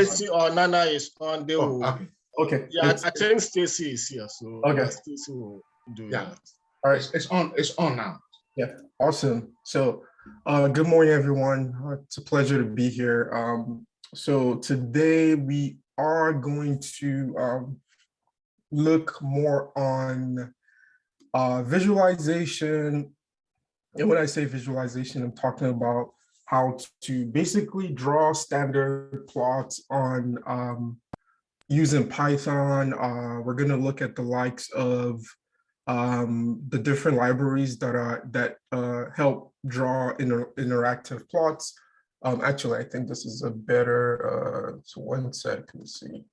Stacy or Nana is on. They will. Okay. Okay. Yeah, I think Stacy is here, so okay. Stacy will do that. All right. It's on. It's on now. Yeah. Awesome. So, good morning, everyone. It's a pleasure to be here. So today we are going to look more on visualization. And when I say visualization, I'm talking about how to basically draw standard plots on using Python. We're going to look at the likes of the different libraries that help draw interactive plots. Actually, I think this is a better, so one sec, let's see.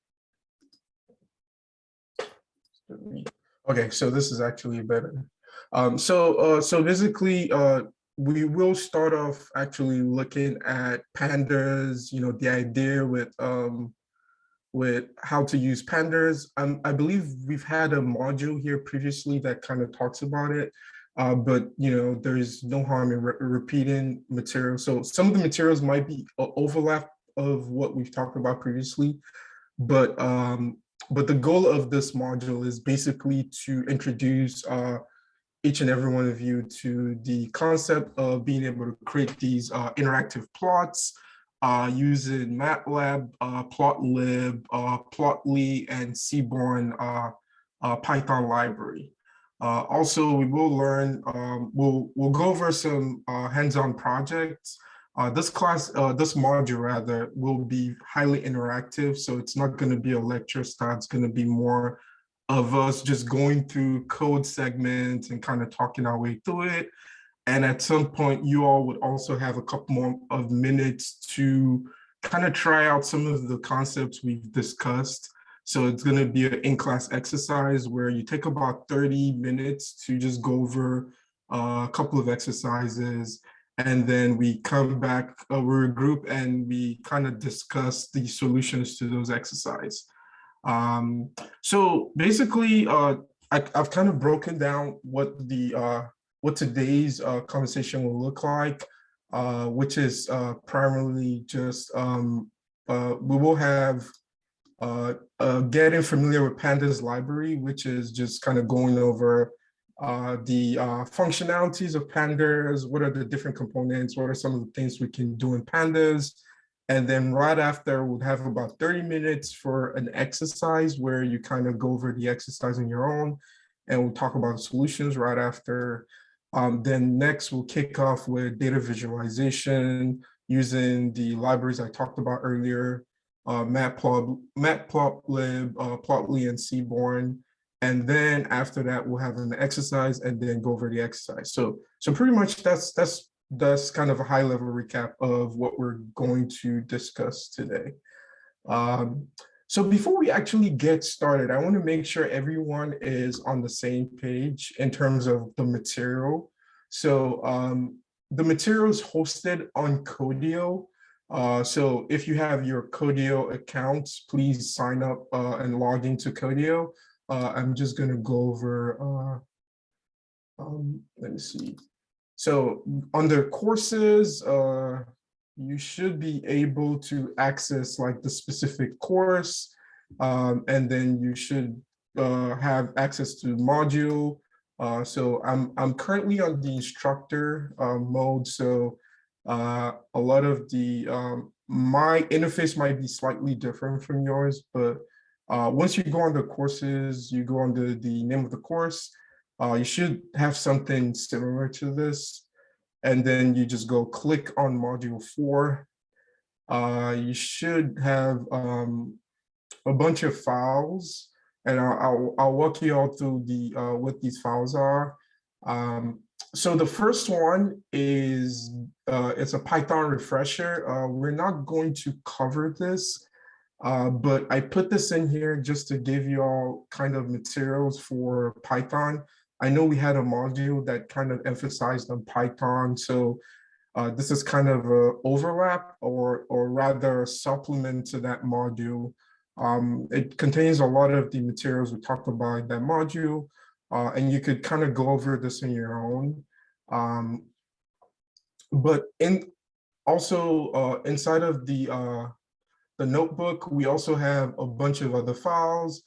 Okay, so this is actually better. So basically, we will start off actually looking at pandas, the idea with how to use pandas. I believe we've had a module here previously that kind of talks about it, but there's no harm in repeating material. So some of the materials might be overlap of what we've talked about previously, but the goal of this module is basically to introduce each and every one of you to the concept of being able to create these interactive plots using MATLAB, Plotlib, Plotly, and Seaborn Python library. Also, we will learn, we'll go over some hands-on projects. This module rather, will be highly interactive, so it's not going to be a lecture style. It's going to be more of us just going through code segments and kind of talking our way through it. And at some point, you all would also have a couple more of minutes to kind of try out some of the concepts we've discussed. So it's going to be an in-class exercise where you take about 30 minutes to just go over a couple of exercises. And then we come back, we regroup, and we kind of discuss the solutions to those exercises. So basically, I've kind of broken down what today's conversation will look like, which is primarily just, we will have getting familiar with Pandas library, which is just kind of going over the functionalities of Pandas, what are the different components, what are some of the things we can do in Pandas. And then right after, we'll have about 30 minutes for an exercise where you kind of go over the exercise on your own, and we'll talk about solutions right after. Then next, we'll kick off with data visualization using the libraries I talked about earlier, Matplotlib, Plotly, and Seaborn. And then after that, we'll have an exercise and then go over the exercise. So pretty much that's kind of a high level recap of what we're going to discuss today. So before we actually get started, I want to make sure everyone is on the same page in terms of the material. So the material is hosted on Codio. So if you have your Codio account, please sign up and log into Codio. I'm just going to go over, let me see. So under courses, you should be able to access like the specific course, and then you should have access to module. So I'm currently on the instructor mode. So a lot of the, my interface might be slightly different from yours, but once you go on the courses, you go under the name of the course, you should have something similar to this. And then you just go click on module 4. You should have a bunch of files, and I'll walk you all through the what these files are. So the first one is it's a Python refresher. We're not going to cover this, but I put this in here just to give you all kind of materials for Python. I know we had a module that kind of emphasized on Python, so this is kind of an overlap or rather a supplement to that module. It contains a lot of the materials we talked about in that module, and you could kind of go over this on your own. But also inside of the the notebook, we also have a bunch of other files.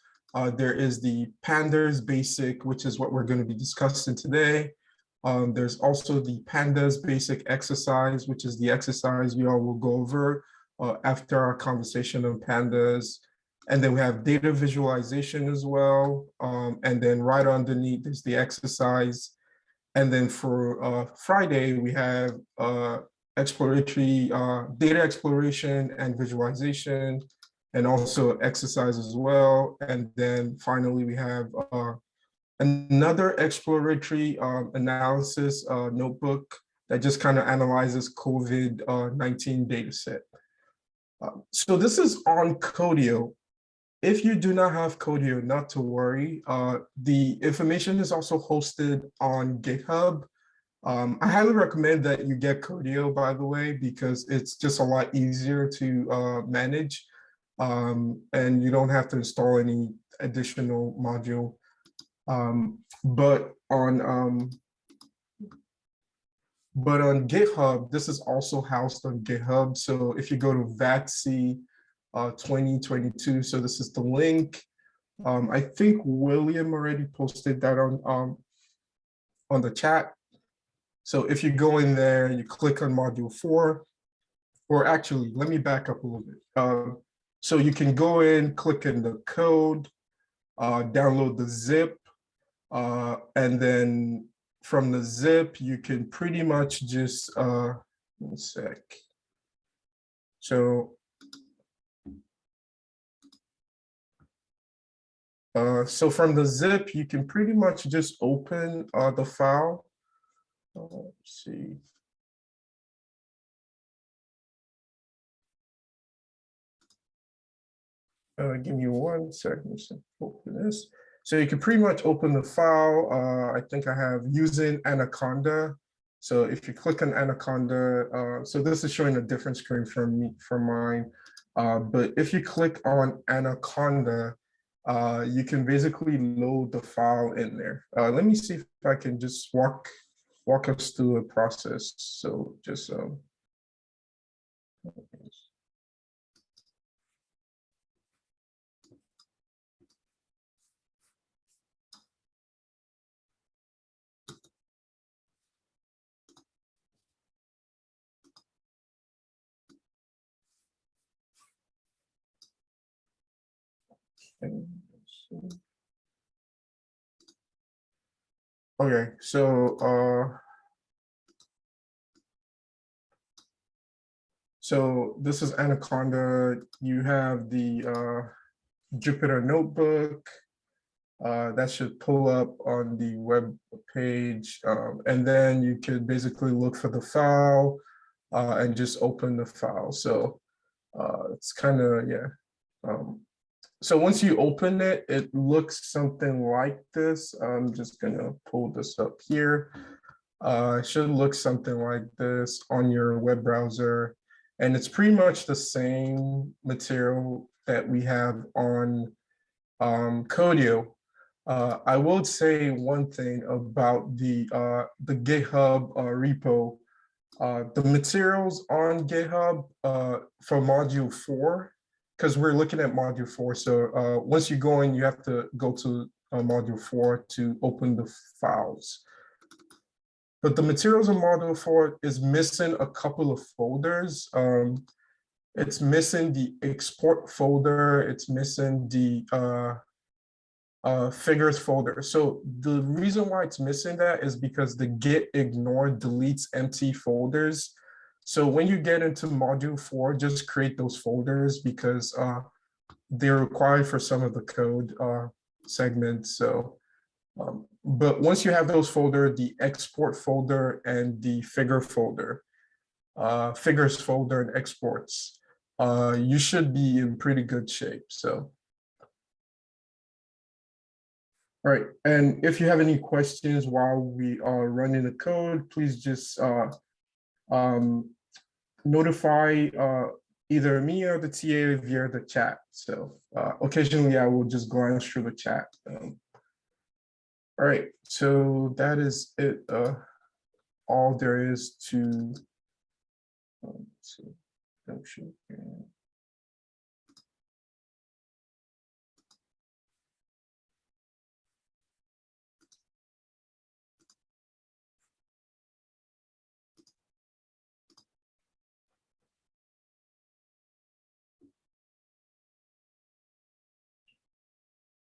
There is the Pandas basic, which is what we're going to be discussing today. There's also the Pandas basic exercise, which is the exercise we all will go over after our conversation on Pandas. And then we have data visualization as well. And then right underneath is the exercise. And then for Friday, we have exploratory data exploration and visualization, and also exercise as well. And then finally, we have another exploratory analysis notebook that just kind of analyzes COVID-19 data set. So this is on Codio. If you do not have Codio, not to worry. The information is also hosted on GitHub. I highly recommend that you get Codio, by the way, because it's just a lot easier to manage, and you don't have to install any additional module. But on GitHub, this is also housed on GitHub. So if you go to VADSTI 2022, so this is the link. I think William already posted that on the chat. So if you go in there, you click on module 4, or actually, let me back up a little bit. So you can go in, click in the code, download the zip, and then from the zip, you can pretty much just, one sec. So from the zip, you can pretty much just open the file. Let's see. Give me 1 second to open this. So you can pretty much open the file. I think I have using Anaconda. So if you click on Anaconda, so this is showing a different screen from mine. But if you click on Anaconda, you can basically load the file in there. Let me see if I can just walk us through a process. So just okay, so this is Anaconda. You have the Jupyter notebook that should pull up on the web page, and then you could basically look for the file and just open the file. So it's kind of, yeah. So once you open it, it looks something like this. I'm just gonna pull this up here. It should look something like this on your web browser. And it's pretty much the same material that we have on Codio. I will say one thing about the GitHub repo. The materials on GitHub for module 4, because we're looking at module 4. So once you go in, you have to go to module 4 to open the files. But the materials in module 4 is missing a couple of folders. It's missing the export folder. It's missing the figures folder. So the reason why it's missing that is because the git ignore deletes empty folders. So when you get into module 4, just create those folders because they're required for some of the code segments. So, but once you have those folders, the export folder and the figure folder, figures folder and exports, you should be in pretty good shape. So. All right, and if you have any questions while we are running the code, please just notify either me or the TA via the chat. So occasionally I will just glance through the chat. All right, so that is it. All there is to, let's see,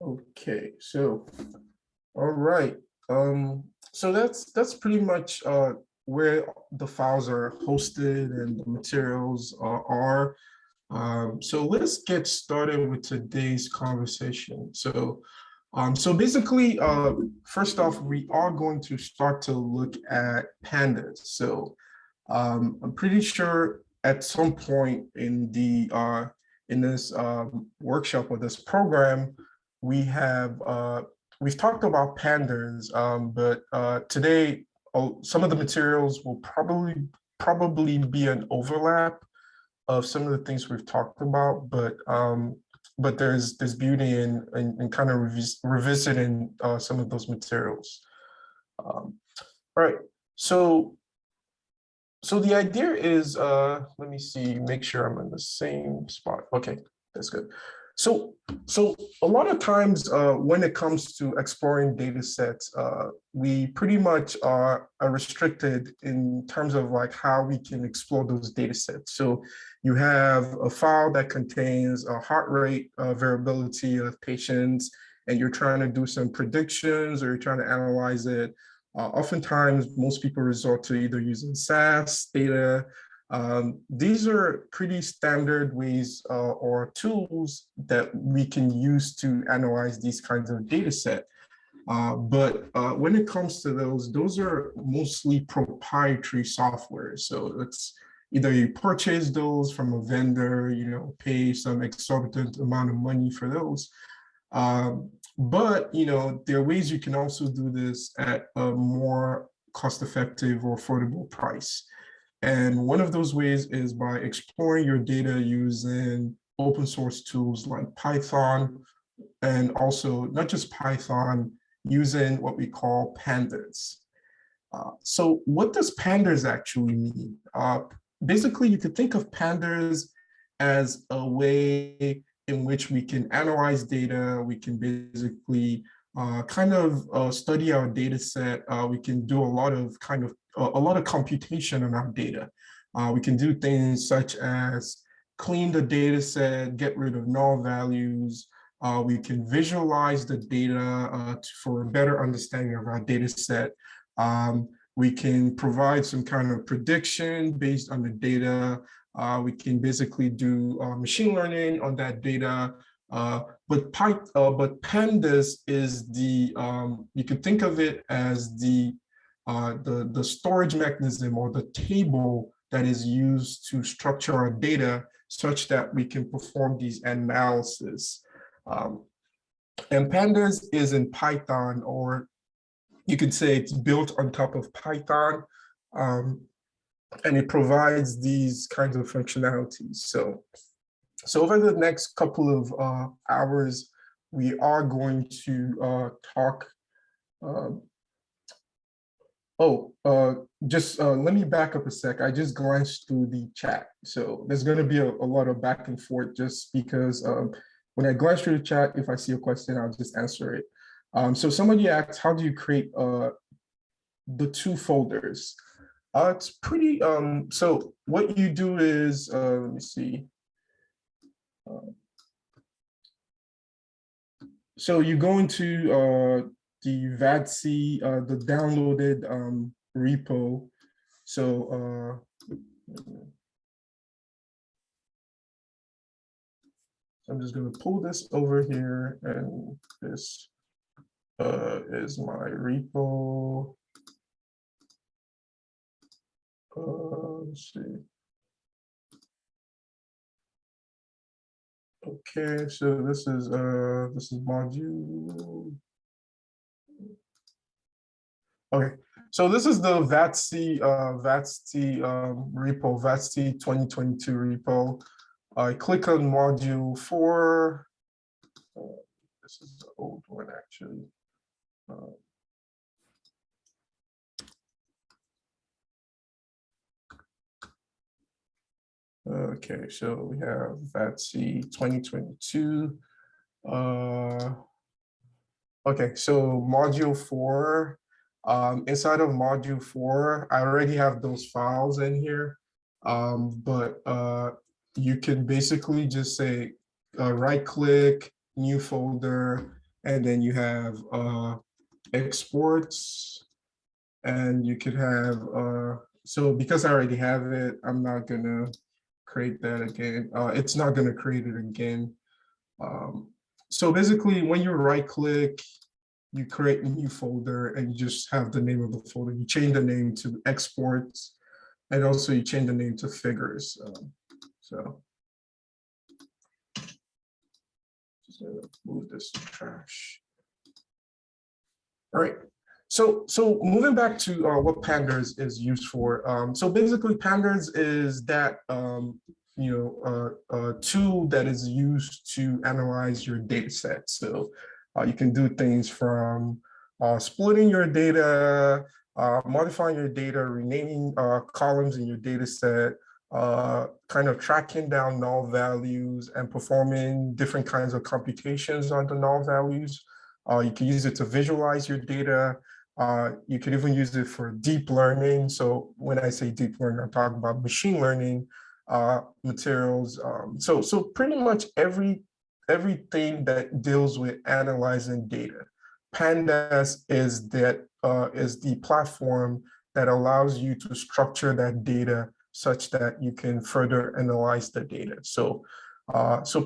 Okay, so all right. So that's pretty much where the files are hosted and the materials are. So let's get started with today's conversation. So basically, first off, we are going to start to look at pandas. So I'm pretty sure at some point in the in this workshop or this program, we've talked about pandas, but today some of the materials will probably be an overlap of some of the things we've talked about, but there's beauty in kind of revisiting some of those materials. All right, so the idea is, let me see, make sure I'm in the same spot. Okay, that's good. So a lot of times when it comes to exploring data sets, we pretty much are restricted in terms of like how we can explore those data sets. So you have a file that contains a heart rate variability of patients, and you're trying to do some predictions or you're trying to analyze it. Oftentimes, most people resort to either using SAS data. These are pretty standard ways or tools that we can use to analyze these kinds of data set. But when it comes to those are mostly proprietary software. So it's either you purchase those from a vendor, pay some exorbitant amount of money for those. But there are ways you can also do this at a more cost-effective or affordable price. And one of those ways is by exploring your data using open source tools like Python, and also not just Python, using what we call pandas. So what does pandas actually mean? Basically, you could think of pandas as a way in which we can analyze data. We can basically study our data set. We can do a lot of computation on our data. We can do things such as clean the data set, get rid of null values. We can visualize the data for a better understanding of our data set. We can provide some kind of prediction based on the data. We can basically do machine learning on that data. But pandas is you could think of it as the storage mechanism or the table that is used to structure our data such that we can perform these analysis. And pandas is in Python, or you could say it's built on top of Python, and it provides these kinds of functionalities. So over the next couple of hours, we are going to talk. Let me back up a sec. I just glanced through the chat. So there's going to be a lot of back and forth just because when I glance through the chat, if I see a question, I'll just answer it. So somebody asked, how do you create the two folders? It's pretty, so what you do is, let me see. So you go into the VADSTI, the downloaded repo. So I'm just going to pull this over here, and this is my repo. Let's see. Okay, so this is module. Okay, so this is the VADSTI repo, VADSTI 2022 repo. I click on module 4. This is the old one actually. Okay, so we have VADSTI 2022. Okay, so module 4. Inside of module 4, I already have those files in here, but you can basically just say right-click, new folder, and then you have exports, and you could have, so because I already have it, I'm not gonna create that again. It's not gonna create it again. So basically, when you right click, you create a new folder and you just have the name of the folder. You change the name to exports, and also you change the name to figures. So just gonna move this to trash. All right. So moving back to what Pandas is used for. So basically, Pandas is that tool that is used to analyze your data set. So you can do things from splitting your data, modifying your data, renaming columns in your data set, kind of tracking down null values and performing different kinds of computations on the null values. You can use it to visualize your data. You can even use it for deep learning. So when I say deep learning, I'm talking about machine learning materials. So pretty much everything that deals with analyzing data. Pandas is the platform that allows you to structure that data such that you can further analyze the data. So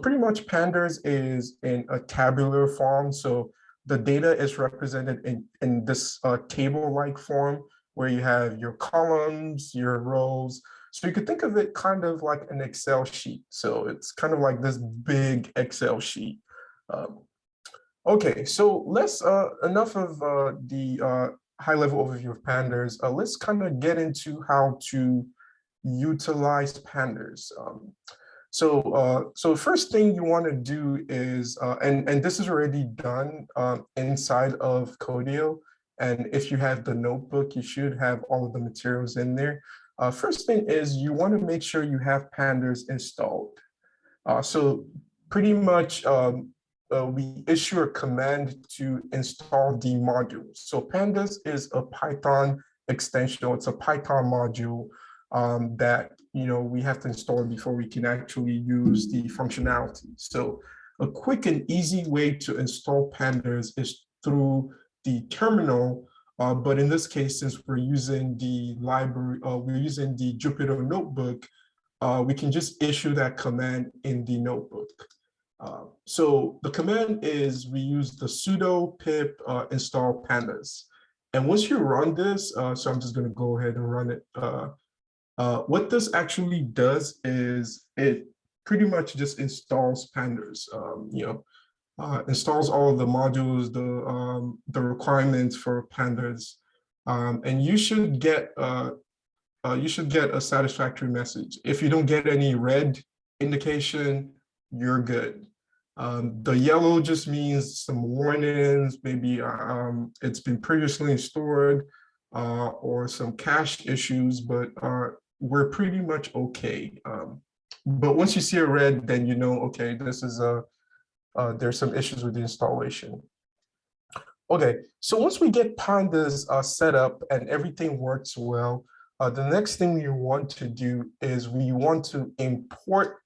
pretty much Pandas is in a tabular form. So the data is represented in this table-like form where you have your columns, your rows. So you could think of it kind of like an Excel sheet. So it's kind of like this big Excel sheet. Okay, so let's, enough of the high-level overview of Pandas. Let's kind of get into how to utilize Pandas. So first thing you want to do is, and this is already done inside of Codio. And if you have the notebook, you should have all of the materials in there. First thing is you want to make sure you have Pandas installed. So pretty much we issue a command to install the module. So Pandas is a Python extension. It's a Python module that we have to install before we can actually use the functionality. So a quick and easy way to install Pandas is through the terminal, but in this case, since we're using the library, we're using the Jupyter notebook, we can just issue that command in the notebook. So the command is we use the sudo pip install pandas. And once you run this, so I'm just going to go ahead and run it. What this actually does is it pretty much just installs pandas, installs all of the modules, the requirements for pandas, and you should get a satisfactory message. If you don't get any red indication, you're good. The yellow just means some warnings, maybe it's been previously stored or some cache issues, but we're pretty much okay. But once you see a red, then you know, okay, this is there's some issues with the installation. Okay, so once we get Pandas set up and everything works well, the next thing you want to do is we want to import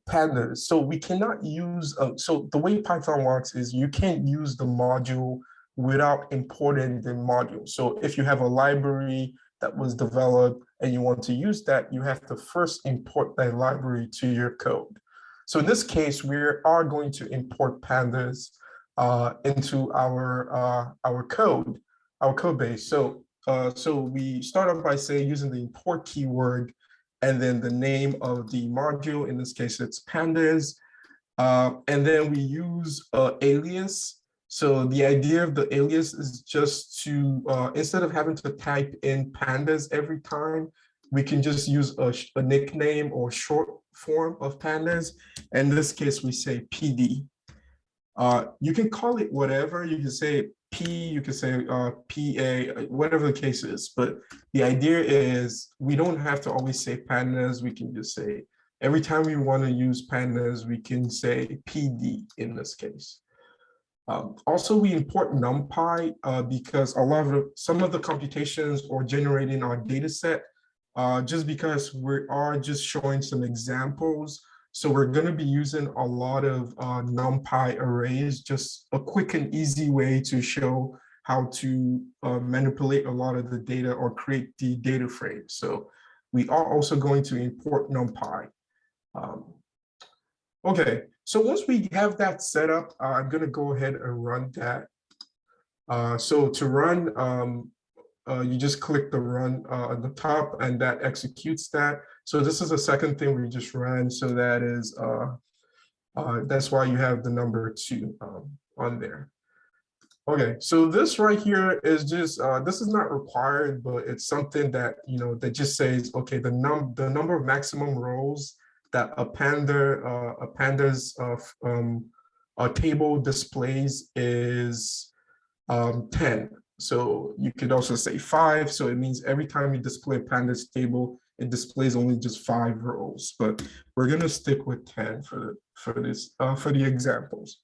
Pandas. So we cannot use, so the way Python works is you can't use the module without importing the module. So if you have a library that was developed and you want to use that, you have to first import that library to your code. So in this case, we are going to import Pandas into our code base. So we start off by saying using the import keyword and then the name of the module. In this case, it's Pandas. And then we use alias. So the idea of the alias is just to, instead of having to type in Pandas every time, we can just use a nickname or short form of Pandas. In this case, we say PD. You can call it whatever. You can say P, you can say PA, whatever the case is. But the idea is we don't have to always say Pandas. We can just say, every time we want to use Pandas, we can say PD in this case. Also, we import NumPy because some of the computations or generating our data set, just because we are just showing some examples, So we're going to be using a lot of NumPy arrays, just a quick and easy way to show how to manipulate a lot of the data or create the data frame. So we are also going to import NumPy. Okay, so once we have that set up, I'm going to go ahead and run that. So to run, you just click the run at the top and that executes that. So this is the second thing we just ran. So that is, that's why you have the number 2 on there. Okay, so this right here is just, this is not required, but it's something that, that just says, okay, the number of maximum rows that a pandas table displays is 10. So you could also say 5. So it means every time you display a pandas table, it displays only just 5 rows. But we're gonna stick with 10 for the examples.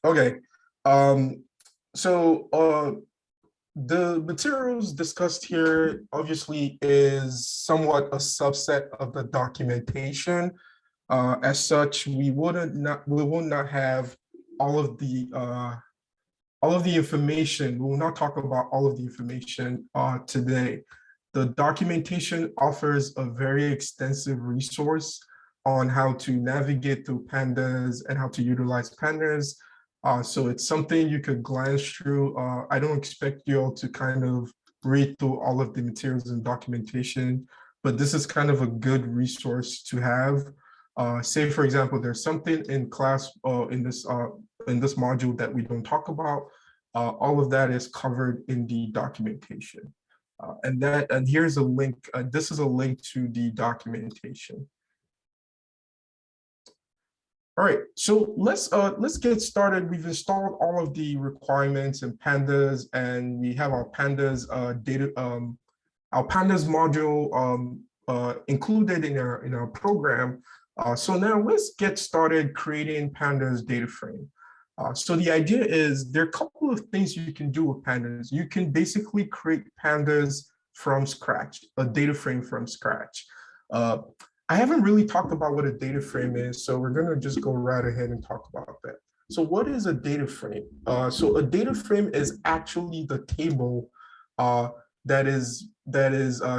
Okay, so the materials discussed here obviously is somewhat a subset of the documentation. As such, we will not have all of the information. We will not talk about all of the information today. The documentation offers a very extensive resource on how to navigate through pandas and how to utilize pandas. So it's something you could glance through. I don't expect you all to kind of read through all of the materials and documentation, but this is kind of a good resource to have. Say, for example, there's something in class in this module that we don't talk about. All of that is covered in the documentation. And here's a link. This is a link to the documentation. All right, so let's get started. We've installed all of the requirements in pandas, and we have our pandas our pandas module included in our program. So now let's get started creating pandas data frame. So the idea is there are a couple of things you can do with pandas. You can basically create pandas from scratch, a data frame from scratch. I haven't really talked about what a data frame is, so we're going to just go right ahead and talk about that. So what is a data frame? So a data frame is actually the table that is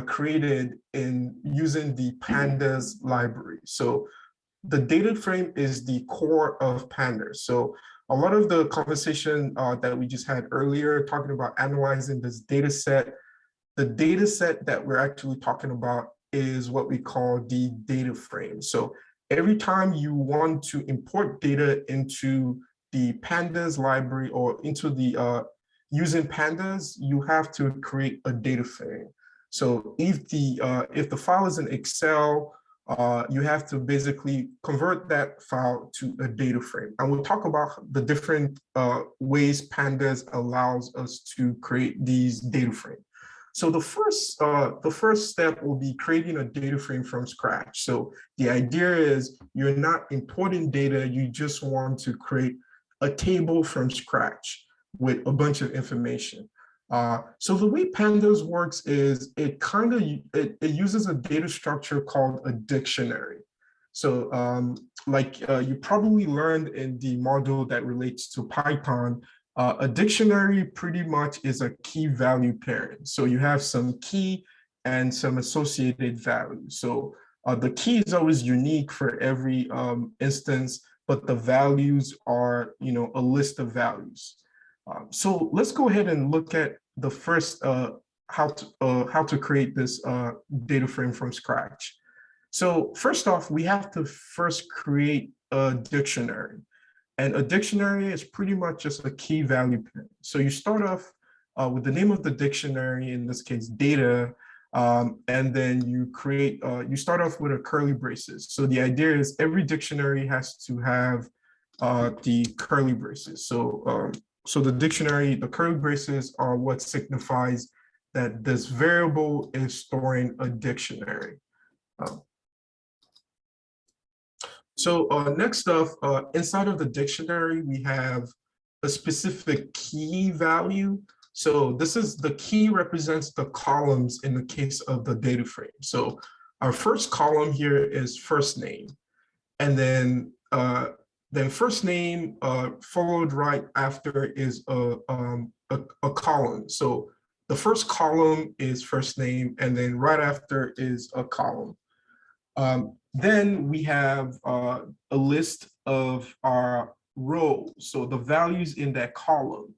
created in using the pandas library. So the data frame is the core of pandas. So a lot of the conversation that we just had earlier, talking about analyzing this data set, the data set that we're actually talking about is what we call the data frame. So every time you want to import data into the pandas library or into the using pandas, you have to create a data frame. So if the file is in Excel, you have to basically convert that file to a data frame. And we'll talk about the different ways pandas allows us to create these data frames. So the first step will be creating a data frame from scratch. So the idea is you're not importing data, you just want to create a table from scratch with a bunch of information. So the way pandas works is it uses a data structure called a dictionary. So you probably learned in the module that relates to Python, a dictionary pretty much is a key value parent. So you have some key and some associated values. So the key is always unique for every instance, but the values are, a list of values. So let's go ahead and look at the first how to create this data frame from scratch. So first off, we have to first create a dictionary. And a dictionary is pretty much just a key value parent. So you start off with the name of the dictionary, in this case, data, and then you start off with a curly braces. So the idea is every dictionary has to have the curly braces. So the dictionary, the curly braces are what signifies that this variable is storing a dictionary. So next up, inside of the dictionary, we have a specific key value. So the key represents the columns in the case of the data frame. So Our first column here is first name, and then first name followed right after is a column. So the first column is first name, and then right after is a column. Then we have a list of our rows, so the values in that column.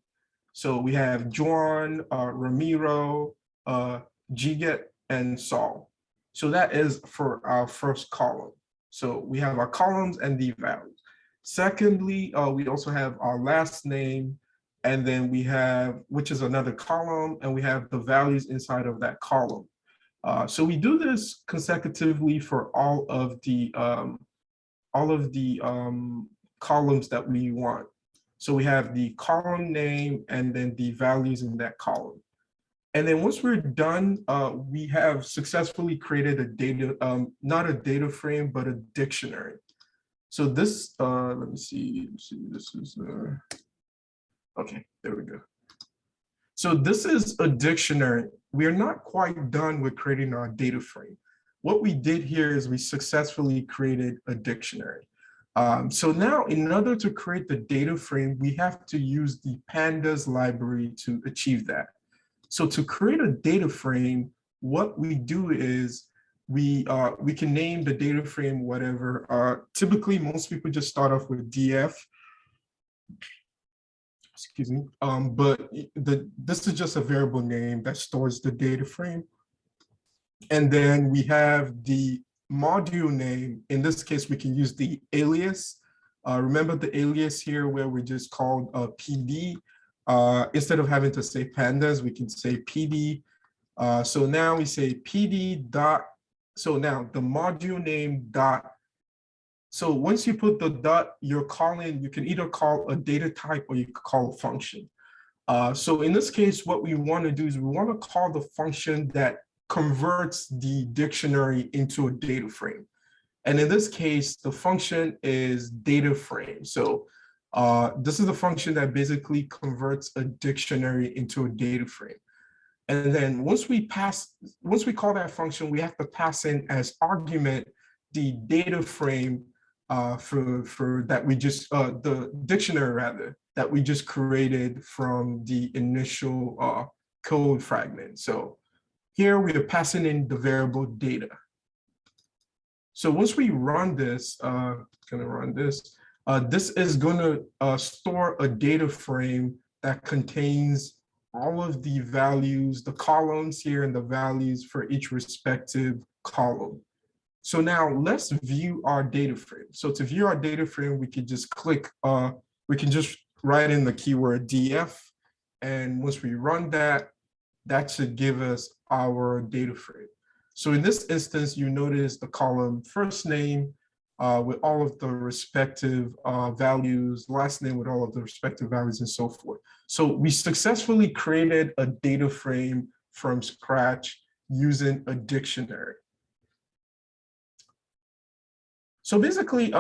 So we have Juan, Ramiro, Jiget, and Saul. So that is for our first column. So we have our columns and the values. Secondly, we also have our last name, and then we have, which is another column, and we have the values inside of that column. So we do this consecutively for all of the columns that we want. So we have the column name and then the values in that column. And then once we're done, we have successfully created a data, not a data frame, but a dictionary. So this, let me see, this is, okay, there we go. So this is a dictionary. We are not quite done with creating our data frame. What we did here is we successfully created a dictionary. So now in order to create the data frame, we have to use the Pandas library to achieve that. So to create a data frame, what we do is we can name the data frame whatever. Typically, most people just start off with DF. Excuse me, but this is just a variable name that stores the data frame. And then we have the module name. In this case, we can use the alias. Remember the alias here where we just called PD. Instead of having to say pandas, we can say PD. So now we say PD dot. So now the module name dot. So once you put the dot, you're calling, you can either call a data type or you could call a function. So in this case, what we want to do is we want to call the function that converts the dictionary into a data frame. And in this case, the function is data frame. So this is the function that basically converts a dictionary into a data frame. And then once we call that function, we have to pass in as argument the data frame for that we just, the dictionary rather, that we just created from the initial code fragment. So here we are passing in the variable data. So once we run this, this is gonna store a data frame that contains all of the values, the columns here and the values for each respective column. So now let's view our data frame. So to view our data frame, we can just click, we can just write in the keyword DF. And once we run that, that should give us our data frame. So in this instance, you notice the column first name with all of the respective values, last name with all of the respective values and so forth. So we successfully created a data frame from scratch using a dictionary. So basically,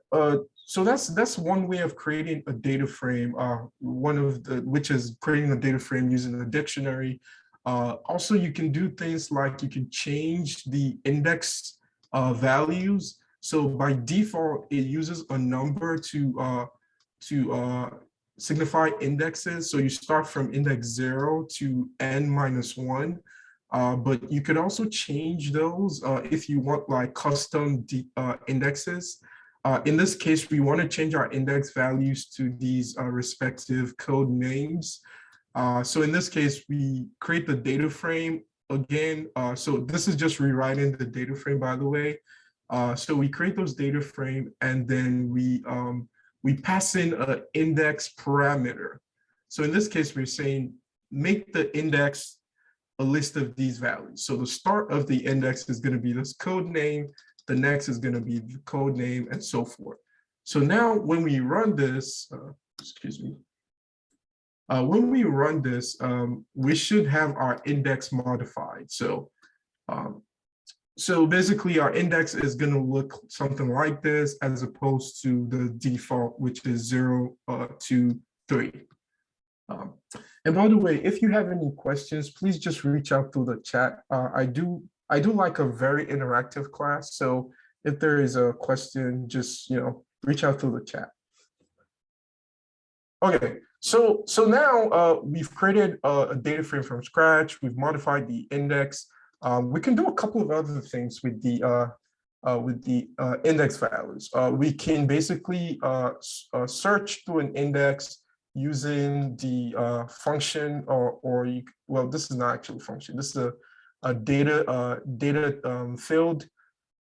so that's one way of creating a data frame, which is creating a data frame using a dictionary. Also, you can do things like you can change the index values. So by default, it uses a number to signify indexes. So you start from index 0 to n-1. But you could also change those if you want like custom indexes. In this case, we want to change our index values to these respective code names. So in this case, we create the data frame again. So this is just rewriting the data frame, by the way. So we create those data frame and then we pass in an index parameter. So in this case, we're saying make the index a list of these values. So the start of the index is going to be this code name. The next is going to be the code name and so forth. So now when we run this, excuse me, when we run this, we should have our index modified. So, so basically our index is going to look something like this as opposed to the default, which is 0 to 3. And by the way, if you have any questions, please just reach out through the chat. I do I do like a very interactive class. So if there is a question, just reach out through the chat. Okay, so now we've created a data frame from scratch. We've modified the index. We can do a couple of other things with the index values. We can basically search through an index using the function, well, this is not actually a function. This is a data field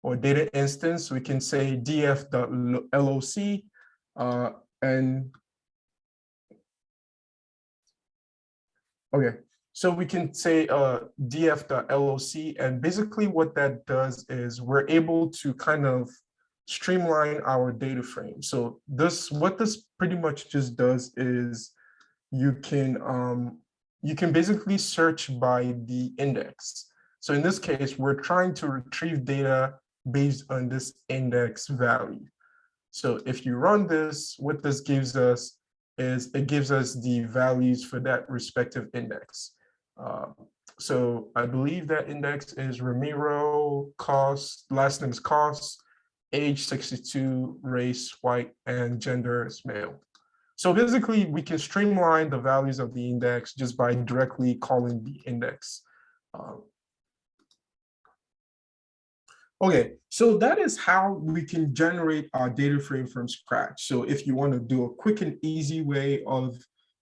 or data instance. We can say df.loc and okay, so we can say df.loc, and basically what that does is we're able to kind of streamline our data frame. So what this pretty much just does is you can basically search by the index. So in this case, we're trying to retrieve data based on this index value. So if you run this, what this gives us is it gives us the values for that respective index. So I believe that index is Ramiro, last name is Cost, age 62, race white, and gender is male. So basically, we can streamline the values of the index just by directly calling the index. Okay, so that is how we can generate our data frame from scratch. So if you want to do a quick and easy way of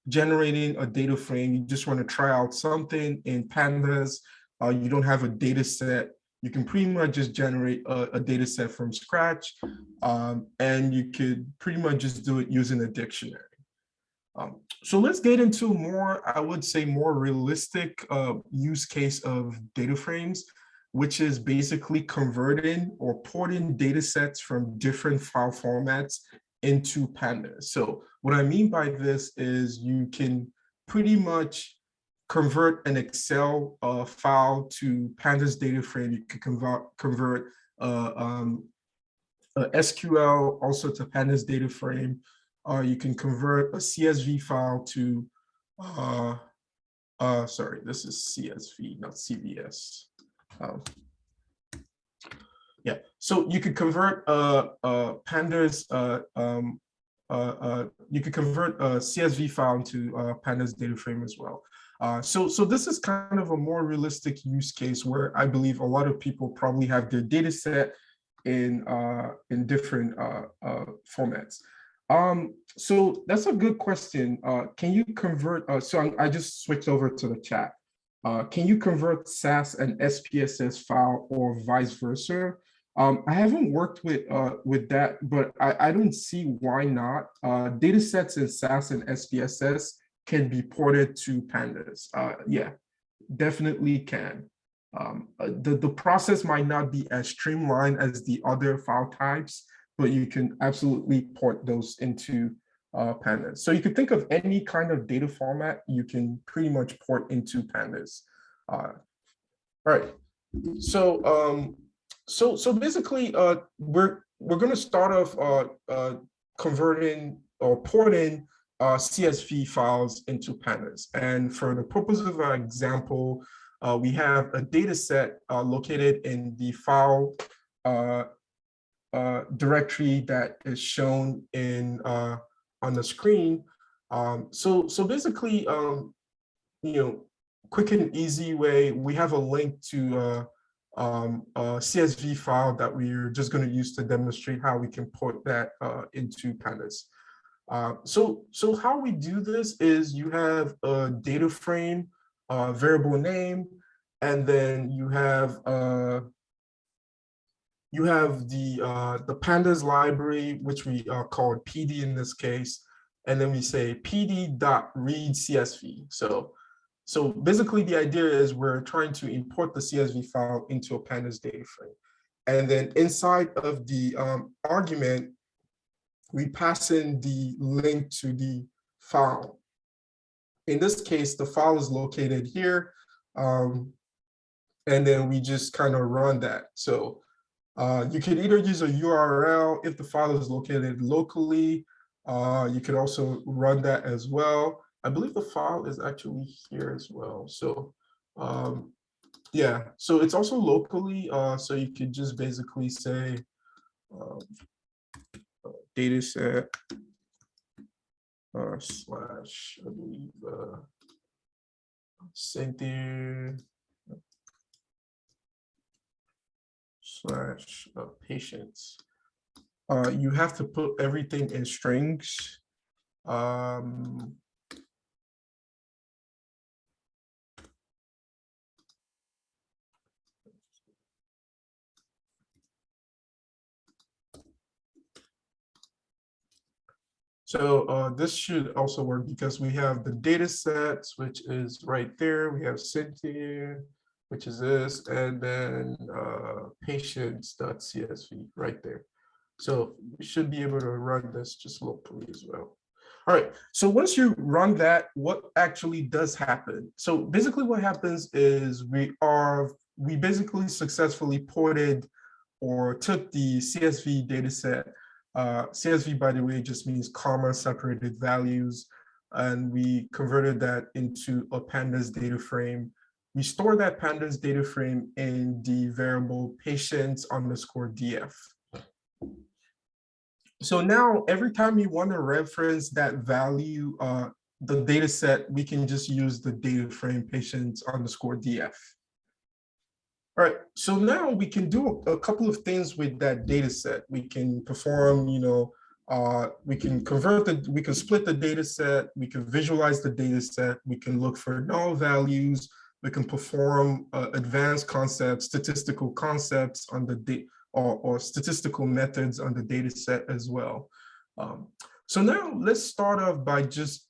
generating a data frame, you just want to try out something in Pandas, you don't have a data set, you can pretty much just generate a data set from scratch, and you could pretty much just do it using a dictionary. So let's get into more, I would say, more realistic use case of data frames, which is basically converting or porting data sets from different file formats into Pandas. So what I mean by this is you can pretty much convert an Excel file to Pandas data frame. You can convert SQL also to Pandas data frame. You can convert a CSV file to, sorry, this is CSV, not CVS. Yeah, so you could convert Pandas, you could convert a CSV file into Pandas data frame as well. So this is kind of a more realistic use case where I believe a lot of people probably have their data set in different formats. So that's a good question. Can you convert, so I just switched over to the chat. Can you convert SAS and SPSS file or vice versa? I haven't worked with that, but I don't see why not. Data sets in SAS and SPSS can be ported to Pandas. Yeah, definitely can. The process might not be as streamlined as the other file types, but you can absolutely port those into Pandas. So you could think of any kind of data format you can pretty much port into Pandas. All right. So so basically, we're going to start off converting or porting CSV files into Pandas. And for the purpose of our example, we have a data set located in the file directory that is shown in on the screen. So basically, quick and easy way, we have a link to a CSV file that we're just going to use to demonstrate how we can port that into Pandas. So how we do this is you have a data frame, variable name, and then you have the Pandas library, which we call PD in this case, and then we say pd.read CSV. So basically the idea is we're trying to import the CSV file into a Pandas data frame. And then inside of the argument, we pass in the link to the file. In this case, the file is located here. And then we just kind of run that. So you can either use a URL if the file is located locally. You can also run that as well. I believe the file is actually here as well. So Yeah, so it's also locally, so you could just basically say data set slash, I believe, center slash patients. You have to put everything in strings. So this should also work because we have the data sets, which is right there. We have Cynthia, which is this, and then patients.csv right there. So we should be able to run this just locally as well. All right, so once you run that, what actually does happen? So basically what happens is we basically successfully ported or took the CSV data set. CSV, by the way, just means comma separated values. And we converted that into a pandas data frame. We store that pandas data frame in the variable patients_df. So now every time you want to reference that value, the data set, we can just use the data frame patients_df. All right, so now we can do a couple of things with that data set. We can perform, we can we can split the data set, we can visualize the data set, we can look for null values, we can perform advanced concepts, statistical concepts on the data, or statistical methods on the data set as well. So now let's start off by just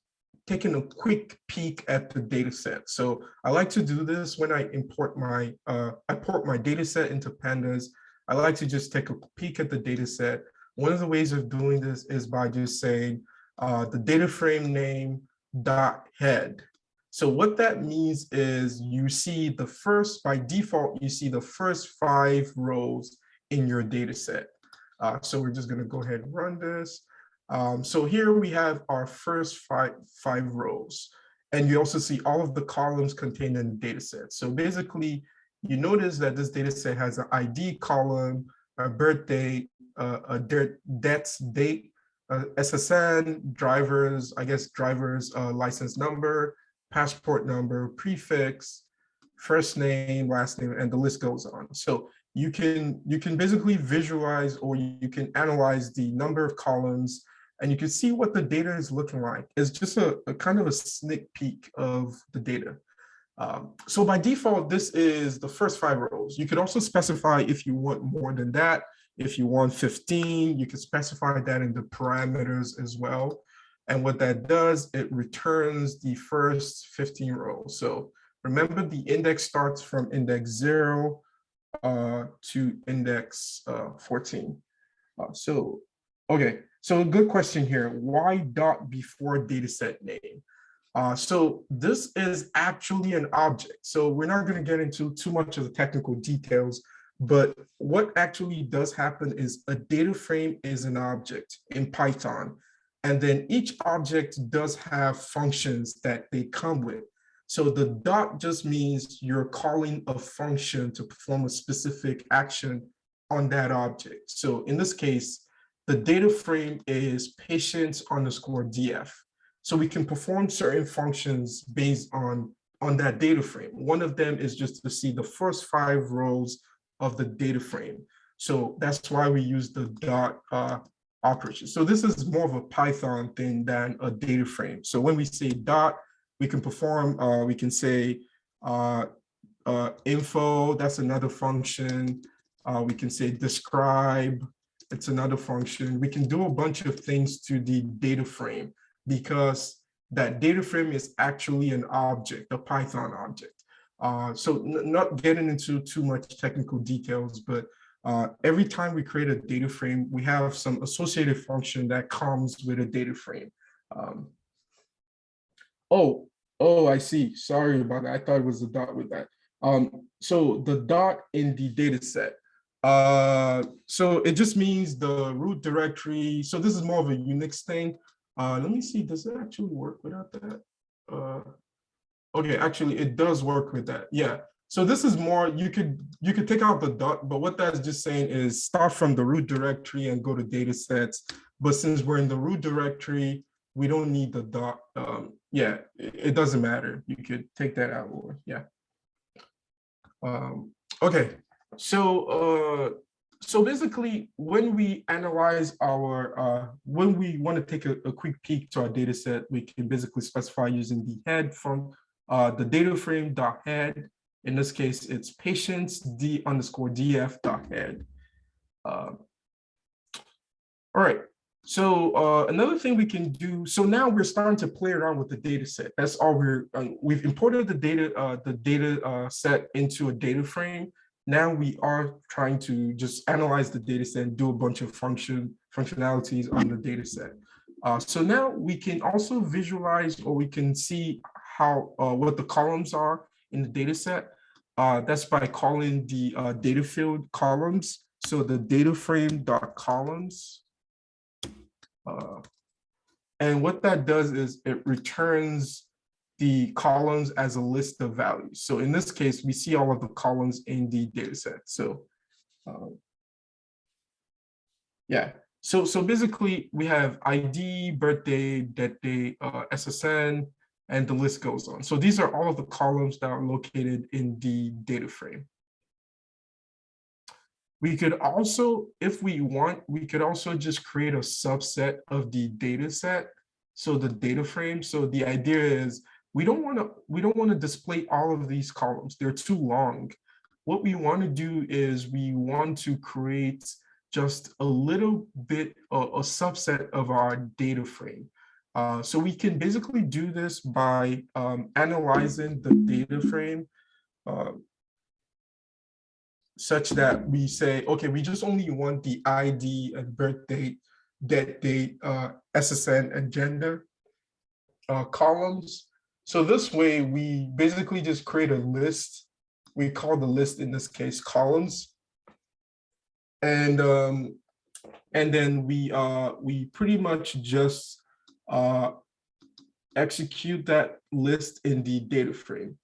taking a quick peek at the data set. So I like to do this when I import my, port my data set into Pandas. I like to just take a peek at the data set. One of the ways of doing this is by just saying the data frame name dot head. So what that means is you see the first, by default, you see the first 5 rows in your data set. So we're just gonna go ahead and run this. So here we have our first five rows, and you also see all of the columns contained in the data set. So basically, you notice that this data set has an ID column, a birth date, a death's date, SSN, drivers, driver's license number, passport number, prefix, first name, last name, and the list goes on. So you can basically visualize, or you can analyze the number of columns, and you can see what the data is looking like. It's just a kind of a sneak peek of the data. So by default, this is the first 5 rows. You could also specify if you want more than that. If you want 15, you can specify that in the parameters as well. And what that does, it returns the first 15 rows. So remember, the index starts from index 0 to index 14. Okay, so a good question here. Why dot before dataset name? So this is actually an object. So we're not going to get into too much of the technical details, but what actually does happen is a data frame is an object in Python. And then each object does have functions that they come with. So the dot just means you're calling a function to perform a specific action on that object. So in this case, the data frame is patients_df. So we can perform certain functions based on that data frame. One of them is just to see the first 5 rows of the data frame. So that's why we use the dot operation. So this is more of a Python thing than a data frame. So when we say dot, we can perform, we can say info, that's another function. We can say describe, it's another function. We can do a bunch of things to the data frame because that data frame is actually an object, a Python object. So not getting into too much technical details, but every time we create a data frame, we have some associated function that comes with a data frame. Oh, I see. Sorry about that. I thought it was a dot with that. So the dot in the data set. So it just means the root directory. So this is more of a Unix thing. Let me see, does it actually work without that? Okay, actually it does work with that. Yeah. So this is more, you could take out the dot, but what that's just saying is start from the root directory and go to data sets. But since we're in the root directory, we don't need the dot. Yeah, it doesn't matter. You could take that out, or yeah. Okay, so so basically, when we analyze our, when we want to take a quick peek to our data set, we can basically specify using the head from the data frame dot head. In this case, it's patients d_df dot head. All right. So another thing we can do. So now we're starting to play around with the data set. That's all we've imported the data set into a data frame. Now we are trying to just analyze the data set and do a bunch of functionalities on the data set. So now we can also visualize, or we can see how what the columns are in the data set. That's by calling the data field columns. So the data frame dot columns. And what that does is it returns the columns as a list of values. So in this case, we see all of the columns in the data set. So yeah, so basically we have ID, birthday, death date, SSN, and the list goes on. So these are all of the columns that are located in the data frame. We could also, if we want, we could also just create a subset of the data set. So the data frame. So the idea is we don't want to display all of these columns. They're too long. What we want to do is we want to create just a little bit, a subset of our data frame. So we can basically do this by analyzing the data frame such that we say, okay, we just only want the ID and birth date, death date, SSN, and gender columns. So this way, we basically just create a list. We call the list, in this case, columns. And then we pretty much just execute that list in the data frame.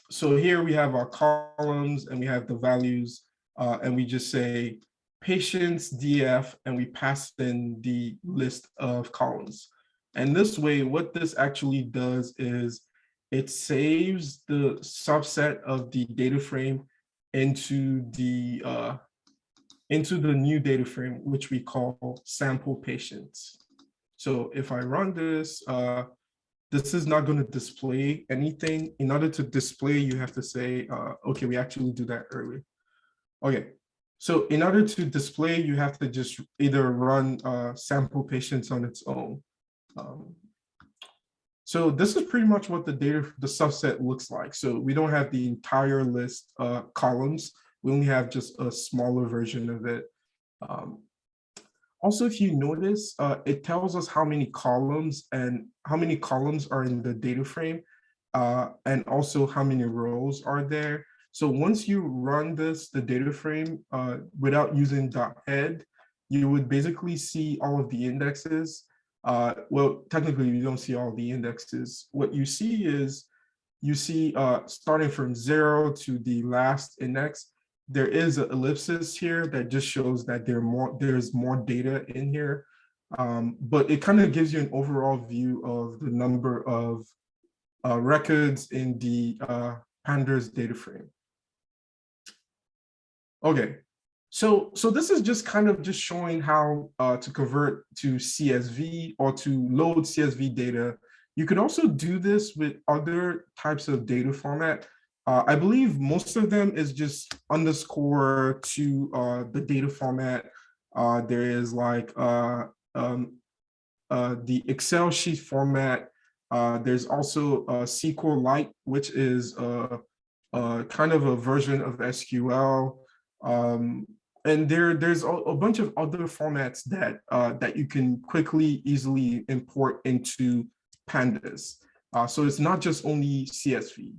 So here we have our columns and we have the values, and we just say patients DF, and we pass in the list of columns. And this way, what this actually does is it saves the subset of the data frame into the new data frame, which we call sample patients. So if I run this, this is not going to display anything. In order to display, you have to say, okay, we actually do that earlier. Okay, so in order to display, you have to just either run sample patients on its own. So this is pretty much what the subset looks like. So we don't have the entire list columns. We only have just a smaller version of it. Also, if you notice, it tells us how many columns are in the data frame, and also how many rows are there. So once you run the data frame without using .head, you would basically see all of the indexes. Well, technically, you don't see all the indexes. What you see is, you see starting from 0 to the last index, there is an ellipsis here that just shows that there's more data in here. But it kind of gives you an overall view of the number of records in the Pandas data frame. Okay, so this is just kind of just showing how to convert to CSV or to load CSV data. You could also do this with other types of data format. I believe most of them is just underscore to the data format. There is like the Excel sheet format. There's also SQLite, which is kind of a version of SQL. And there's a bunch of other formats that you can easily import into Pandas. So it's not just only CSV.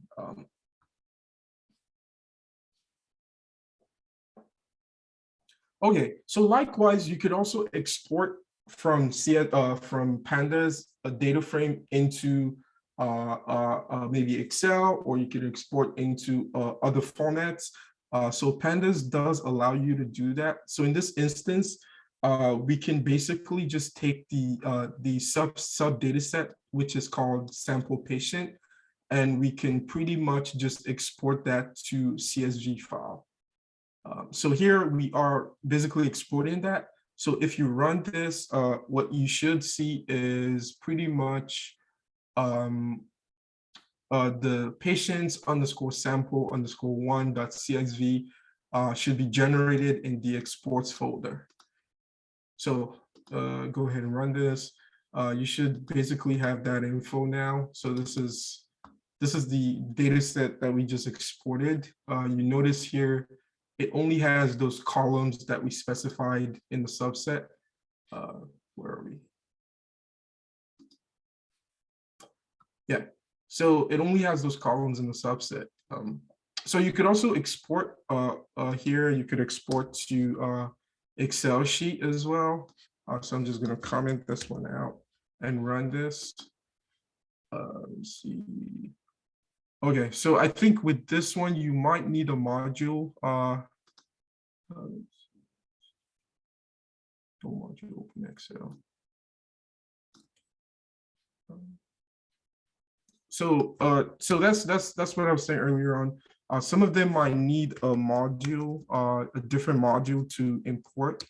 Okay, so likewise, you could also export from Pandas a data frame into maybe Excel, or you could export into other formats. So Pandas does allow you to do that. So in this instance, we can basically just take the sub data set, which is called sample patient, and we can pretty much just export that to CSV file. So here we are basically exporting that. So if you run this, what you should see is pretty much the patients underscore sample underscore one.csv should be generated in the exports folder. So go ahead and run this. You should basically have that info now. So this is the data set that we just exported. You notice here, it only has those columns that we specified in the subset. Where are we? Yeah, so it only has those columns in the subset. So you could also export here, you could export to Excel sheet as well. So I'm just gonna comment this one out and run this. Let's see. Okay, so I think with this one, you might need a module. No module, open Excel. So that's what I was saying earlier on. Some of them might need a module, a different module to import.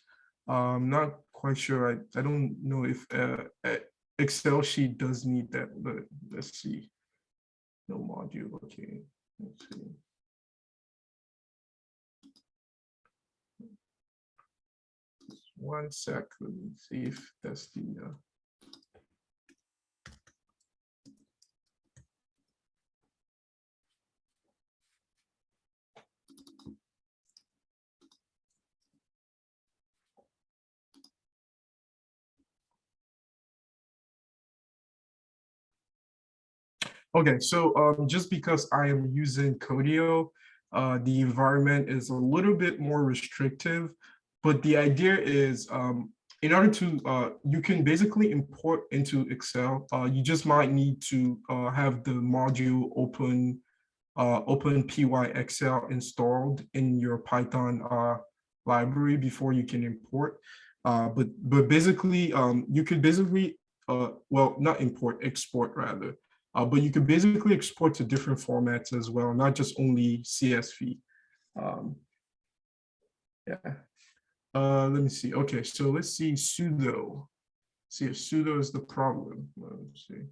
I'm not quite sure. I don't know if Excel sheet does need that, but let's see. No module. Okay, let's see. Just 1 sec. Let me see if that's the. Okay, so just because I am using Codio, the environment is a little bit more restrictive, but the idea is in order to, you can basically import into Excel. You just might need to have the module open PyXL installed in your Python library before you can import. But basically, you could basically, well, not import, export rather. But you could basically export to different formats as well, not just only CSV. Yeah. Let me see. Okay, so let's see sudo. See if sudo is the problem. Let's see.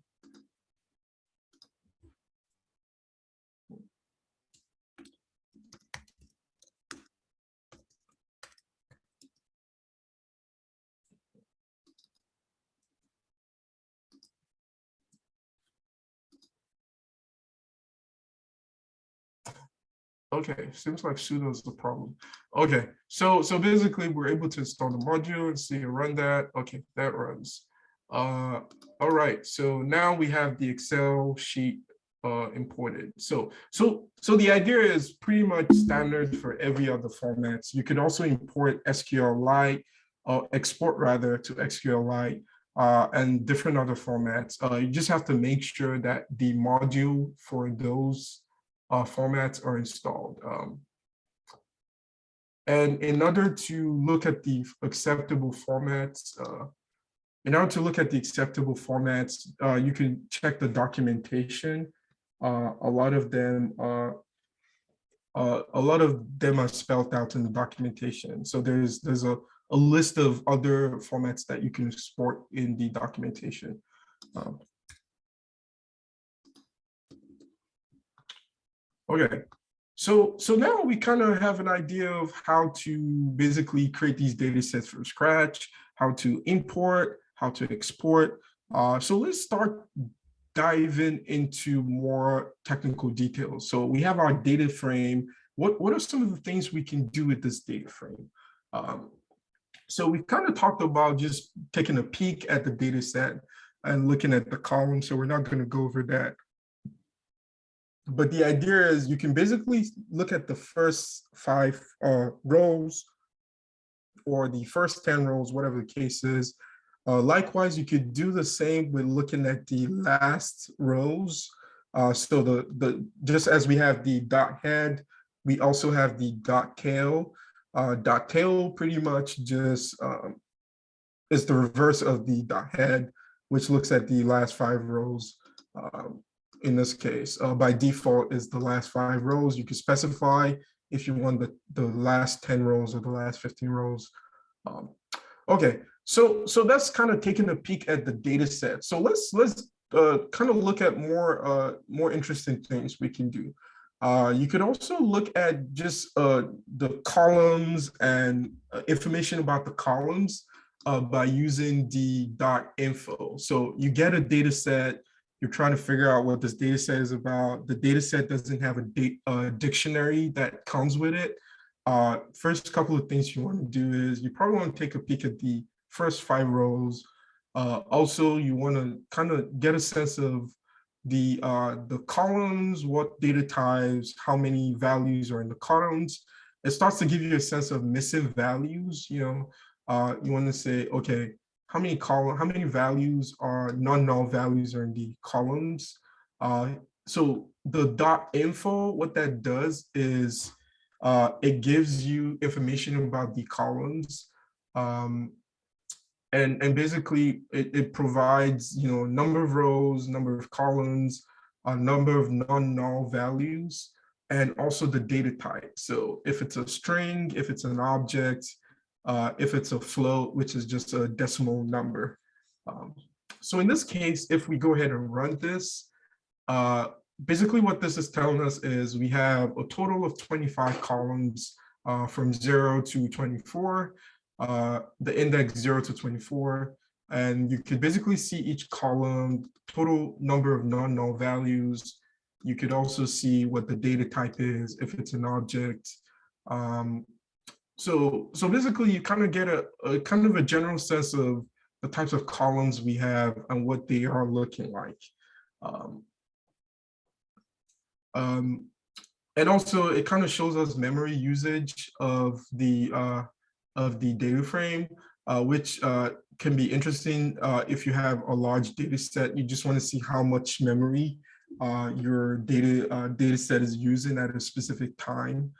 Okay, seems like sudo is the problem. Okay, so basically we're able to install the module and see run that. Okay, that runs. All right, so now we have the Excel sheet imported. So the idea is pretty much standard for every other formats. You can also import SQLite or export rather to SQLite and different other formats. You just have to make sure that the module for those formats are installed. And in order to look at the acceptable formats, you can check the documentation. A lot of them are spelled out in the documentation. So there's a list of other formats that you can export in the documentation. Okay, so now we kind of have an idea of how to basically create these data sets from scratch, how to import, how to export. So let's start diving into more technical details. So we have our data frame. What are some of the things we can do with this data frame? So we kind of talked about just taking a peek at the data set and looking at the column. So we're not going to go over that. But the idea is you can basically look at the first 5 rows or the first 10 rows, whatever the case is, Likewise, you could do the same with looking at the last rows. So just as we have the dot head, we also have the dot tail. Dot tail pretty much just is the reverse of the dot head, which looks at the last 5 rows. In this case, by default is the last 5 rows. You can specify if you want the last 10 rows or the last 15 rows. Okay, so that's kind of taking a peek at the data set. So let's kind of look at more interesting things we can do. You could also look at just the columns and information about the columns by using the .info. So you get a data set, you're trying to figure out what this data set is about. The data set doesn't have a dictionary that comes with it. First couple of things you want to do is you probably want to take a peek at the first 5 rows. Also, you want to kind of get a sense of the columns, what data types, how many values are in the columns. It starts to give you a sense of missing values. You want to say, okay, how many values are non-null values are in the columns. So the .info, what that does is it gives you information about the columns. And basically it provides, number of rows, number of columns, a number of non-null values, and also the data type. So if it's a string, if it's an object, if it's a float, which is just a decimal number. So in this case, if we go ahead and run this, basically what this is telling us is we have a total of 25 columns from 0 to 24, the index 0 to 24. And you could basically see each column, total number of non-null values. You could also see what the data type is, if it's an object. So basically you kind of get a kind of a general sense of the types of columns we have and what they are looking like. And also it kind of shows us memory usage of the data frame, which can be interesting if you have a large data set. You just want to see how much memory your data set is using at a specific time.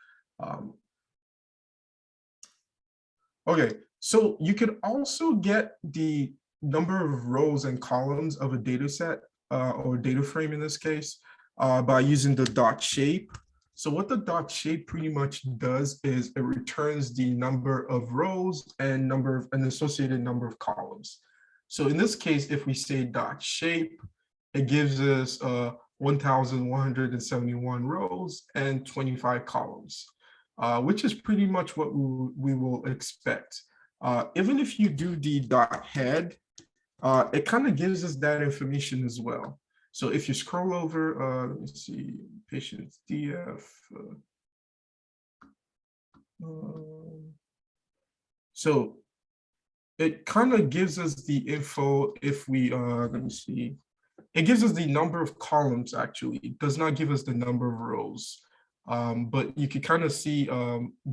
Okay, so you could also get the number of rows and columns of a data set or data frame in this case by using the dot shape. So what the dot shape pretty much does is it returns the number of rows and an associated number of columns. So in this case, if we say dot shape, it gives us 1,171 rows and 25 columns, which is pretty much what we will expect. Even if you do the dot head, it kind of gives us that information as well. So if you scroll over, let me see, patients DF. So it kind of gives us the info if we, let me see. It gives us the number of columns, actually. It does not give us the number of rows. But you can kind of see,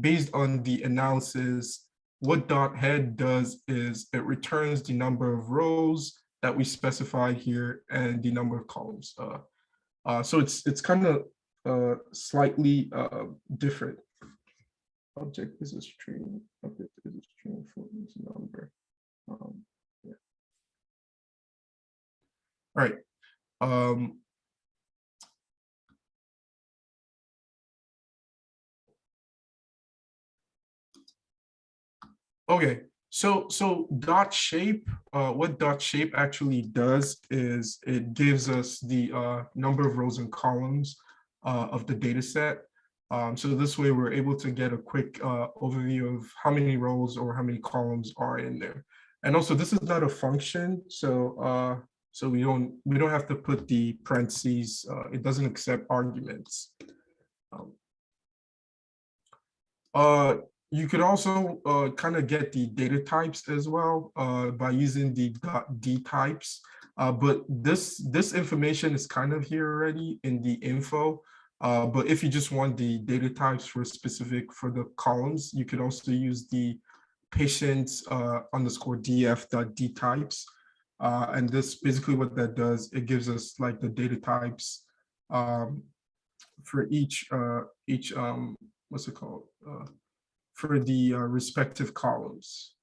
based on the analysis, what dot head does is it returns the number of rows that we specified here and the number of columns. So it's kind of slightly different. Object is a string. Object is a string for this number. Yeah. All right. Okay. So dot shape, what dot shape actually does is it gives us the number of rows and columns of the data set. So this way we're able to get a quick overview of how many rows or how many columns are in there. And also this is not a function, so so we don't have to put the parentheses. It doesn't accept arguments. You could also kind of get the data types as well by using the .d types. But this information is kind of here already in the info. But if you just want the data types for the columns, you could also use the patients underscore df.dtypes. And this basically what that does, it gives us like the data types for each what's it called? For the respective columns.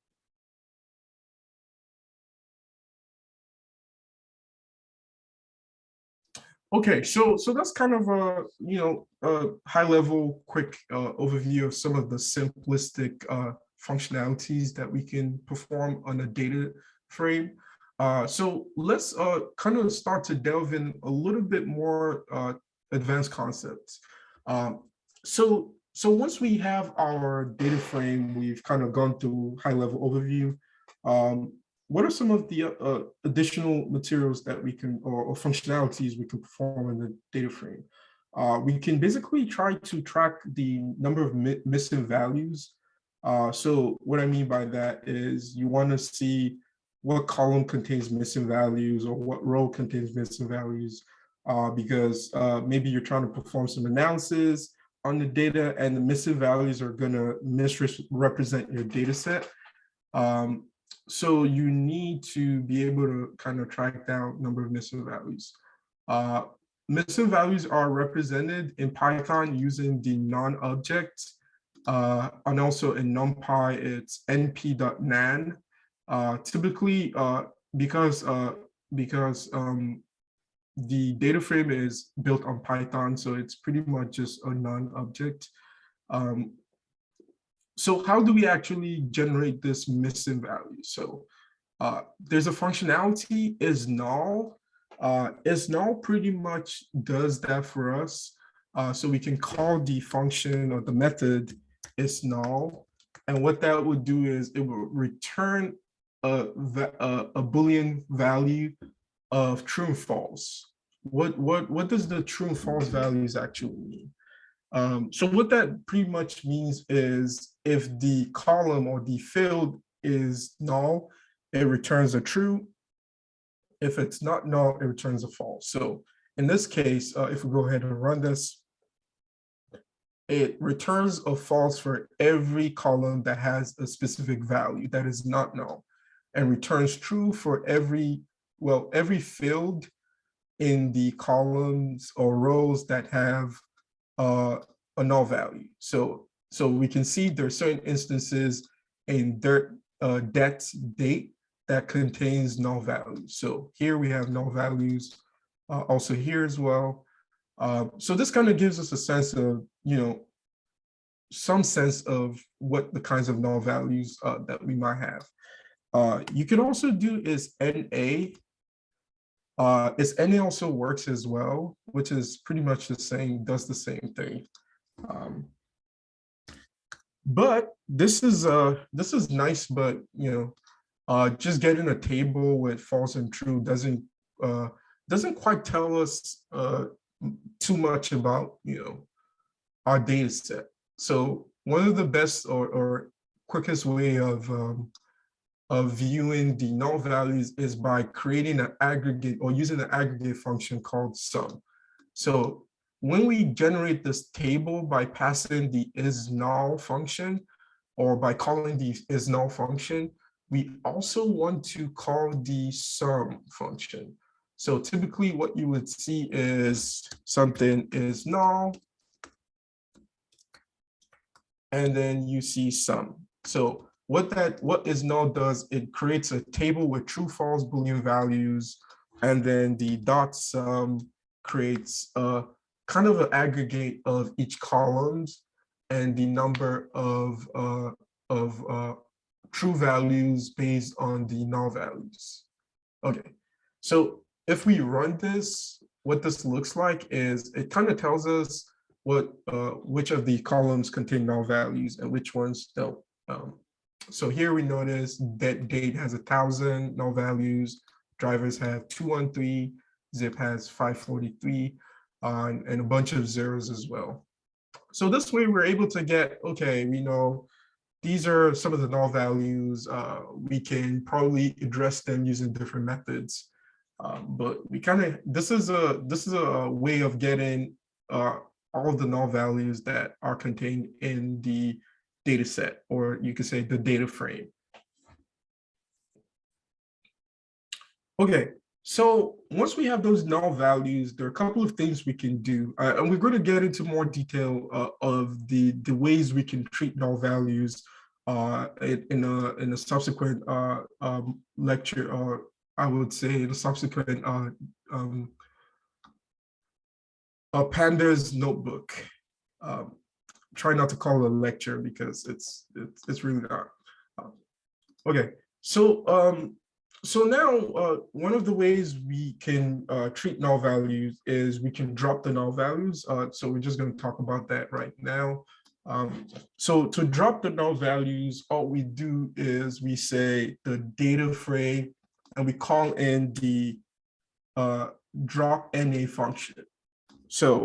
Okay, so that's kind of a high level quick overview of some of the simplistic functionalities that we can perform on a data frame. So let's kind of start to delve in a little bit more advanced concepts. So once we have our data frame, we've kind of gone through high level overview. What are some of the additional materials that we can, or functionalities we can perform in the data frame? We can basically try to track the number of missing values. So what I mean by that is you want to see what column contains missing values or what row contains missing values, because maybe you're trying to perform some analysis on the data and the missing values are going to misrepresent your data set. So you need to be able to kind of track down number of missing values. Missing values are represented in Python using the non-object, and also in NumPy, it's np.nan. Typically, because the data frame is built on Python, so it's pretty much just a non-object. So how do we actually generate this missing value? So there's a functionality is null. Is null pretty much does that for us. So we can call the function or the method is null. And what that would do is it will return a Boolean value of true and false. What does the true and false values actually mean? So what that pretty much means is if the column or the field is null, it returns a true. If it's not null, it returns a false. So in this case, if we go ahead and run this, it returns a false for every column that has a specific value that is not null, and returns true for every field in the columns or rows that have a null value. So we can see there are certain instances in date that contains null values. So here we have null values, also here as well. So this kind of gives us a sense of, some sense of what the kinds of null values that we might have. You can also do is NA. NA also works as well, which is pretty much the same, does the same thing. But this is nice, but just getting a table with false and true doesn't quite tell us too much about our data set. So one of the best or quickest way of viewing the null values is by creating an aggregate or using an aggregate function called sum. So when we generate this table by passing the isNull function or by calling the isNull function, we also want to call the sum function. So typically what you would see is something is null, and then you see sum. So what isNull does, it creates a table with true, false Boolean values, and then the dot sum creates a kind of an aggregate of each columns and the number of true values based on the null values. Okay, so if we run this, what this looks like is it kind of tells us which of the columns contain null values and which ones don't. So here we notice that date has 1,000 null values, drivers have 213, zip has 543, and a bunch of zeros as well. So this way we're able to get, okay, we know these are some of the null values. We can probably address them using different methods. But we kind of, this is a way of getting all of the null values that are contained in the data set, or you could say the data frame. Okay, so once we have those null values, there are a couple of things we can do, and we're going to get into more detail of the ways we can treat null values in a subsequent lecture, or I would say in a subsequent Pandas notebook. Try not to call it a lecture because it's really not. Okay, so so now one of the ways we can treat null values is we can drop the null values. So we're just going to talk about that right now. So to drop the null values, all we do is we say the data frame, and we call in the drop NA function. So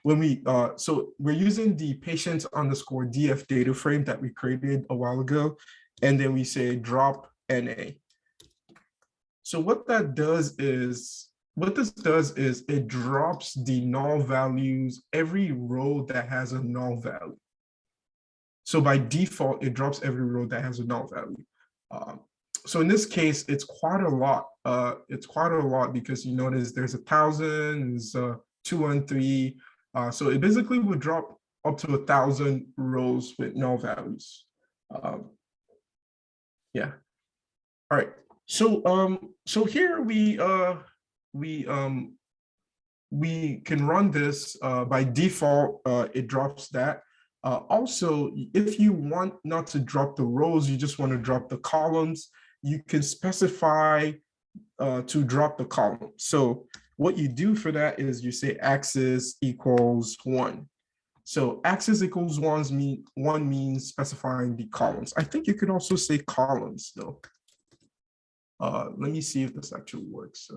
when we so we're using the patient_df data frame that we created a while ago, and then we say drop NA. So what that does is, it drops the null values every row that has a null value. So by default, it drops every row that has a null value. So in this case, it's quite a lot. It's quite a lot because you notice there's 1,000, there's 213. So it basically would drop up to 1,000 rows with null values. Yeah. All right. So so here we can run this. By default, it drops that. Also, if you want not to drop the rows, you just want to drop the columns, you can specify to drop the column. So what you do for that is you say axis equals 1. So axis equals 1 means specifying the columns. I think you could also say columns though. Let me see if this actually works.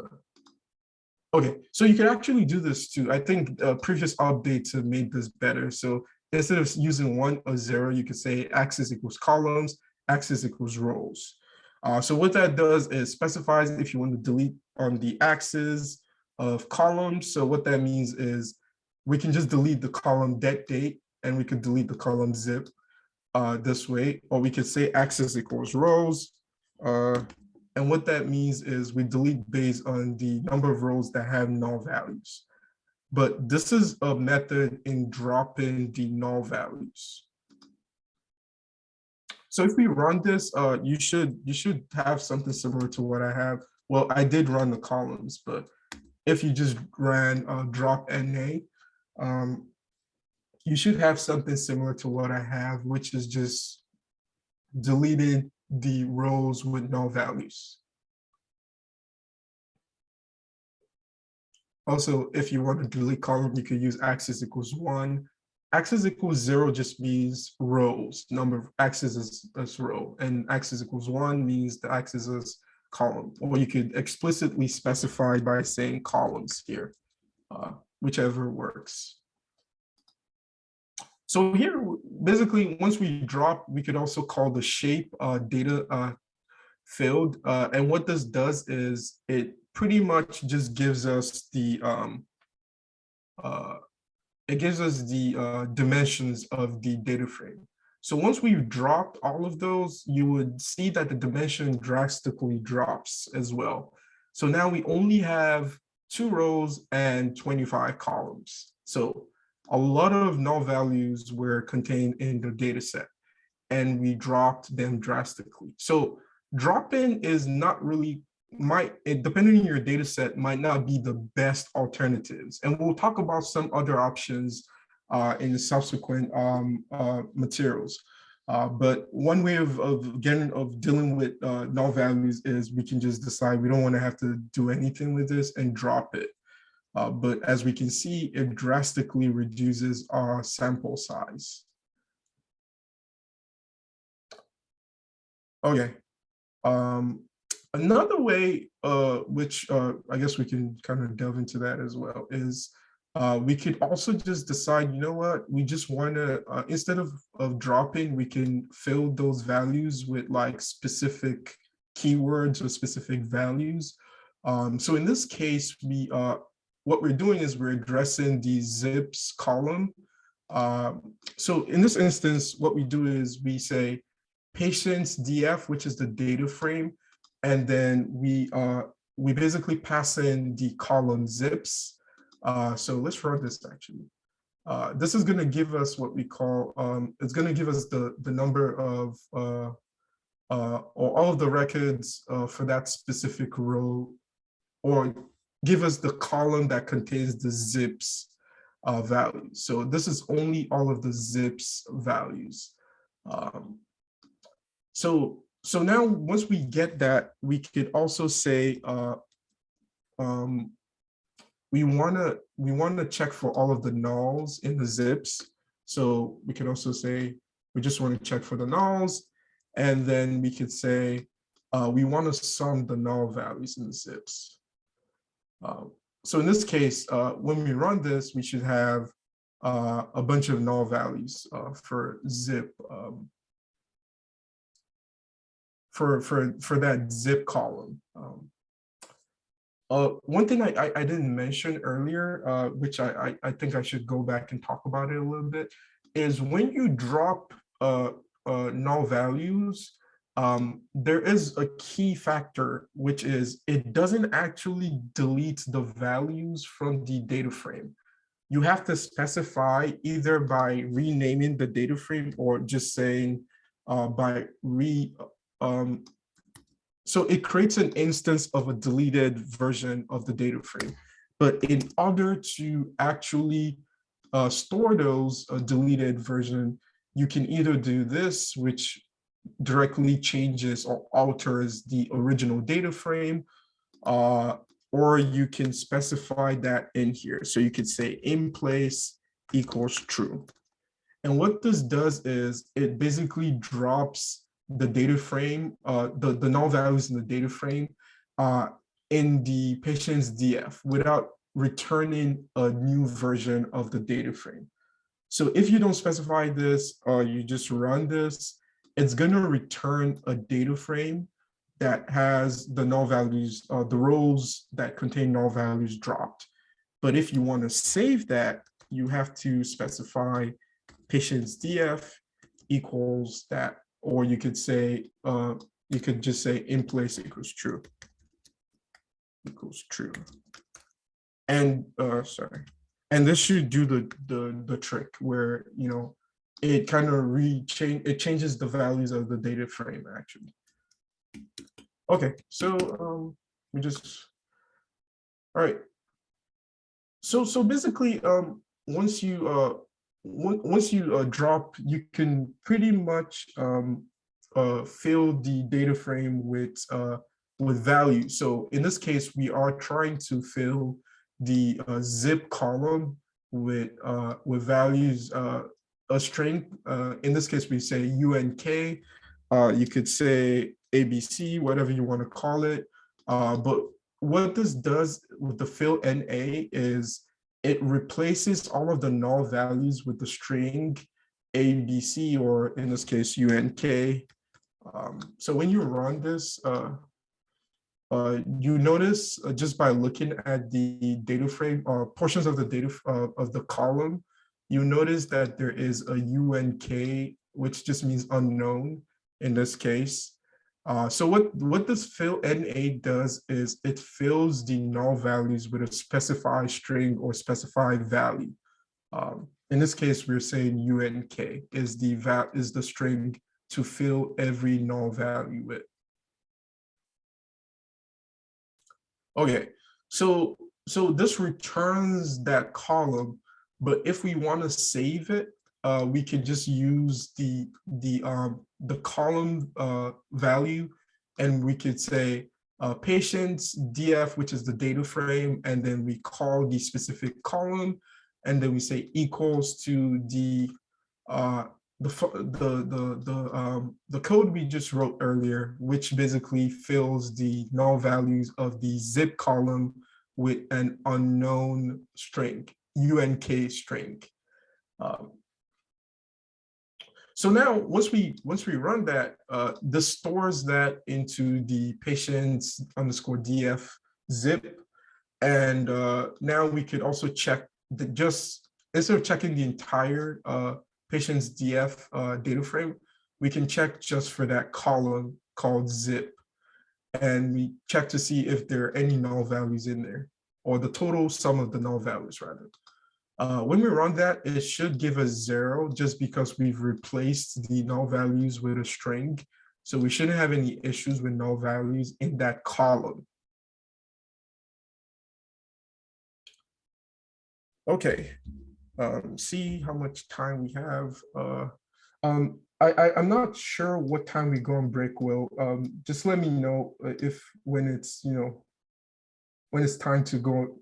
Okay, so you can actually do this too. I think previous updates have made this better. So instead of using 1 or 0, you could say axis equals columns, axis equals rows. So what that does is specifies if you want to delete on the axis of columns. So what that means is we can just delete the column date, and we could delete the column zip this way, or we could say axis equals rows. And what that means is we delete based on the number of rows that have null values. But this is a method in dropping the null values. So if we run this, you should have something similar to what I have. Well, I did run the columns, but if you just ran drop NA, you should have something similar to what I have, which is just deleted the rows with null values. Also, if you want to delete column, you could use axis equals 1. Axis equals 0 just means rows, number of axis is row, and axis equals 1 means the axis is column. Or you could explicitly specify by saying columns here, whichever works. So here, basically, once we drop, we could also call the shape data field. And what this does is it pretty much just gives us the dimensions of the data frame. So once we've dropped all of those, you would see that the dimension drastically drops as well. So now we only have 2 rows and 25 columns. So a lot of null values were contained in the data set, and we dropped them drastically. So drop-in is not really, depending on your data set, might not be the best alternatives. And we'll talk about some other options in the subsequent materials. But one way of dealing with null values is we can just decide we don't want to have to do anything with this and drop it. But as we can see, it drastically reduces our sample size. Okay. Another way, which I guess we can kind of delve into that as well, is we could also just decide, you know what, we just want to, instead of dropping, we can fill those values with like specific keywords or specific values. So in this case, what we're doing is we're addressing the zips column So in this instance, what we do is we say patients DF, which is the data frame, and then we basically pass in the column zips. So let's run this actually. This is going to give us what we call, it's going to give us the number of, or all of the records for that specific row, or give us the column that contains the zips values. So this is only all of the zips values. So now once we get that, we could also say we wanna check for all of the nulls in the zips. So we can also say we just want to check for the nulls, and then we could say we want to sum the null values in the zips. So in this case, when we run this, we should have a bunch of null values for zip for that zip column. One thing I didn't mention earlier, which I think I should go back and talk about it a little bit, is when you drop null values, there is a key factor, which is it doesn't actually delete the values from the data frame. You have to specify either by renaming the data frame or just saying so it creates an instance of a deleted version of the data frame. But in order to actually store those deleted version, you can either do this, which directly changes or alters the original data frame, or you can specify that in here. So you could say in place equals true. And what this does is it basically drops the data frame, the null values in the data frame in the patient's DF without returning a new version of the data frame. So if you don't specify this, you just run this, it's going to return a data frame that has the null values, the rows that contain null values dropped. But if you want to save that, you have to specify patient's DF equals that, or you could say, you could just say in place equals true. Equals true. And sorry. And this should do the trick where, you know, it kind of changes the values of the data frame actually. Okay, so we just, all right. So basically, once you drop, you can pretty much fill the data frame with value. So in this case, we are trying to fill the zip column with values, a string. In this case, we say UNK. You could say ABC, whatever you want to call it. But what this does with the fill NA is it replaces all of the null values with the string ABC, or in this case, UNK. So when you run this, you notice just by looking at the data frame or portions of the data of the column, you notice that there is a UNK, which just means unknown in this case. So what this fill NA does is it fills the null values with a specified string or specified value. In this case, we're saying UNK is the string to fill every null value with. Okay, so this returns that column, but if we want to save it, we can just use the column value, and we could say patients DF, which is the data frame, and then we call the specific column, and then we say equals to the code we just wrote earlier, which basically fills the null values of the zip column with an unknown string, UNK string. So now, once we run that, this stores that into the patients underscore DF zip, and now we could also check just instead of checking the entire patient's DF data frame, we can check just for that column called zip. And we check to see if there are any null values in there, or the total sum of the null values rather. When we run that, it should give us 0 just because we've replaced the null values with a string. So we shouldn't have any issues with null values in that column. Okay, see how much time we have. I'm not sure what time we go on break, Will. Just let me know if when it's, when it's time to go,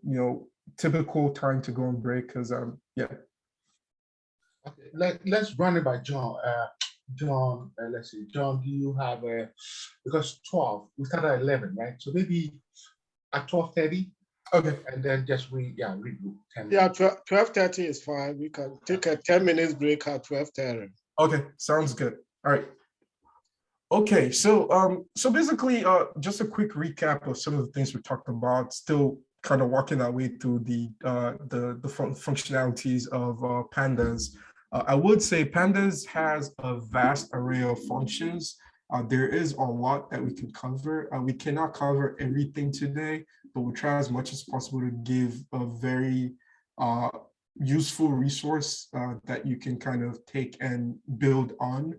typical time to go on break, because yeah. Okay, let's run it by John. John, let's see, John, do you have because 12, we start at 11, right? So maybe at 12:30. Okay. And then just regroup. 10 Yeah, 12:30 is fine. We can take a 10 minutes break at 12:30. Okay, sounds good. All right. Okay, so basically, just a quick recap of some of the things we talked about. Still kind of walking our way through the functionalities of Pandas. I would say Pandas has a vast array of functions. There is a lot that we can cover. We cannot cover everything today, but we'll try as much as possible to give a very useful resource that you can kind of take and build on.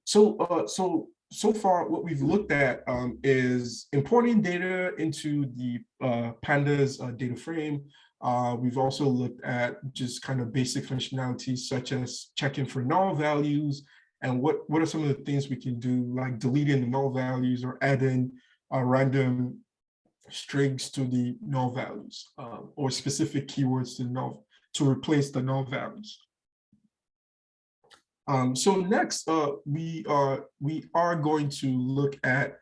So far, what we've looked at is importing data into the Pandas data frame. We've also looked at just kind of basic functionalities such as checking for null values and what are some of the things we can do, like deleting the null values or adding random strings to the null values or specific keywords to replace the null values. So next, we are going to look at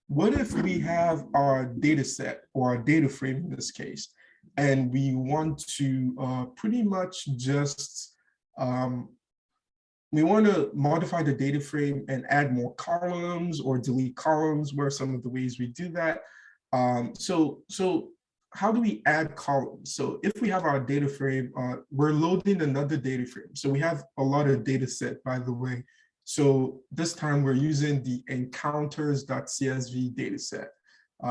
what if we have our data set or our data frame in this case, and we want to pretty much just, we want to modify the data frame and add more columns or delete columns. What are some of the ways we do that? So how do we add columns? So if we have our data frame, we're loading another data frame. So we have a lot of data set, by the way. So this time we're using the encounters.csv data set.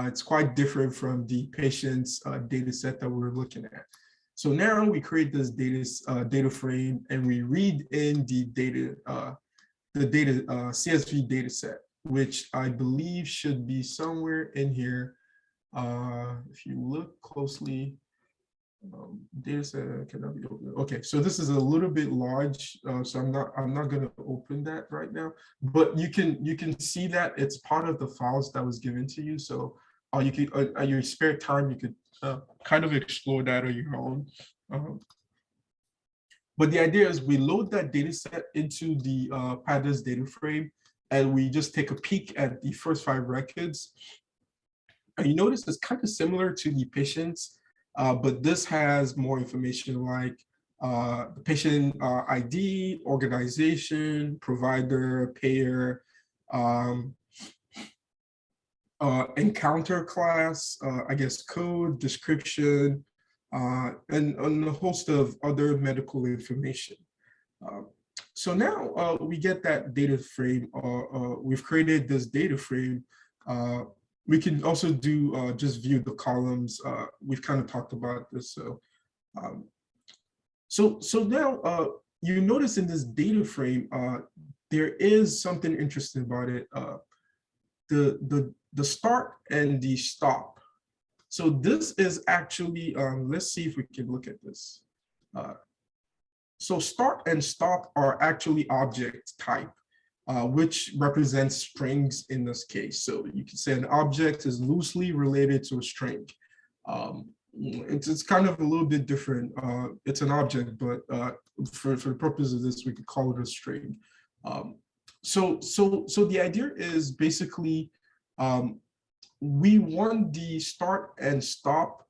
It's quite different from the patient's data set that we're looking at. So now we create this data frame and we read in the CSV data set, which I believe should be somewhere in here. If you look closely, data set cannot be opened. Okay, so this is a little bit large, so I'm not going to open that right now. But you can see that it's part of the files that was given to you. So you can at your spare time you could kind of explore that on your own. But the idea is we load that data set into the Pandas data frame, and we just take a peek at the first 5 records. And you notice it's kind of similar to the patient's, but this has more information like the patient ID, organization, provider, payer, encounter class, I guess code, description, and a host of other medical information. So now we get that data frame, we've created this data frame. We can also do just view the columns. We've kind of talked about this. So now you notice in this data frame, there is something interesting about it. The start and the stop. So this is actually, let's see if we can look at this. So start and stop are actually object type, which represents strings in this case. So you can say an object is loosely related to a string. It's kind of a little bit different. It's an object, but for the purpose of this, we could call it a string. So the idea is basically, we want the start and stop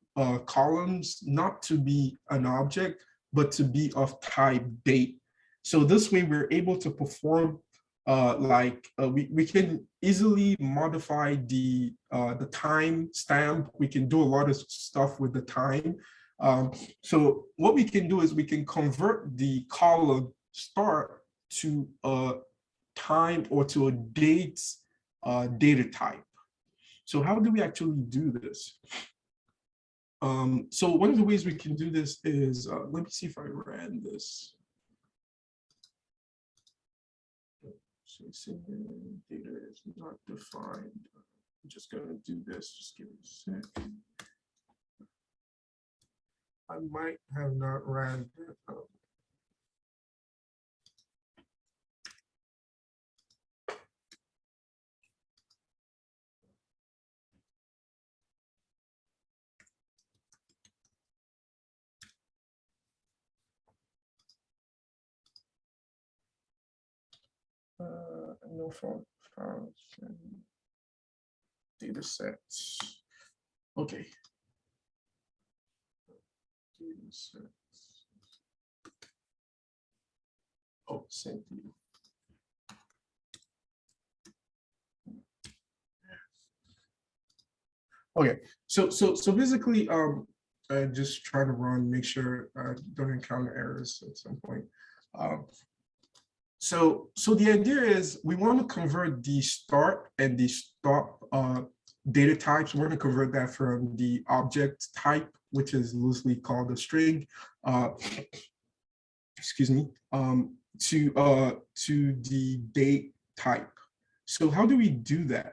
columns not to be an object, but to be of type date. So this way we're able to perform we can easily modify the time stamp. We can do a lot of stuff with the time. So what we can do is we can convert the column start to a time or to a date data type. So how do we actually do this? So one of the ways we can do this is, let me see if I ran this. So data is not defined. I'm just going to do this. Just give me a sec. I might have not ran that. No files and data sets. Okay. Data sets. Oh, same thing. Okay, so basically, I just try to run, make sure I don't encounter errors at some point. So the idea is we want to convert the start and the stop data types. We want to convert that from the object type, which is loosely called a string, excuse me, to the date type. So how do we do that?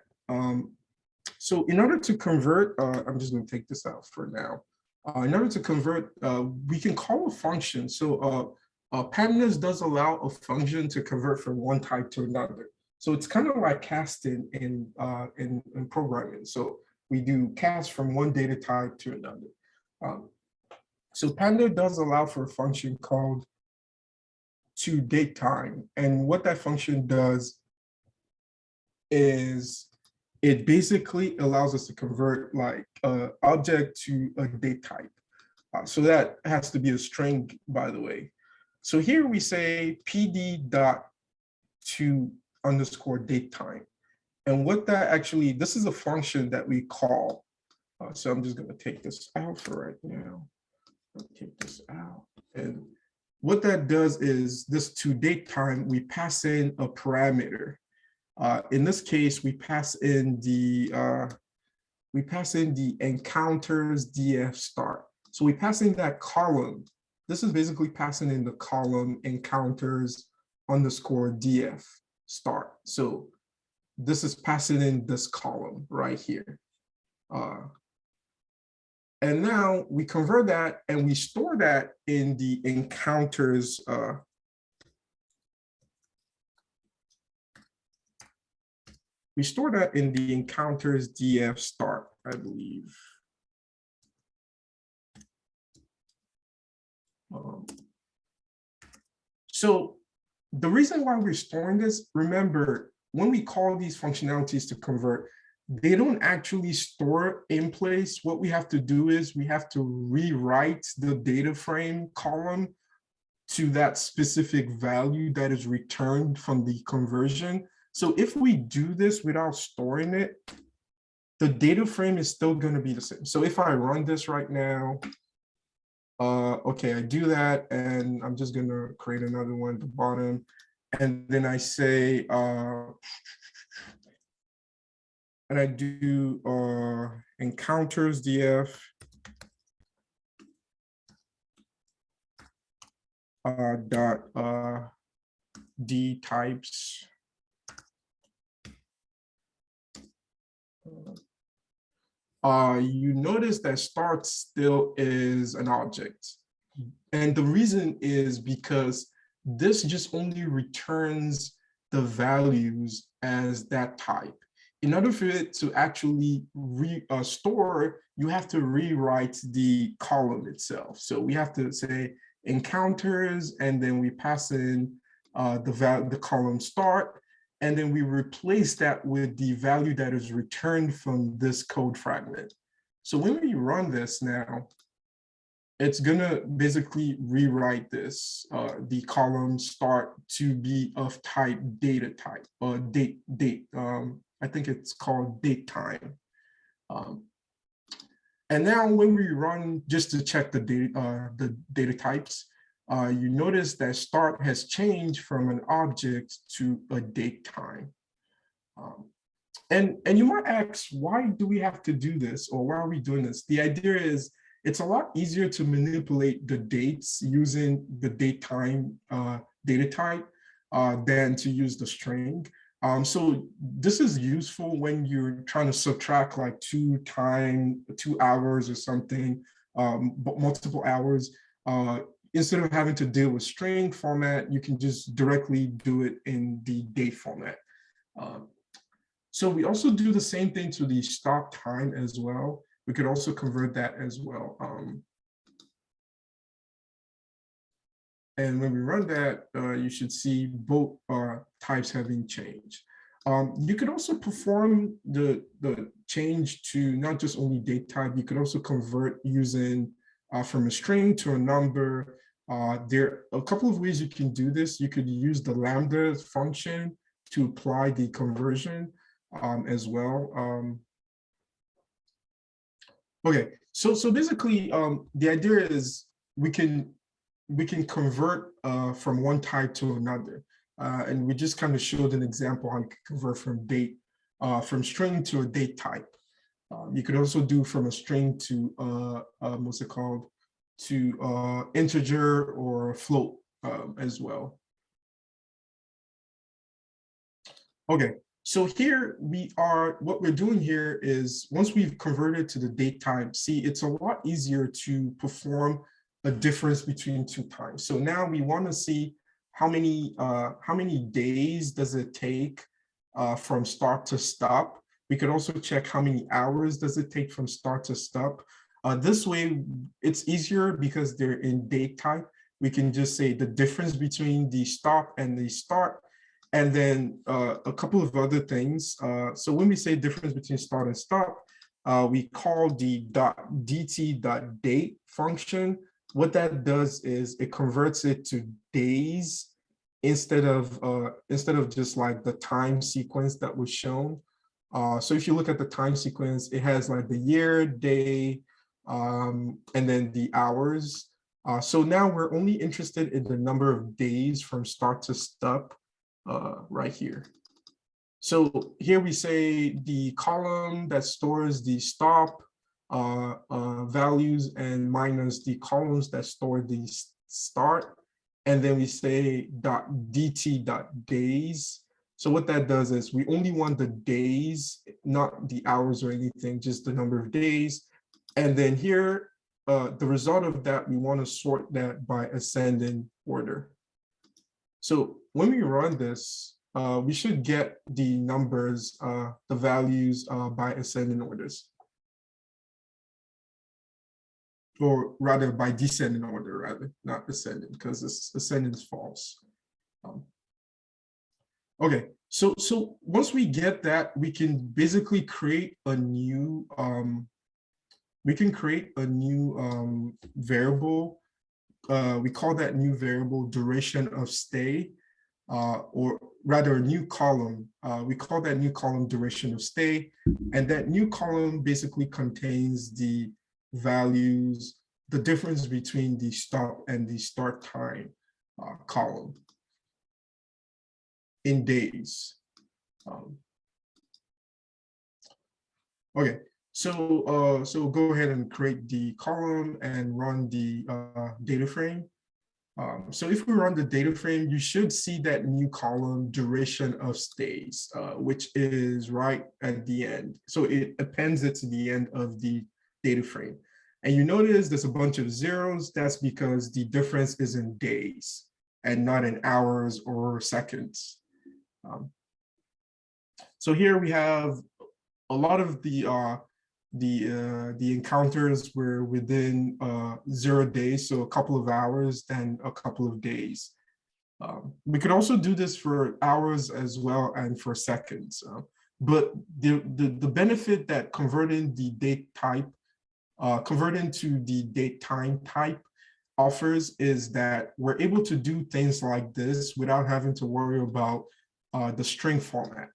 So in order to convert, I'm just going to take this out for now. In order to convert, we can call a function. So Pandas does allow a function to convert from one type to another. So it's kind of like casting in programming. So we do cast from one data type to another. So Panda does allow for a function called To Date Time. And what that function does is it basically allows us to convert like an object to a date type. So that has to be a string, by the way. So here we say pd dot to underscore date time. And what that actually, this is a function that we call. So I'm just going to take this out for right now. I'll take this out. And what that does is this to date time, we pass in a parameter. In this case, we pass in the encounters df start. So we pass in that column. This is basically passing in the column encounters underscore df start. So this is passing in this column right here. And now we convert that and we store that in the encounters we store that in the encounters df start, I believe. So the reason why we're storing this, remember, when we call these functionalities to convert, they don't actually store in place. What we have to do is we have to rewrite the data frame column to that specific value that is returned from the conversion. So if we do this without storing it, the data frame is still going to be the same. So if I run this right now, okay, I do that, and I'm just going to create another one at the bottom. And then I say, and I do encounters df dot d types. You notice that start still is an object. And the reason is because this just only returns the values as that type. In order for it to actually store, you have to rewrite the column itself. So we have to say encounters, and then we pass in the column start, and then we replace that with the value that is returned from this code fragment. So when we run this now, it's gonna basically rewrite this, the column start to be of type data type, or date. I think it's called date time. And now when we run just to check the data types, you notice that start has changed from an object to a date time. And you might ask, why do we have to do this, or why are we doing this? The idea is it's a lot easier to manipulate the dates using the date time data type than to use the string. So this is useful when you're trying to subtract like 2 hours or something, but multiple hours. Instead of having to deal with string format, you can just directly do it in the date format. So we also do the same thing to the stop time as well. We could also convert that as well. And when we run that, you should see both types having changed. You could also perform the change to not just only date type, you could also convert using from a string to a number. There are a couple of ways you can do this. You could use the lambda function to apply the conversion as well. Okay, so basically the idea is we can convert from one type to another. And we just kind of showed an example how you can convert from string to a date type. You could also do from a string to what's it called, to integer or float as well. Okay, so here what we're doing here is once we've converted to the date type, see, it's a lot easier to perform a difference between 2 times. So now we want to see how many days does it take from start to stop. We could also check how many hours does it take from start to stop. This way, it's easier because they're in date type. We can just say the difference between the stop and the start, and then a couple of other things. So when we say difference between start and stop, we call the .dt.date function. What that does is it converts it to days instead of just like the time sequence that was shown. So if you look at the time sequence, it has like the year, day, and then the hours. So now we're only interested in the number of days from start to stop right here. So here we say the column that stores the stop values and minus the columns that store the start. And then we say .dt.days. So what that does is we only want the days, not the hours or anything, just the number of days. And then here, the result of that, we want to sort that by ascending order. So when we run this, we should get the numbers, the values by ascending orders. Or rather by descending order, rather, not ascending, because ascending is false. Okay, so once we get that, we can basically create a new variable. We call that new variable duration of stay, or rather a new column. We call that new column duration of stay, and that new column basically contains the values, the difference between the stop and the start time column in days. Okay, so go ahead and create the column and run the data frame. So if we run the data frame, you should see that new column duration of stays, which is right at the end. So it appends it to the end of the data frame. And you notice there's a bunch of zeros. That's because the difference is in days and not in hours or seconds. So here we have a lot of the encounters were within 0 days, so a couple of hours, then a couple of days. We could also do this for hours as well and for seconds. But the benefit that converting the date type, converting to the date time type offers is that we're able to do things like this without having to worry about the string format.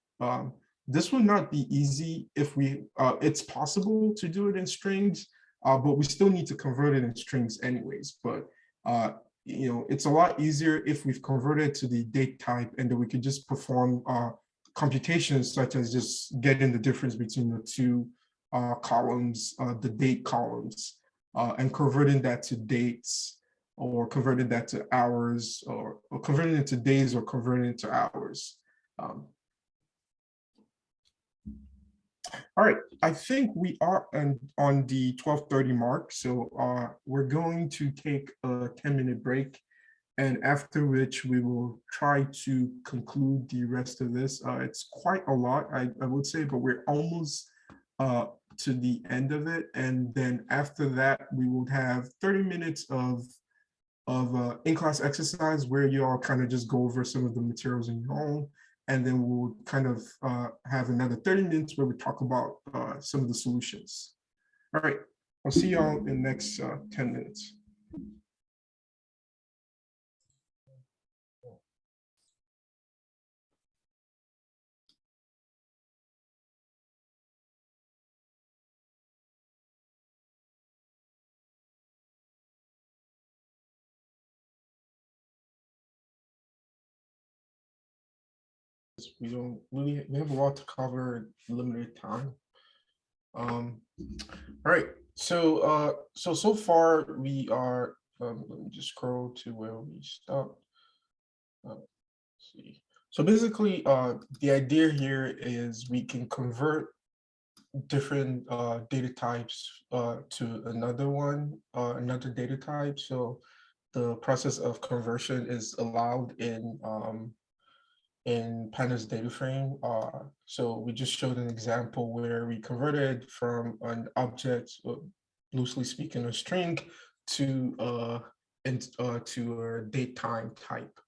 This would not be easy if we, it's possible to do it in strings, but we still need to convert it in strings anyways. But it's a lot easier if we've converted to the date type, and then we can just perform computations such as just getting the difference between the two columns, the date columns, and converting that to dates, or converting that to hours, or converting it to days, or converting it to hours. All right, I think we are on the 12:30 mark, so we're going to take a 10-minute break, and after which we will try to conclude the rest of this. It's quite a lot, I would say, but we're almost to the end of it, and then after that, we will have 30 minutes of in-class exercise where you all kind of just go over some of the materials in your own, and then we'll kind of have another 30 minutes where we talk about some of the solutions. All right, I'll see y'all in the next 10 minutes. We have a lot to cover in limited time. All right, so far we are, let me just scroll to where we stopped. Let's see. So basically, the idea here is we can convert different data types to another data type. So the process of conversion is allowed in Pandas data frame. So we just showed an example where we converted from an object, loosely speaking, a string, to a date time type.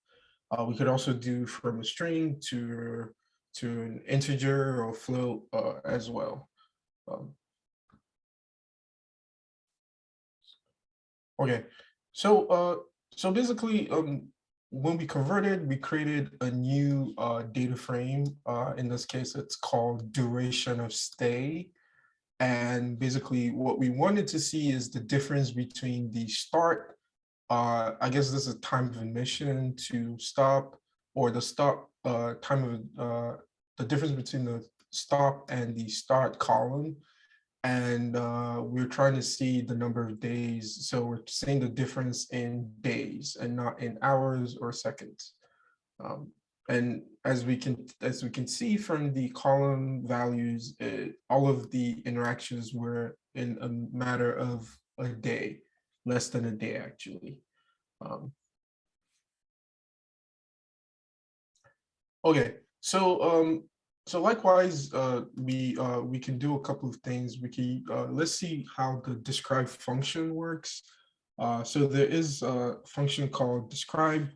We could also do from a string to an integer or float as well. Okay, so basically, when we converted, we created a new data frame. In this case, it's called duration of stay. And basically what we wanted to see is the difference between the start, I guess this is time of admission, to stop, or the stop time of, the difference between the stop and the start column. And we're trying to see the number of days. So we're seeing the difference in days and not in hours or seconds. And as we can see from the column values, all of the interactions were in a matter of a day, less than a day actually. Okay, so likewise, we can do a couple of things. We can let's see how the describe function works. So there is a function called describe,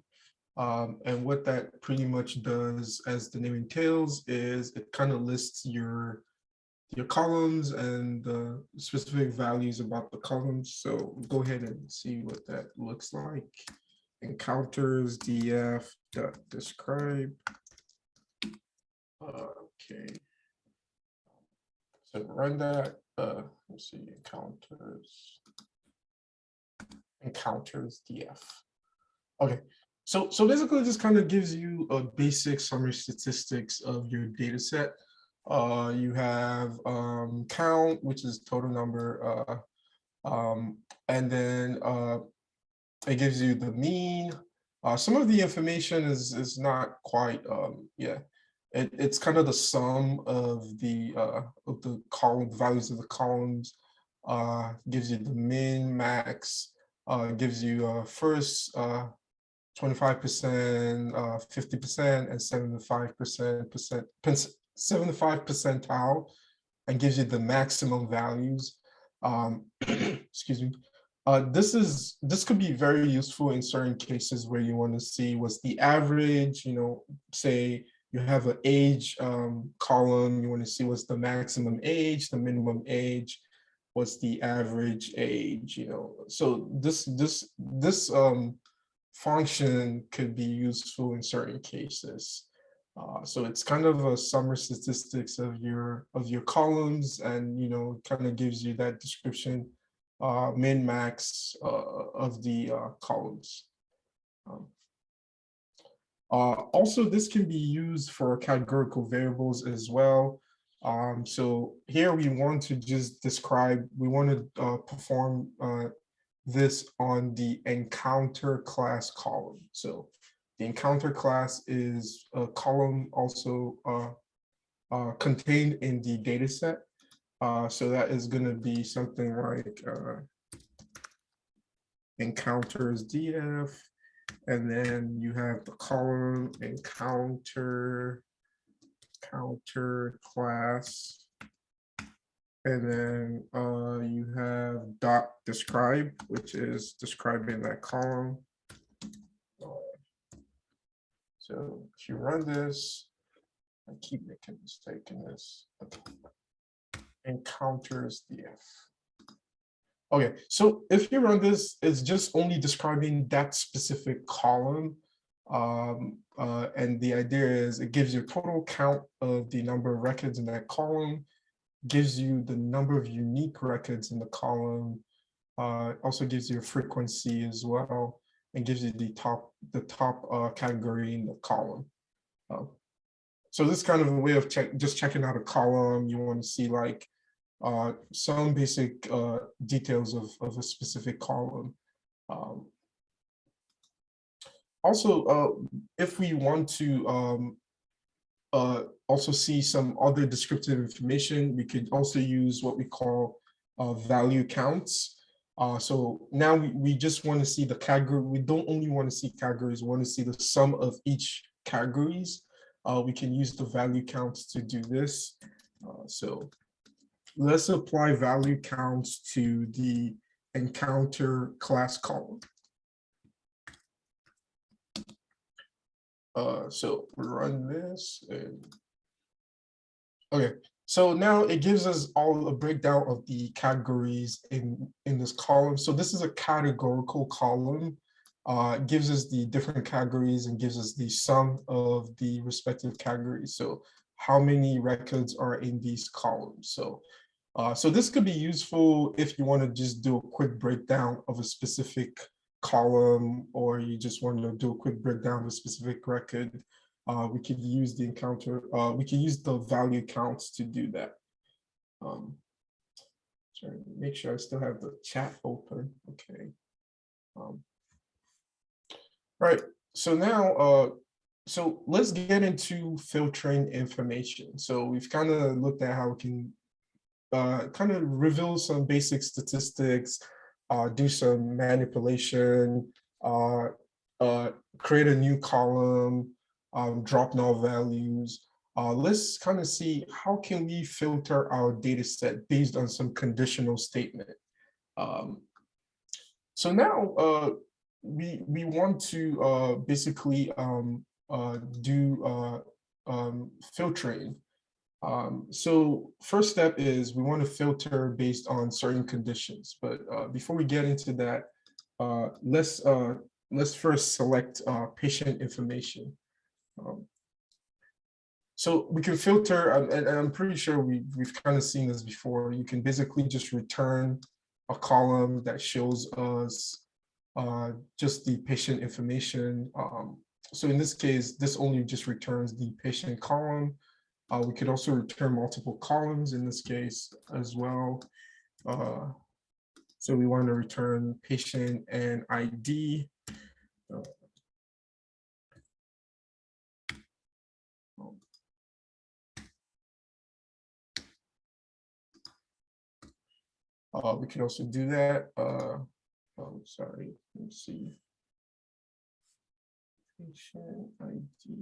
and what that pretty much does, as the name entails, is it kind of lists your columns and the specific values about the columns. So go ahead and see what that looks like. Encounters df dot describe. Okay, so run that. Let's see, encounters df. Okay, so basically this kind of gives you a basic summary statistics of your data set. You have count, which is total number, and then it gives you the mean. Some of the information is not quite it's kind of the sum of the column values of the columns. Gives you the min, max, gives you first 25%, 50%, and 75 percentile, and gives you the maximum values. Excuse me. This could be very useful in certain cases where you want to see what's the average, say you have an age column, you want to see what's the maximum age, the minimum age, what's the average age, So this function could be useful in certain cases. So it's kind of a summary statistics of your columns, and kind of gives you that description min max of the columns. Also, this can be used for categorical variables as well. So here we want to just describe, we want to perform this on the encounter class column. So the encounter class is a column also contained in the data set. So that is going to be something like encounters df, and then you have the column encounter class, and then you have dot describe, which is describing that column. So if you run this, I keep making a mistake in this. Okay. Encounters df. Okay, so if you run this, it's just only describing that specific column. And the idea is it gives you a total count of the number of records in that column, gives you the number of unique records in the column, also gives you a frequency as well, and gives you the top category in the column. So this is kind of a way of just checking out a column. You want to see like some basic details of a specific column. Also, if we want to also see some other descriptive information, we could also use what we call value counts. So now we just want to see the category. We don't only want to see categories, we want to see the sum of each categories. We can use the value counts to do this. So let's apply value counts to the encounter class column. So we run this. Okay, so now it gives us all a breakdown of the categories in this column. So this is a categorical column. It gives us the different categories and gives us the sum of the respective categories. So how many records are in these columns? So so this could be useful if you want to just do a quick breakdown of a specific column, or you just want to do a quick breakdown of a specific record. We could use the encounter, we can use the value counts to do that. Sorry, make sure I still have the chat open. Okay. Right, so now, so let's get into filtering information. So we've kind of looked at how we can kind of reveal some basic statistics, do some manipulation, create a new column, drop null values. Let's kind of see how can we filter our data set based on some conditional statement. So now we want to basically do filtering. So first step is we want to filter based on certain conditions. But before we get into that, let's first select patient information. So we can filter, and I'm pretty sure we've kind of seen this before. You can basically just return a column that shows us just the patient information. So in this case, this only just returns the patient column. We could also return multiple columns in this case as well. So we want to return patient and ID. We can also do that. Oh, sorry, let me see. Patient ID.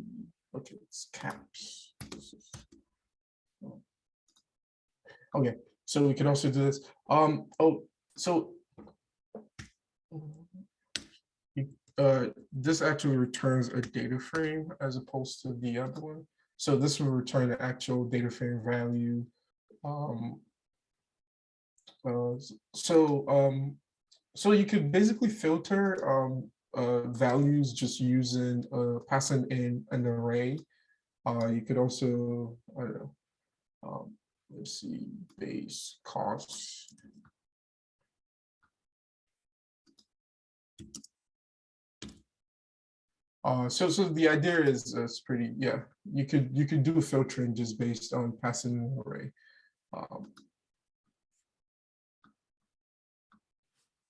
Okay, it's caps. Okay, so we can also do this. This actually returns a data frame as opposed to the other one. So this will return the actual data frame value. So you could basically filter values just using passing in an array. You could also, I don't know, let's see, base costs. So the idea is pretty, yeah, you could do filtering just based on passing an array.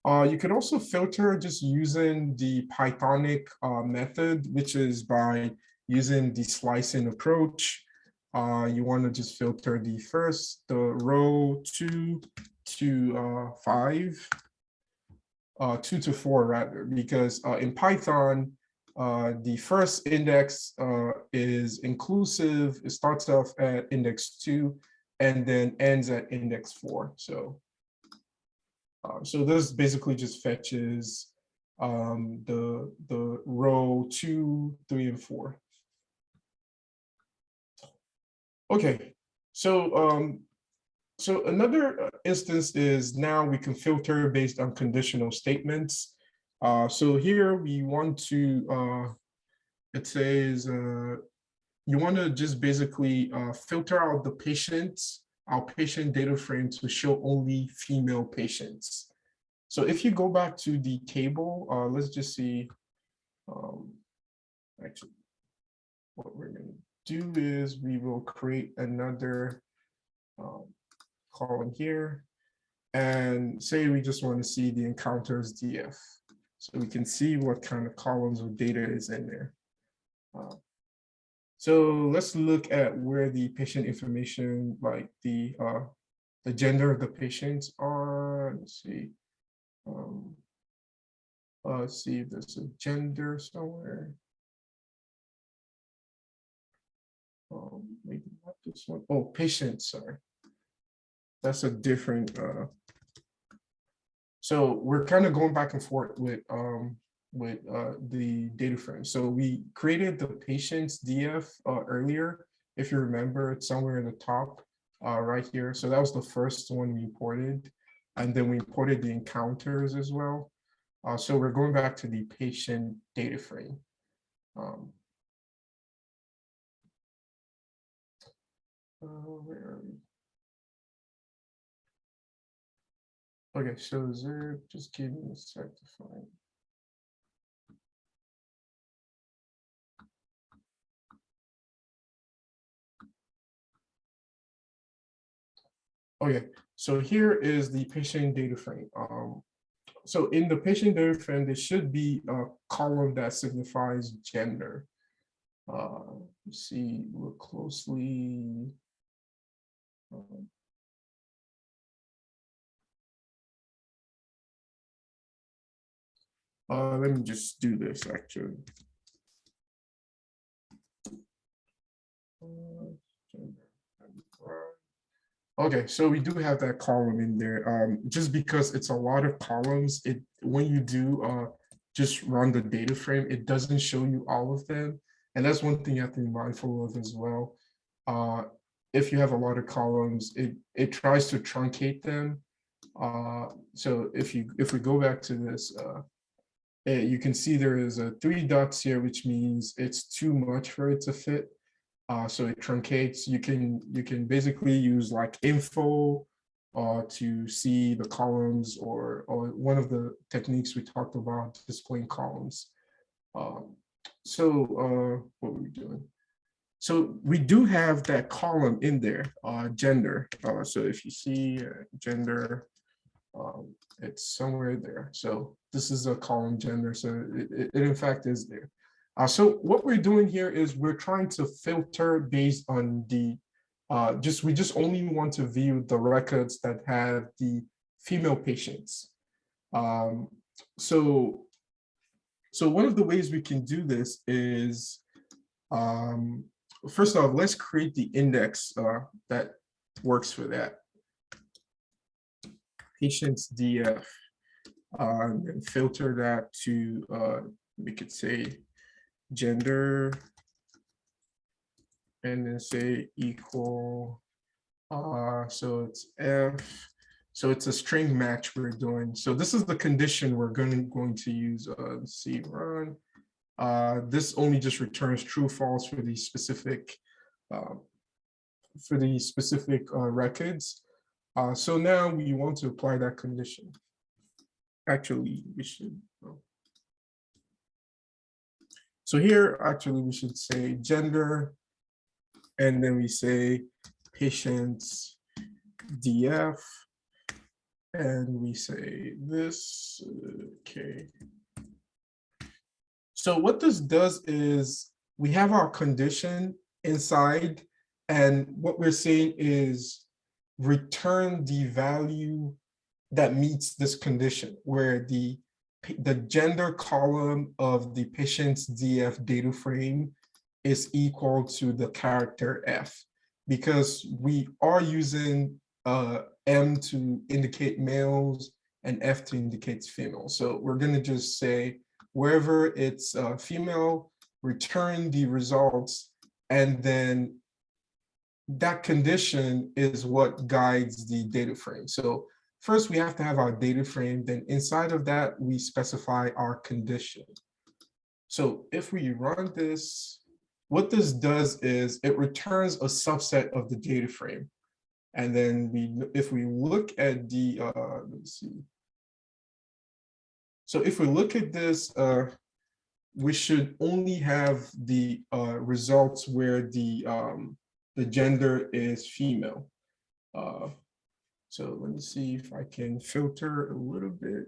You could also filter just using the Pythonic method, which is by using the slicing approach. You want to just filter the row 2 to 5, 2 to 4 rather, because in Python, the first index is inclusive. It starts off at index 2 and then ends at index 4. So this basically just fetches the row 2, 3, and 4. Okay, so so another instance is now we can filter based on conditional statements. So here we want to, it says you want to just basically filter out the patients, our patient data frame to show only female patients. So if you go back to the table, let's just see, actually, what we're going to do is we will create another column here and say we just want to see the encounters DF. So we can see what kind of columns or data is in there. So let's look at where the patient information, like the gender of the patients are. Let's see. Let's see if there's a gender somewhere. Maybe not this one. Oh, patients, sorry. That's a different. So we're kind of going back and forth with the data frame. So we created the patients DF earlier. If you remember, it's somewhere in the top right here. So that was the first one we imported. And then we imported the encounters as well. So we're going back to the patient data frame. Where are we? Okay, so Zerp, just give me a sec to find. Okay, so here is the patient data frame. So in the patient data frame, there should be a column that signifies gender. Let's see, look closely. Let me just do this actually. Okay, so we do have that column in there. Just because it's a lot of columns, when you do just run the data frame, it doesn't show you all of them. And that's one thing you have to be mindful of as well. If you have a lot of columns, it tries to truncate them. So if we go back to this, you can see there is 3 dots here, which means it's too much for it to fit. So it truncates. You can basically use like info to see the columns, or one of the techniques we talked about, displaying columns. So what were we doing? So we do have that column in there, gender. So if you see gender, it's somewhere there. So this is a column gender. So it in fact is there. So what we're doing here is we're trying to filter based on the, we just only want to view the records that have the female patients. So one of the ways we can do this is, first off, let's create the index that works for that. Patients DF, and filter that to, we could say gender, and then say equal, so it's F, so it's a string match we're doing. So this is the condition we're going to use. Let's see, run. This only just returns true, false for the specific records. So now we want to apply that condition. Actually, we should. So here, actually, we should say gender, and then we say patient's DF, and we say this, okay. So what this does is we have our condition inside, and what we're saying is return the value that meets this condition, where the gender column of the patient's DF data frame is equal to the character F, because we are using M to indicate males and F to indicate females. So we're going to just say wherever it's female, return the results, and then that condition is what guides the data frame. So first we have to have our data frame, then inside of that we specify our condition. So if we run this, what this does is it returns a subset of the data frame. And then if we look at the, let's see. So if we look at this, we should only have the results where the gender is female. So let me see if I can filter a little bit.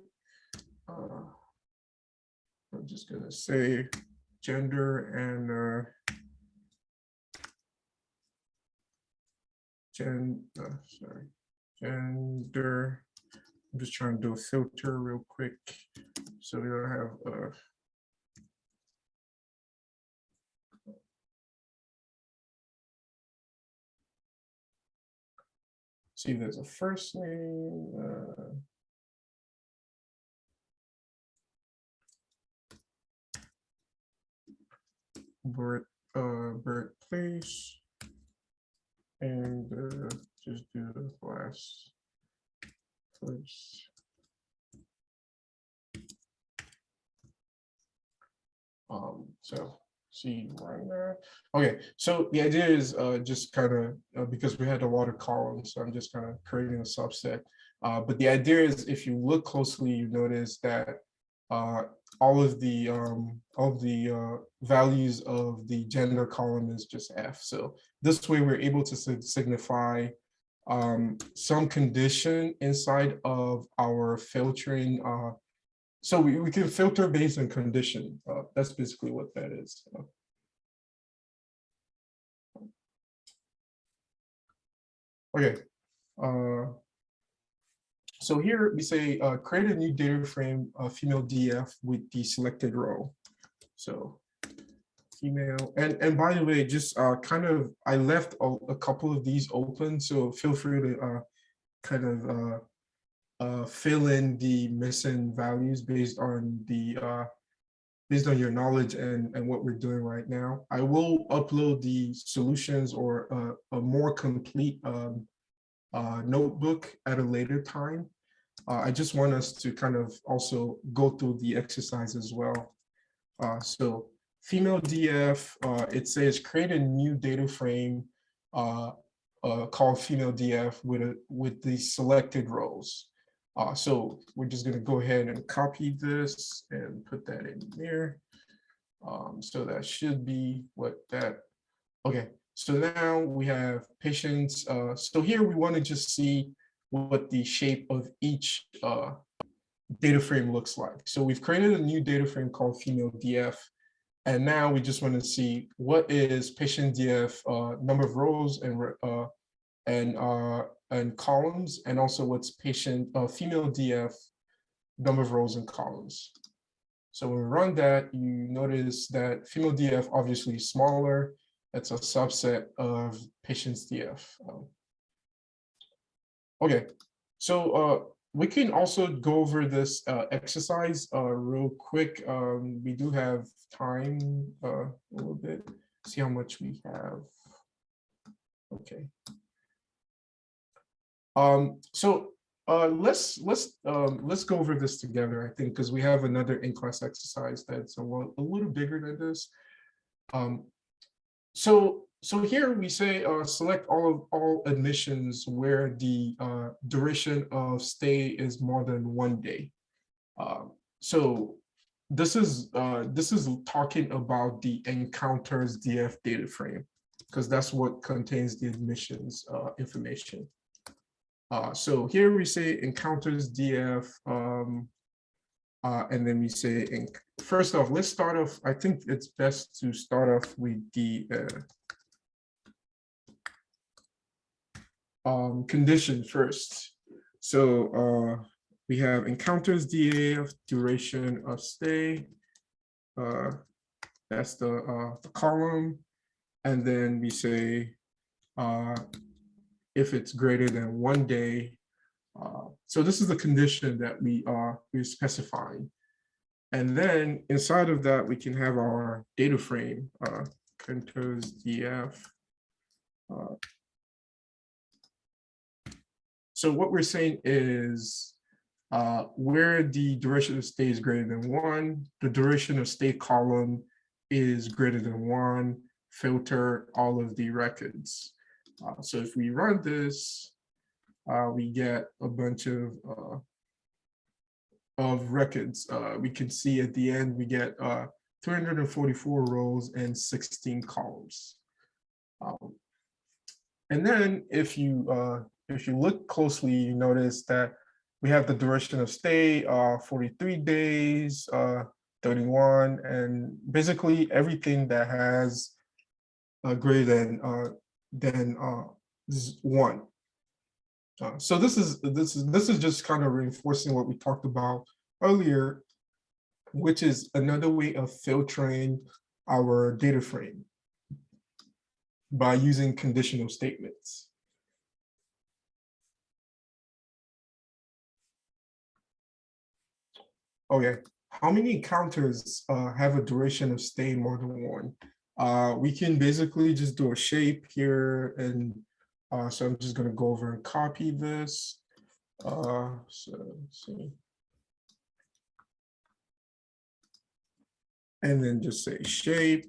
I'm just gonna say gender and gender. I'm just trying to do a filter real quick so we don't have see if there's a first name. Birthplace, and just do the last place. So see right there. Okay, so the idea is just kind of because we had a lot of columns, so I'm just kind of creating a subset. But the idea is, if you look closely, you notice that all of the values of the gender column is just F. So this way we're able to signify some condition inside of our filtering. So we can filter based on condition. That's basically what that is. Okay. So here we say create a new data frame, female DF with the selected row. So female, and by the way, just kind of, I left a couple of these open, so feel free to kind of fill in the missing values based on your knowledge and what we're doing right now. I will upload the solutions or a more complete notebook at a later time. I just want us to kind of also go through the exercise as well. So female DF, it says create a new data frame called female DF with the selected rows. So we're just going to go ahead and copy this and put that in there. So that should be what that, okay. So now we have patients. So here we want to just see what the shape of each data frame looks like. So we've created a new data frame called female DF. And now we just want to see what is patient DF number of rows and columns, and also what's patient female DF number of rows and columns. So when we run that, you notice that female DF obviously is smaller. That's a subset of patient's DF. Okay, so we can also go over this exercise real quick. We do have time a little bit. See how much we have. Okay. So let's go over this together, I think, because we have another in-class exercise that's a little bigger than this. So here we say select all admissions where the duration of stay is more than 1 day. So this is talking about the encounters DF data frame, because that's what contains the admissions information. So here we say encounters DF, and then we say, first off, let's start off. I think it's best to start off with the condition first. So we have encounters DF, duration of stay. That's the column. And then we say, if it's greater than 1 day. So this is the condition that we're specifying. And then inside of that, we can have our data frame, encounters DF. So what we're saying is where the duration of stay is greater than 1, the duration of stay column is greater than 1, filter all of the records. So if we run this, we get a bunch of records. We can see at the end, we get 344 rows and 16 columns. And then if you look closely, you notice that we have the duration of stay, 43 days, 31, and basically everything that has greater than 1. So this is just kind of reinforcing what we talked about earlier, which is another way of filtering our data frame by using conditional statements. Okay, how many encounters have a duration of stay more than 1? We can basically just do a shape here, and so I'm just going to go over and copy this. So let's see. And then just say shape.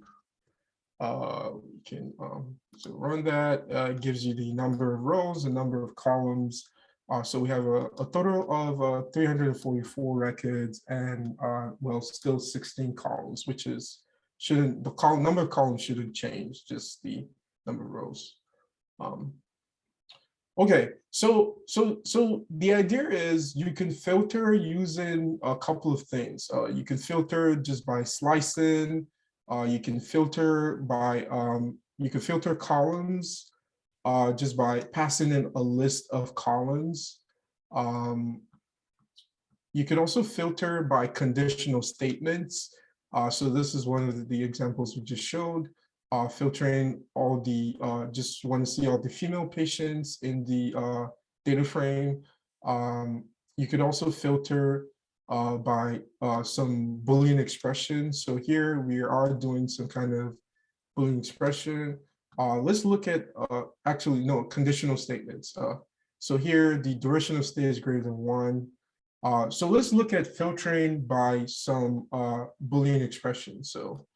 We can so run that. It gives you the number of rows, the number of columns. So we have a total of 344 records, and well, still 16 columns, which is the number of columns shouldn't change, just the number of rows. Okay, so the idea is you can filter using a couple of things. You can filter just by slicing. You can filter by columns just by passing in a list of columns. You can also filter by conditional statements. So this is one of the examples we just showed. Filtering all the, just want to see all the female patients in the data frame. You could also filter by some Boolean expression. So here we are doing some kind of Boolean expression. Let's look at, actually, no, conditional statements. So here the duration of stay is greater than 1. So let's look at filtering by some Boolean expression. So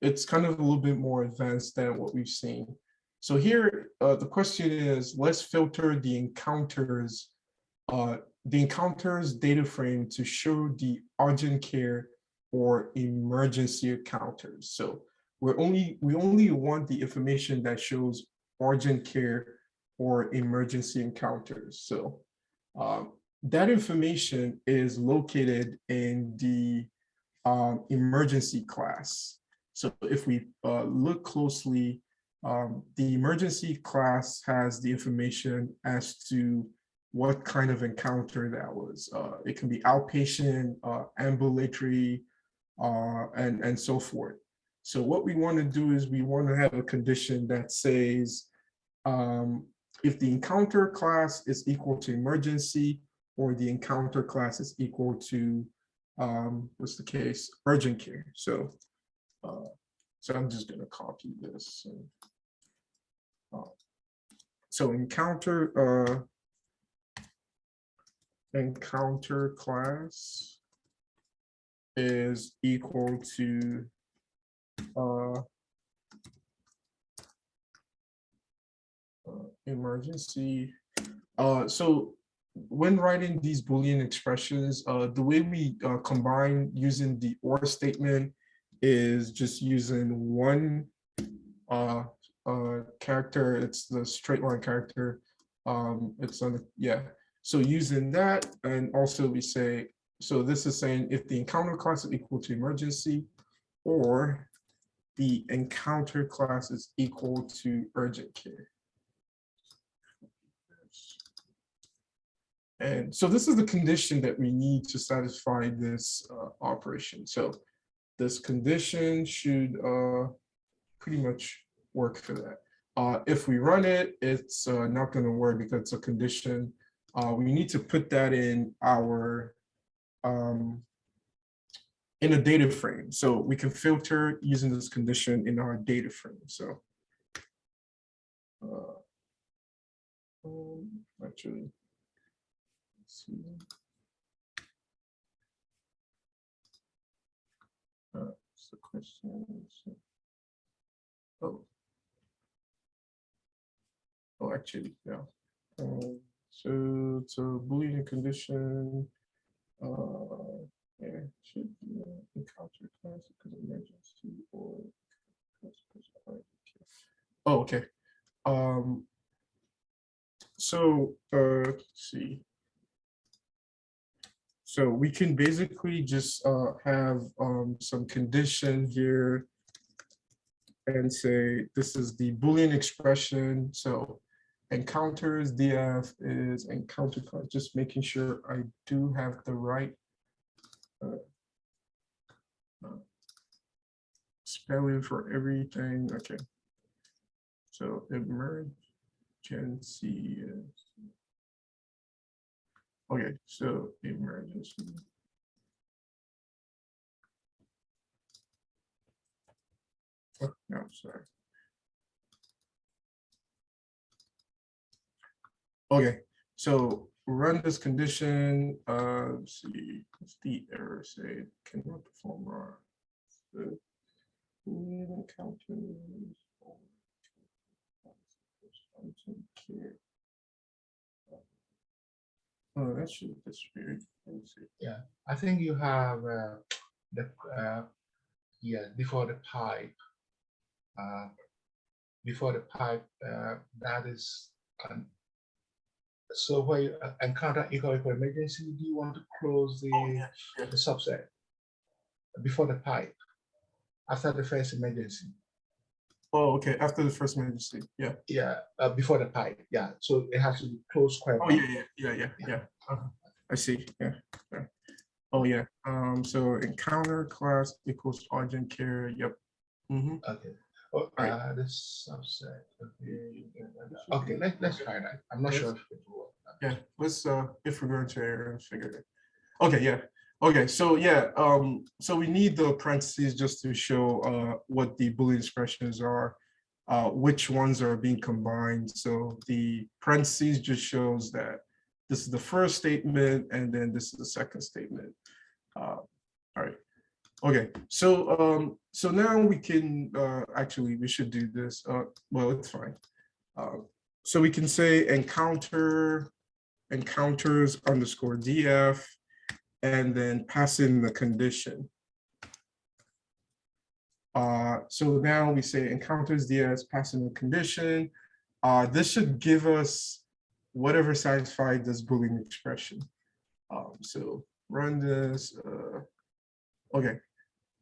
it's kind of a little bit more advanced than what we've seen. So here, the question is, let's filter the encounters data frame to show the urgent care or emergency encounters. So we only want the information that shows urgent care or emergency encounters. So that information is located in the emergency class. So if we look closely, the emergency class has the information as to what kind of encounter that was. It can be outpatient, ambulatory, and so forth. So what we want to do is we want to have a condition that says if the encounter class is equal to emergency, or the encounter class is equal to what's the case, urgent care. So so I'm just going to copy this. So encounter class is equal to emergency. So when writing these Boolean expressions, the way we combine using the OR statement is just using one character. It's the straight line character. It's on the, yeah. So using that, and also we say, so this is saying if the encounter class is equal to emergency, or the encounter class is equal to urgent care. And so this is the condition that we need to satisfy this operation. So this condition should pretty much work for that. If we run it, it's not going to work because it's a condition. We need to put that in our in a data frame. So we can filter using this condition in our data frame. So actually, let's see. What's the question? Oh, actually, yeah. So it's a Boolean condition. Yeah, should be encounter class because of emergency or. Oh, okay. So let's see. So we can basically just have some condition here and say this is the Boolean expression. So encounters df is encounter class, just making sure I do have the right spelling for everything. Okay. So emergency is, okay, so emergency. Oh, no, sorry. Okay, so run this condition. Let's see, what's the error say? Cannot perform run. So, encounters. Oh, that should, that's weird. Let me see. Yeah, I think you have before the pipe. That is so where you encounter equal emergency, do you want to close the subset before the pipe after the first emergency? Oh, okay. After the first emergency, yeah. Yeah, before the pipe, yeah. So it has to be closed square. Oh, yeah. I see. Yeah. Oh, yeah. So encounter class equals urgent care. Yep. Okay. Oh, right. This subset. Okay, let's try that. I'm not sure if it will work. Yeah. Let's if we're going to error, figure it. Okay. Yeah. Okay. So yeah. So we need the parentheses just to show what the Boolean expressions are. Which ones are being combined. So the parentheses just shows that this is the first statement and then this is the second statement. All right. Okay. So so now we can actually we should do this. Well, it's fine. So we can say encounters underscore df and then pass in the condition. So now we say encounters ds, pass in the condition. This should give us whatever satisfied this Boolean expression. So run this. Okay.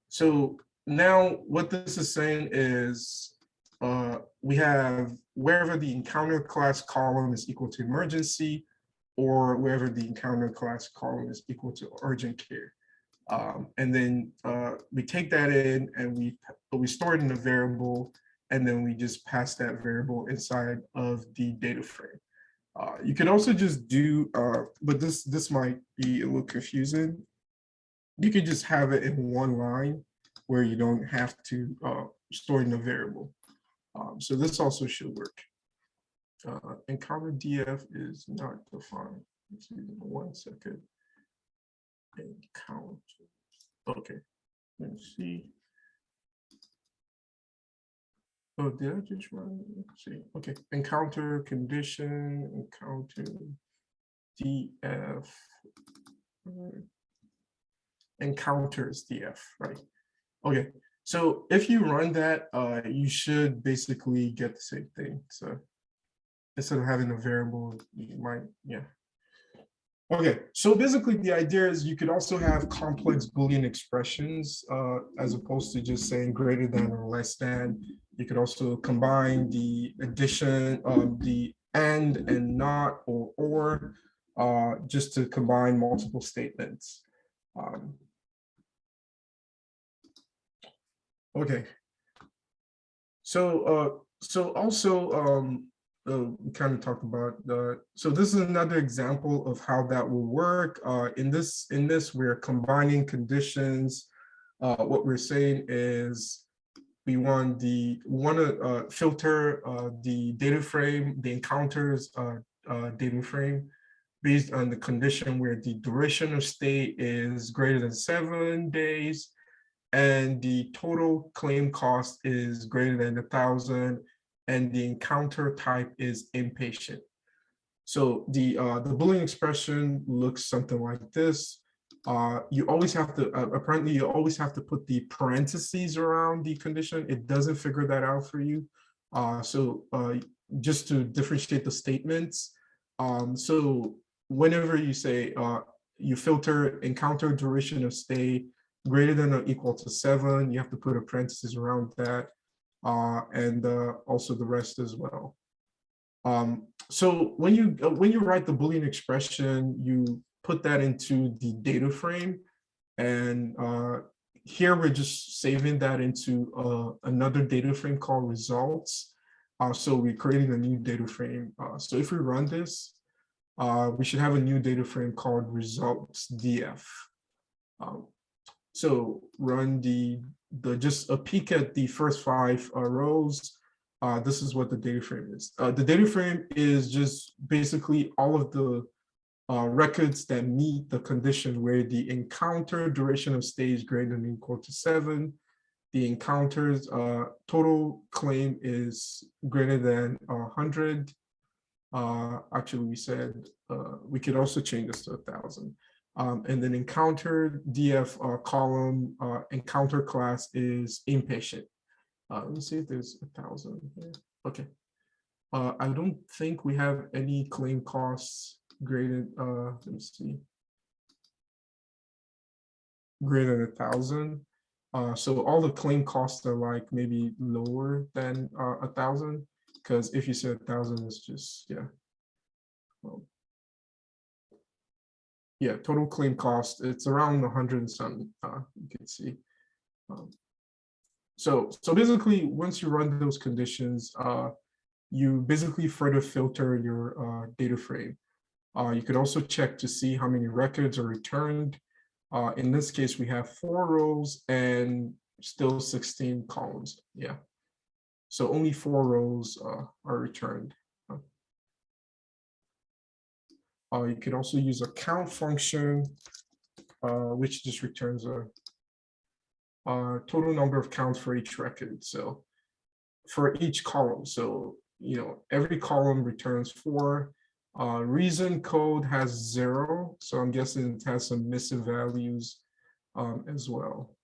So now what this is saying is we have wherever the encounter class column is equal to emergency, or wherever the encounter class column is equal to urgent care. And then we take that in and we store it in a variable, and then we just pass that variable inside of the data frame. You can also just do, but this might be a little confusing. You could just have it in one line where you don't have to store it in a variable. So this also should work. Encounter df is not defined. Let's see, 1 second. Encounter. Okay, let's see. Oh, did I just run? Let's see. Okay, encounter condition, encounter. df encounters df, right? Okay, so if you run that, you should basically get the same thing. So instead of having a variable, you might, yeah. Okay, so basically the idea is you could also have complex Boolean expressions as opposed to just saying greater than or less than. You could also combine the addition of the and not or just to combine multiple statements. Okay, so also we kind of talked about so this is another example of how that will work. In this we're combining conditions. What we're saying is we want to filter the data frame, the encounters data frame based on the condition where the duration of stay is greater than 7 days and the total claim cost is greater than 1,000 and the encounter type is impatient. So the Boolean expression looks something like this. You always have to, apparently you always have to put the parentheses around the condition. It doesn't figure that out for you. So just to differentiate the statements. So whenever you say you filter encounter duration of stay greater than or equal to 7, you have to put a parenthesis around that. And also the rest as well. So when you write the Boolean expression, you put that into the data frame, and here we're just saving that into another data frame called results. So we're creating a new data frame. So if we run this, we should have a new data frame called results df. So run just a peek at the first 5 rows. This is what the data frame is. The data frame is just basically all of the records that meet the condition where the encounter duration of stay is greater than or equal to 7. The encounter's total claim is greater than 100. Actually, we said we could also change this to 1,000. And then encounter df column encounter class is impatient. Let me see if there's 1,000 here. Okay. I don't think we have any claim costs greater. Let me see. Greater than 1,000. So all the claim costs are like maybe lower than 1,000, because if you say 1,000, it's just yeah, total claim cost, it's around 100 and some, you can see. So basically, once you run those conditions, you basically further filter your data frame. You could also check to see how many records are returned. In this case, we have 4 rows and still 16 columns. Yeah. So only 4 rows are returned. You can also use a count function, which just returns a total number of counts for each record. So for each column, so every column returns 4. Reason code has 0, so I'm guessing it has some missing values as well.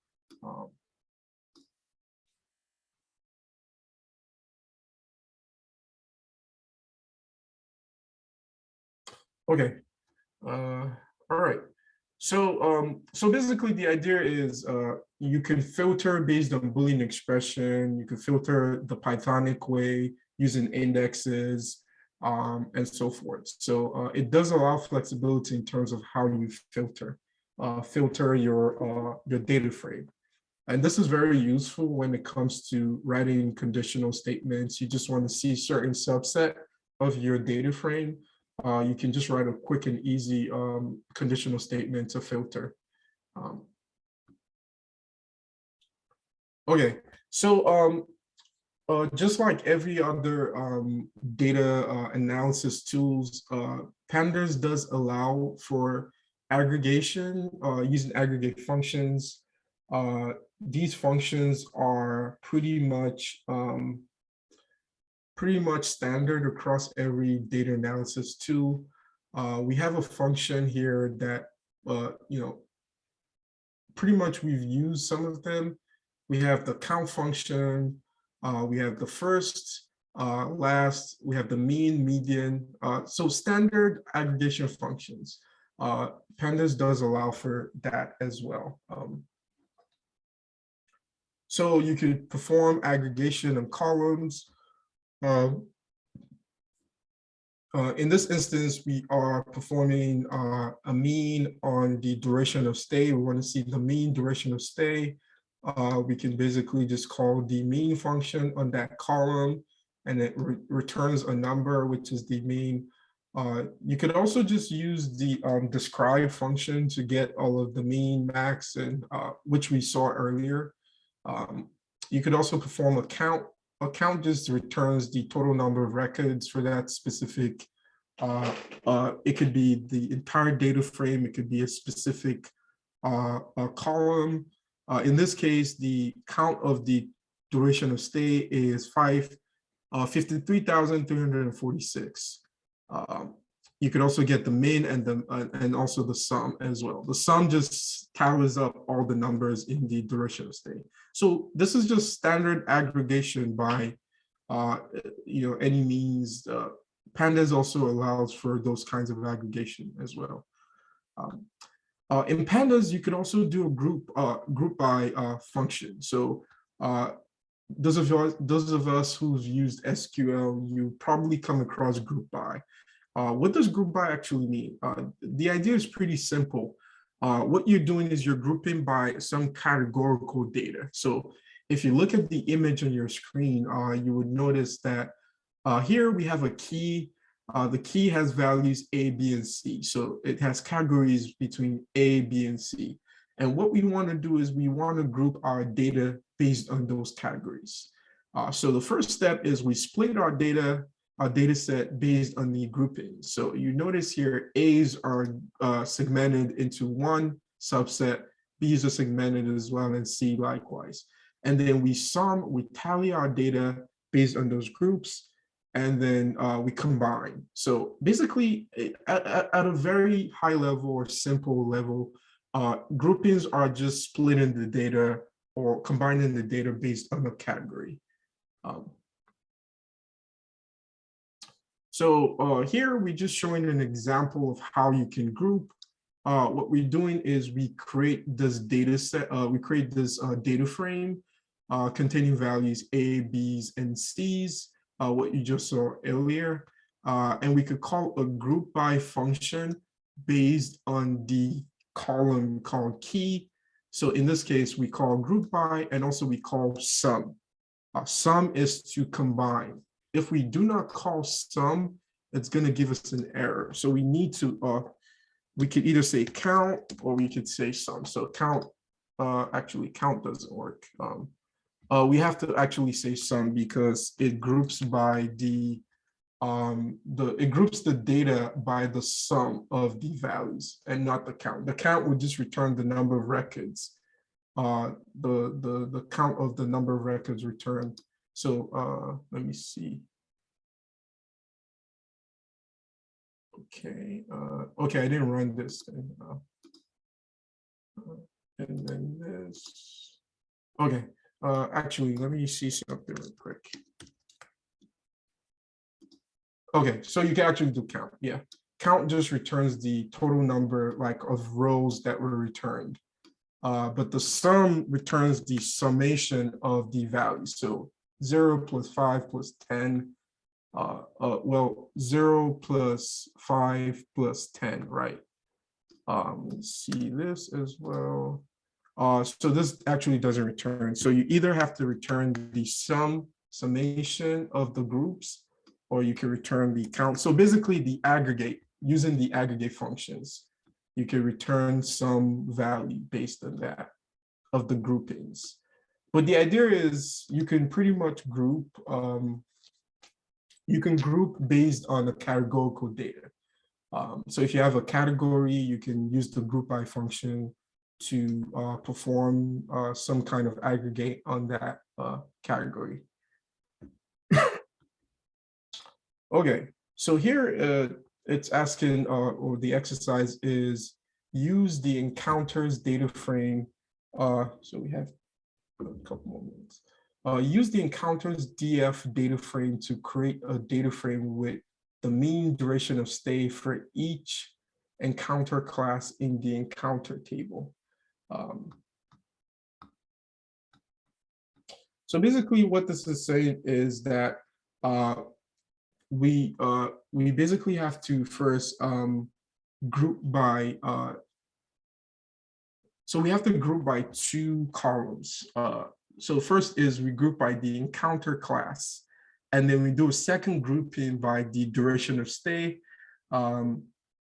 Okay. All right. So basically the idea is you can filter based on Boolean expression. You can filter the Pythonic way using indexes and so forth. So it does allow flexibility in terms of how you filter your data frame. And this is very useful when it comes to writing conditional statements. You just want to see certain subset of your data frame. You can just write a quick and easy conditional statement to filter. Okay, so just like every other data analysis tools, Pandas does allow for aggregation using aggregate functions. These functions are pretty much standard across every data analysis tool. We have a function here that, pretty much we've used some of them. We have the count function, we have the first, last, we have the mean, median. So standard aggregation functions. Pandas does allow for that as well. So you could perform aggregation of columns. In this instance, we are performing a mean on the duration of stay. We want to see the mean duration of stay. We can basically just call the mean function on that column, and it returns a number, which is the mean. You could also just use the describe function to get all of the mean, max, and which we saw earlier. You could also perform a count. A count just returns the total number of records for that specific. It could be the entire data frame. It could be a specific column. In this case, the count of the duration of stay is 53,346. You could also get the min and also the sum as well. The sum just tallies up all the numbers in the duration of stay. So this is just standard aggregation by any means. Pandas also allows for those kinds of aggregation as well. In Pandas, you could also do a group by function. So those of us who've used SQL, you probably come across group by. What does group by actually mean? The idea is pretty simple. What you're doing is you're grouping by some categorical data. So if you look at the image on your screen, you would notice that here we have a key. The key has values A, B, and C. So it has categories between A, B, and C. And what we want to do is we want to group our data based on those categories. So the first step is we split our data set based on the grouping. So you notice here, A's are segmented into one subset, B's are segmented as well, and C likewise. And then we tally our data based on those groups, and then we combine. So basically, at a very high level or simple level, groupings are just splitting the data or combining the data based on a category. So here we're just showing an example of how you can group. What we're doing is we create this data set, we create this data frame containing values A, B's, and C's, what you just saw earlier. And we could call a group by function based on the column called key. So in this case, we call group by, and also we call sum. Sum is to combine. If we do not call sum, it's going to give us an error. So we need to, we could either say count or we could say sum. So count, actually count doesn't work. We have to actually say sum because it groups by it groups the data by the sum of the values and not the count. The count would just return the number of records. The count of the number of records returned. So let me see. Okay, okay, I didn't run this thing. And then this. Okay, actually, let me see something real quick. Okay, so you can actually do count. Yeah, count just returns the total number of rows that were returned. But the sum returns the summation of the values. So 0 plus 5 plus 10, well, 0 plus 5 plus 10, right? Let's see this as well. So this actually doesn't return. So you either have to return the summation of the groups, or you can return the count. So basically the aggregate, using the aggregate functions, you can return some value based on that of the groupings. But the idea is you can pretty much group, you can group based on the categorical data. So if you have a category, you can use the group by function to perform some kind of aggregate on that category. Okay, so here it's asking, or the exercise is use the encounters data frame. So we have a couple more minutes. Use the encounters DF data frame to create a data frame with the mean duration of stay for each encounter class in the encounter table. So basically what this is saying is that we basically have to first group by, so we have to group by two columns. So first is we group by the encounter class, and then we do a second grouping by the duration of stay, or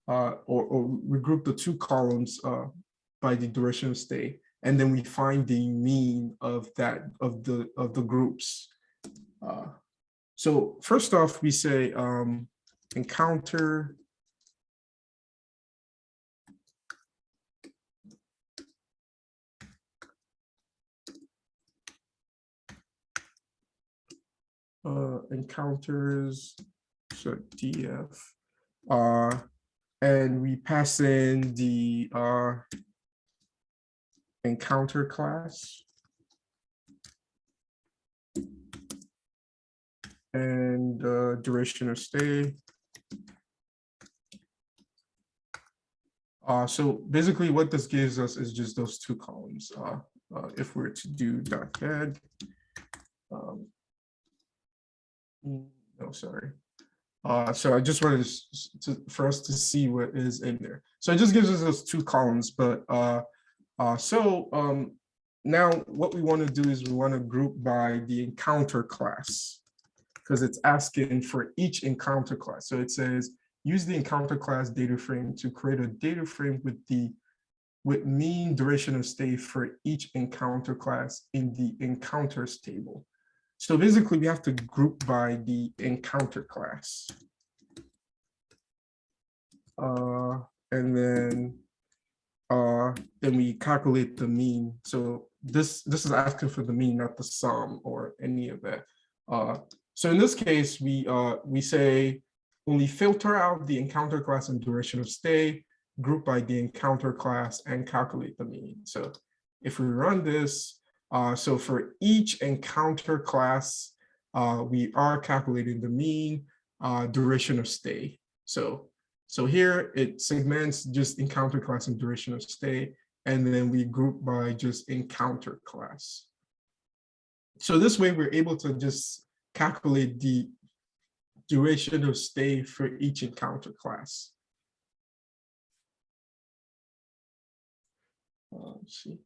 we group the two columns by the duration of stay, and then we find the mean of the groups. So first off, we say encounter encounters, so DF, and we pass in the encounter class and duration of stay. So basically what this gives us is just those two columns. If we're to do .head, no, sorry. So I just wanted for us to see what is in there. So it just gives us those two columns, but now what we want to do is we want to group by the encounter class, because it's asking for each encounter class. So it says, use the encounter class data frame to create a data frame with mean duration of stay for each encounter class in the encounters table. So basically we have to group by the encounter class. And then we calculate the mean. So this is asking for the mean, not the sum or any of that. So in this case, we say only filter out the encounter class and duration of stay, group by the encounter class, and calculate the mean. So if we run this, so for each encounter class, we are calculating the mean duration of stay. So here it segments just encounter class and duration of stay, and then we group by just encounter class. So this way we're able to just calculate the duration of stay for each encounter class. Let's see.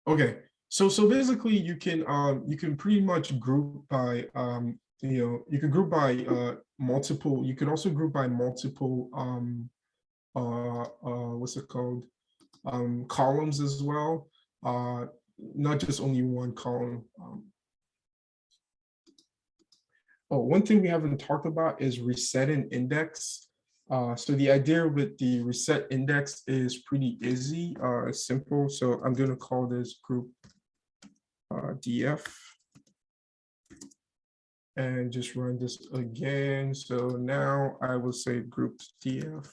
Okay, so basically you can pretty much group by you can group by multiple. You can also group by multiple what's it called, columns as well, not just only one column. Oh, one thing we haven't talked about is reset an index. So the idea with the reset index is pretty easy, simple. So I'm going to call this group df and just run this again. So now I will say group df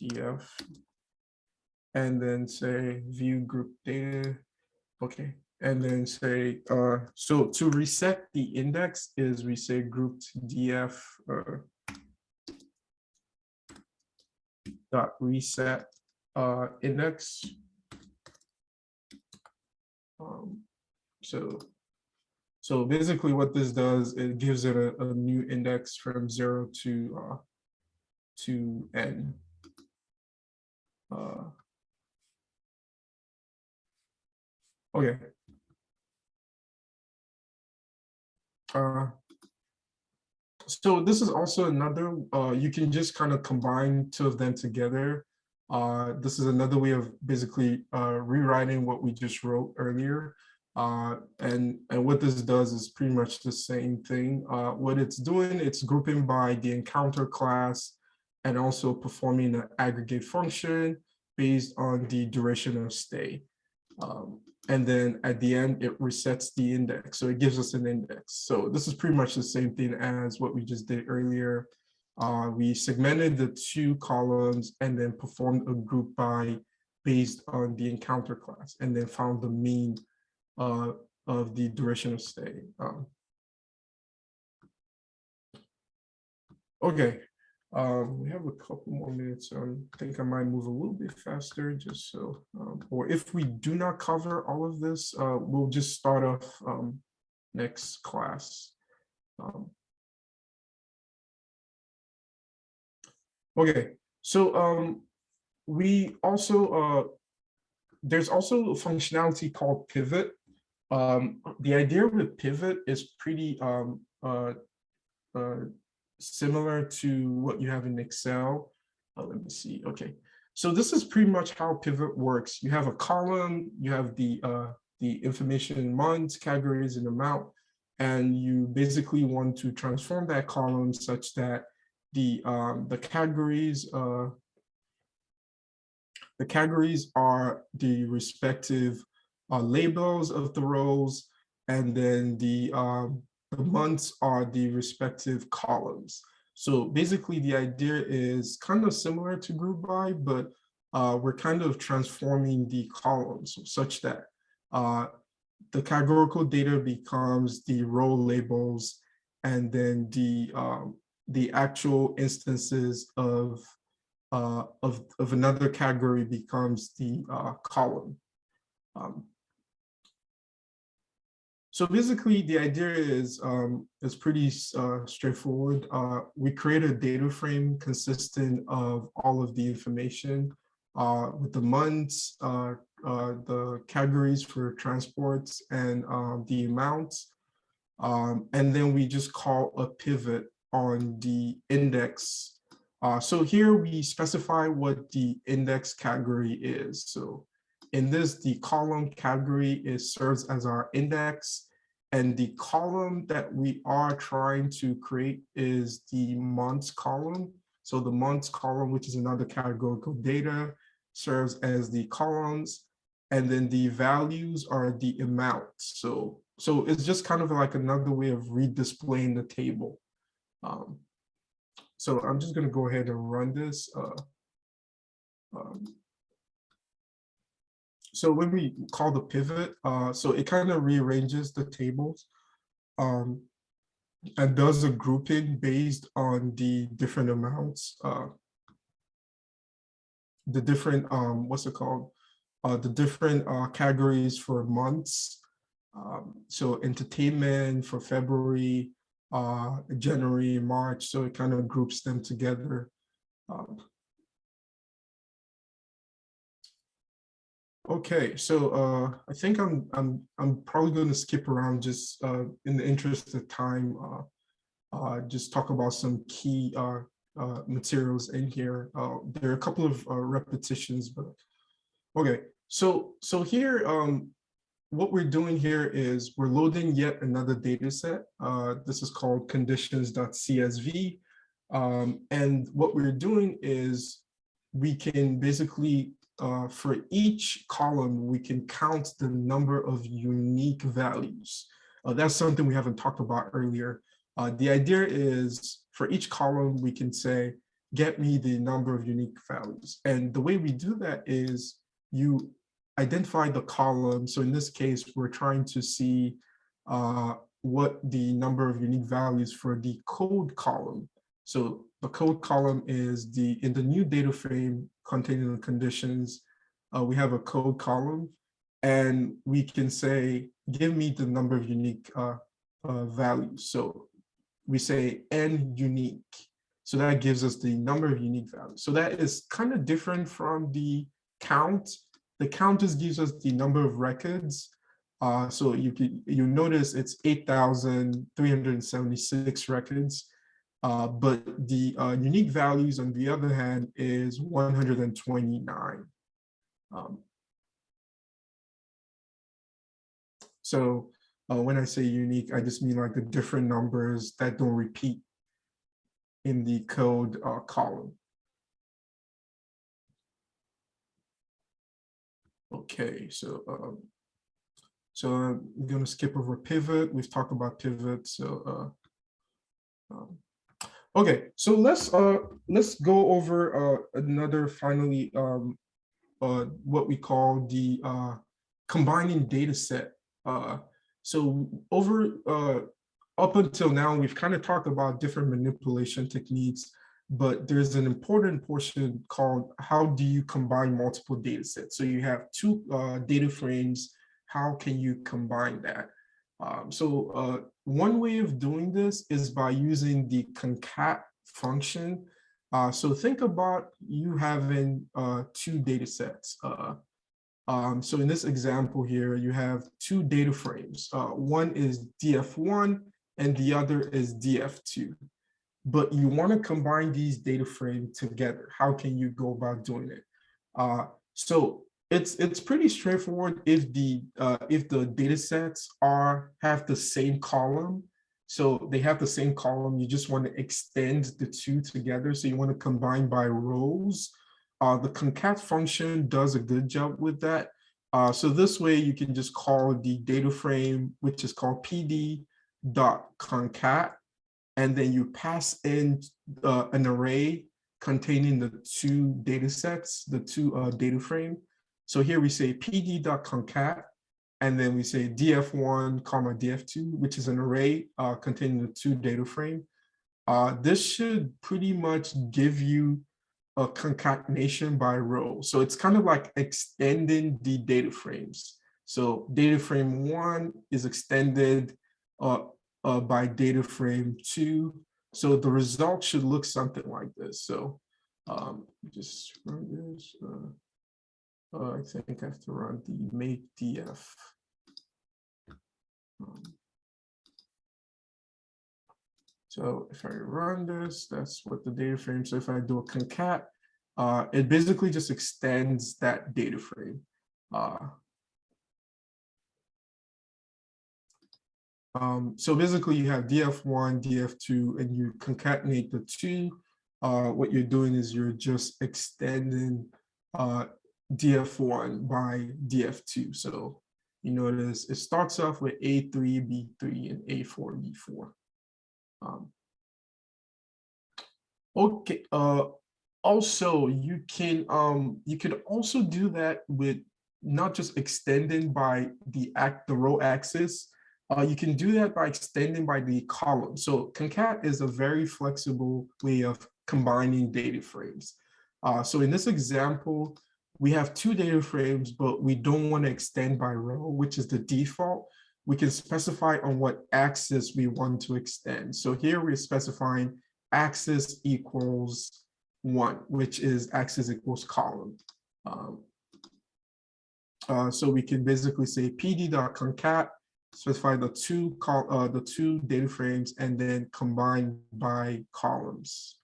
df and then say view group data. Okay. And then say, so to reset the index is we say grouped df dot reset index. So basically what this does, it gives it a new index from 0 to n. Okay. So this is also another, you can just kind of combine two of them together. This is another way of basically rewriting what we just wrote earlier. And what this does is pretty much the same thing. What it's doing, it's grouping by the encounter class and also performing an aggregate function based on the duration of stay. and then at the end, it resets the index. So it gives us an index. So this is pretty much the same thing as what we just did earlier. We segmented the two columns and then performed a group by based on the encounter class, and then found the mean of the duration of stay. Okay, we have a couple more minutes. I think I might move a little bit faster just so, or if we do not cover all of this, we'll just start off next class. Okay, so we also, there's also a functionality called pivot. The idea with pivot is pretty similar to what you have in Excel. Let me see. Okay, so this is pretty much how pivot works. You have a column, you have the information in months, categories, and amount, and you basically want to transform that column such that the categories are the respective labels of the rows, and then the months are the respective columns. So basically the idea is kind of similar to group by, but we're kind of transforming the columns such that the categorical data becomes the row labels, and then the actual instances of another category becomes the column. So basically, the idea is pretty straightforward. We create a data frame consisting of all of the information with the months, the categories for transports, and the amounts. And then we just call a pivot on the index. So here we specify what the index category is. So in this, the column category serves as our index, and the column that we are trying to create is the months column. So the months column, which is another categorical data, serves as the columns, and then the values are the amounts. So it's just kind of like another way of redisplaying the table. So I'm just going to go ahead and run this. So when we call the pivot, so it kind of rearranges the tables and does a grouping based on the different amounts, the different, what's it called? The different categories for months. So entertainment for February, January, March. So it kind of groups them together. Okay, so I think I'm probably going to skip around just in the interest of time. Just talk about some key materials in here. There are a couple of repetitions, but okay. So here, what we're doing here is we're loading yet another data set. This is called conditions.csv. And what we're doing is we can basically, for each column, we can count the number of unique values. That's something we haven't talked about earlier. The idea is for each column, we can say, get me the number of unique values. And the way we do that is you identify the column. So in this case, we're trying to see what the number of unique values for the code column. So the code column is in the new data frame containing the conditions, we have a code column, and we can say, give me the number of unique values. So we say n unique. So that gives us the number of unique values. So that is kind of different from the count. The count just gives us the number of records. So you notice it's 8,376 records. But the unique values, on the other hand, is 129. So when I say unique, I just mean like the different numbers that don't repeat in the code column. Okay, so So I'm going to skip over pivot. We've talked about pivot. So okay, so let's go over another finally what we call the combining data set. So up until now, we've kind of talked about different manipulation techniques, but there's an important portion called how do you combine multiple data sets? So you have two data frames. How can you combine that? One way of doing this is by using the concat function. So think about you having two data sets. So in this example here, you have two data frames. One is df1 and the other is df2. But you want to combine these data frames together. How can you go about doing it? So it's pretty straightforward if the data sets have the same column. So they have the same column. You just want to extend the two together. So you want to combine by rows. The concat function does a good job with that. So this way you can just call the data frame, which is called pd.concat, and then you pass in an array containing the two data sets, the two data frame. So here we say pd.concat, and then we say df1, comma df2, which is an array containing the two data frame. This should pretty much give you a concatenation by row. So it's kind of like extending the data frames. So data frame 1 is extended by data frame 2. So the result should look something like this. So just run this. I think I have to run the make df. So if I run this, that's what the data frame. So if I do a concat, it basically just extends that data frame. So basically you have df1, df2, and you concatenate the two. What you're doing is you're just extending df1 by df2. So you notice it starts off with A3, B3, and A4, B4. Okay. Also, you could also do that with not just extending by the row axis. You can do that by extending by the column. So concat is a very flexible way of combining data frames. So in this example, we have two data frames, but we don't want to extend by row, which is the default. We can specify on what axis we want to extend. So here we're specifying axis equals 1, which is axis equals column. So we can basically say pd.concat, specify the two data frames, and then combine by columns.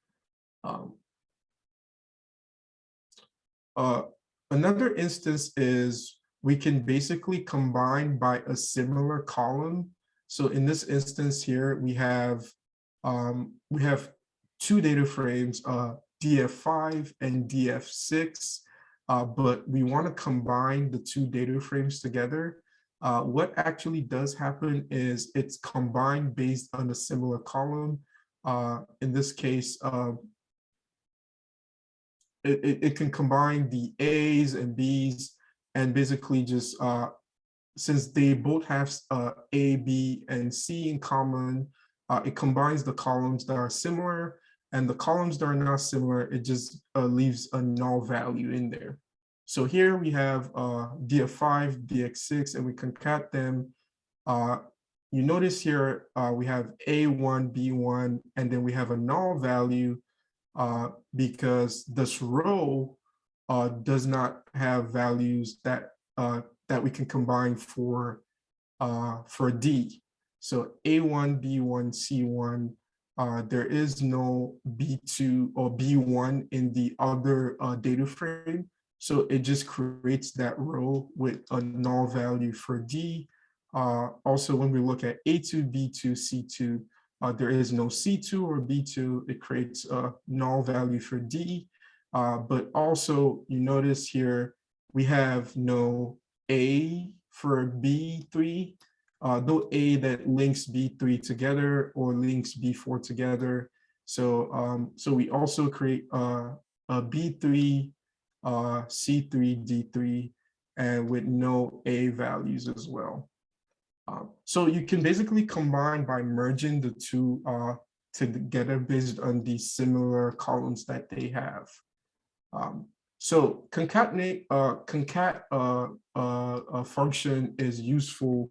Another instance is we can basically combine by a similar column. So in this instance here, we have two data frames, df5 and df6, but we want to combine the two data frames together. What actually does happen is it's combined based on a similar column. In this case, it can combine the A's and B's, and basically just since they both have A, B, and C in common, it combines the columns that are similar, and the columns that are not similar, it just leaves a null value in there. So here we have df5, dx6, and we concat them. You notice here we have A1, B1, and then we have a null value because this row does not have values that we can combine for D. So A1, B1, C1, there is no B2 or B1 in the other data frame. So it just creates that row with a null value for D. Also, when we look at A2, B2, C2, there is no C2 or B2. It creates a null value for D. But also, you notice here, we have no A for B3, no A that links B3 together or links B4 together. So so we also create a B3, C3, D3, and with no A values as well. So you can basically combine by merging the two together based on the similar columns that they have. So concat function is useful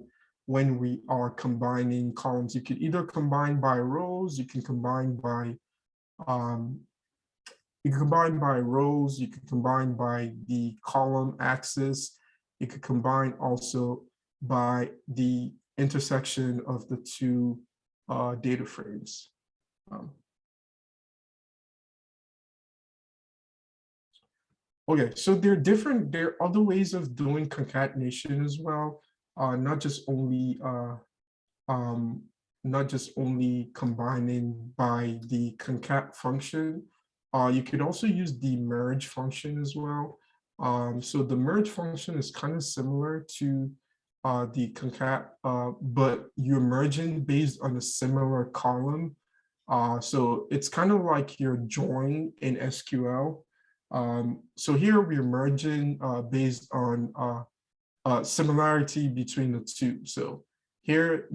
when we are combining columns. You could either combine by rows, you can combine by rows, you can combine by the column axis, you could combine also by the intersection of the two data frames. Okay, so there are other ways of doing concatenation as well, not just only combining by the concat function. You could also use the merge function as well. So the merge function is kind of similar to the concat, but you're merging based on a similar column. So it's kind of like your join in SQL. So here we're merging based on similarity between the two. So here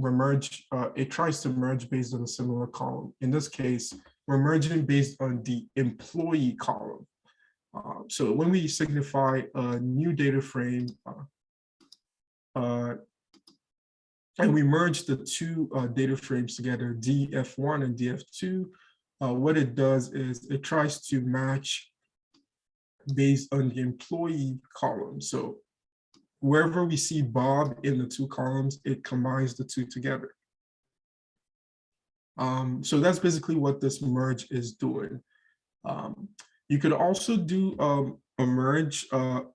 it tries to merge based on a similar column. In this case, we're merging based on the employee column. So when we signify a new data frame, and we merge the two data frames together, df1 and df2, what it does is it tries to match based on the employee column. So wherever we see Bob in the two columns, it combines the two together. So that's basically what this merge is doing. You could also do a merge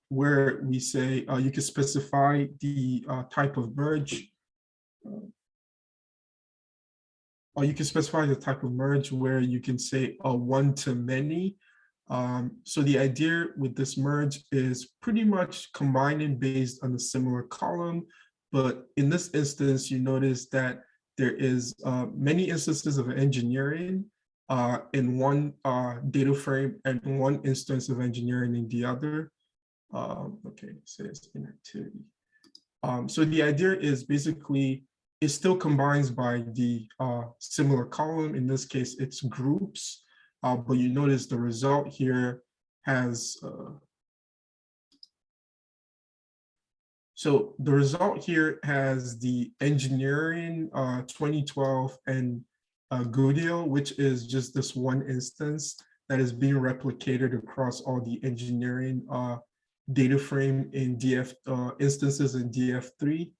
where we say you can specify the type of merge. Or you can specify the type of merge where you can say a one-to-many. So the idea with this merge is pretty much combining based on a similar column, but in this instance, you notice that there is many instances of engineering in one data frame and one instance of engineering in the other. Okay, it says inactivity. So the idea is basically it still combines by the similar column. In this case, it's groups. But you notice the result here has, so the result here has the engineering 2012 and Goodale, which is just this one instance that is being replicated across all the engineering data frame in DF instances in DF3.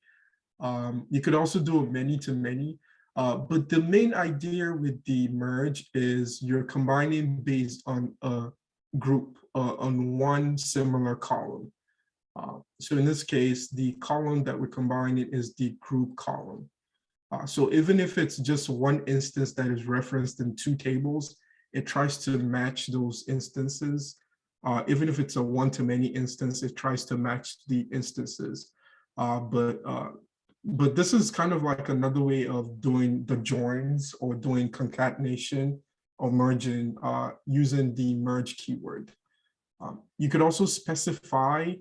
You could also do a many-to-many. But the main idea with the merge is you're combining based on a group, on one similar column. So in this case, the column that we're combining is the group column. So even if it's just one instance that is referenced in two tables, it tries to match those instances. Even if it's a one-to-many instance, it tries to match the instances. But this is kind of like another way of doing the joins or doing concatenation or merging using the merge keyword. You could also specify,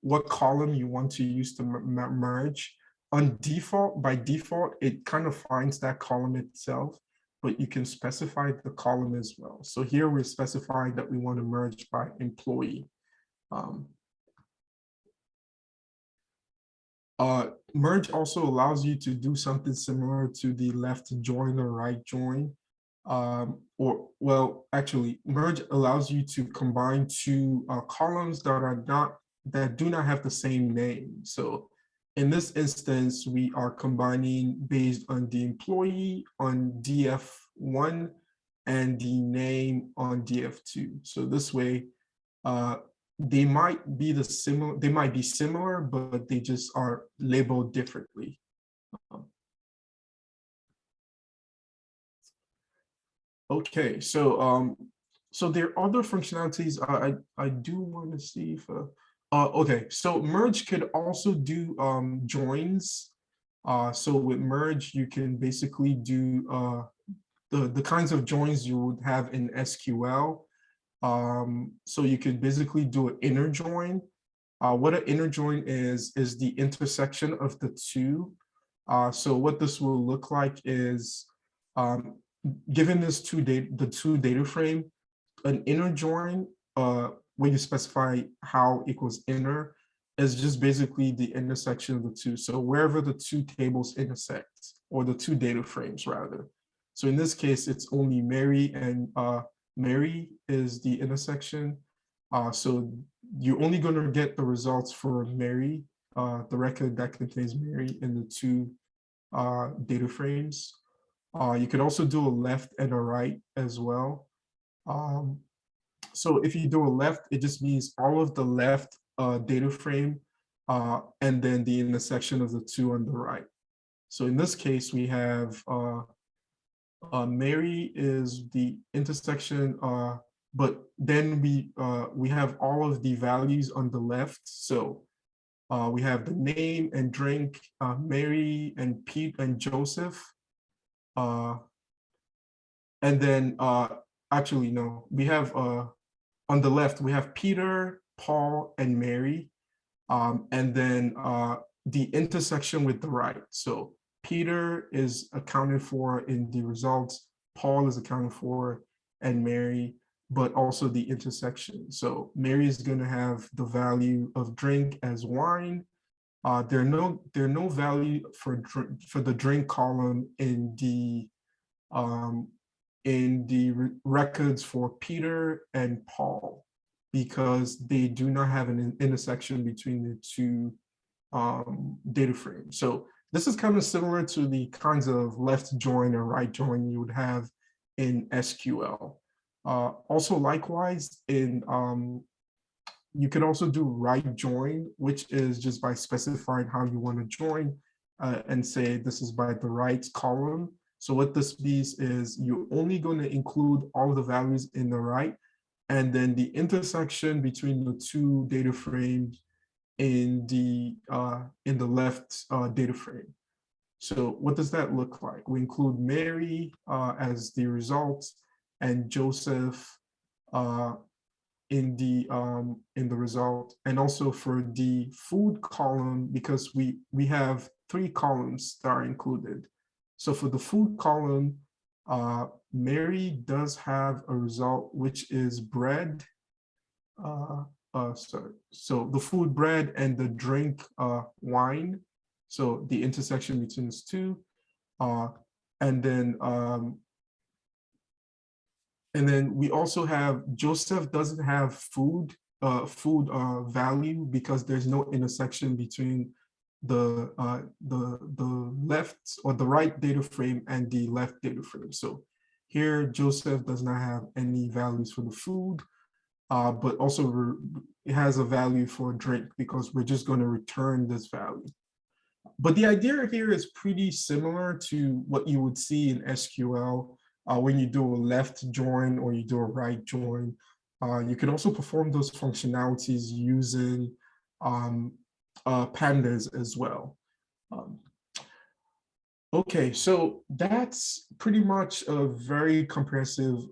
what column you want to use to merge. By default, it kind of finds that column itself, but you can specify the column as well. So here we're specifying that we want to merge by employee. Merge also allows you to do something similar to the left join or right join. Actually, merge allows you to combine two columns that do not have the same name. So in this instance, we are combining based on the employee on DF1 and the name on DF2. So this way, they might be similar, but they just are labeled differently. Okay, so so there are other functionalities. I do want to see if Okay, so merge could also do joins. So with merge, you can basically do the kinds of joins you would have in SQL. So you could basically do an inner join. What an inner join is the intersection of the two. So what this will look like is, given this the two data frame, an inner join, when you specify how equals inner, is just basically the intersection of the two. So wherever the two tables intersect, or the two data frames rather. So in this case, it's only Mary, and Mary is the intersection. So you're only going to get the results for Mary, the record that contains Mary in the two data frames. You could also do a left and a right as well. So if you do a left, it just means all of the left data frame and then the intersection of the two on the right. So in this case, we have Mary is the intersection, but then we have all of the values on the left. So we have the name and drink, Mary and Pete and Joseph. And then actually, no, we have on the left, we have Peter, Paul, and Mary. And then the intersection with the right. So Peter is accounted for in the results, Paul is accounted for, and Mary, but also the intersection. So Mary is going to have the value of drink as wine. There are no value for the drink column in the records for Peter and Paul, because they do not have an intersection between the two data frames. So this is kind of similar to the kinds of left join or right join you would have in SQL. Also, likewise, you can also do right join, which is just by specifying how you want to join and say this is by the right column. So what this means is you're only going to include all the values in the right, and then the intersection between the two data frames in the left data frame. So what does that look like? We include Mary as the result, and Joseph in the result, and also for the food column, because we have 3 columns that are included. So for the food column, Mary does have a result, which is bread. Sorry. So the food, bread, and the drink, wine. So the intersection between these two. And then we also have Joseph doesn't have food value, because there's no intersection between the left or the right data frame and the left data frame. So here Joseph does not have any values for the food, but also it has a value for drink, because we're just going to return this value. But the idea here is pretty similar to what you would see in SQL when you do a left join or you do a right join. You can also perform those functionalities using Pandas as well. Okay, so that's pretty much a very comprehensive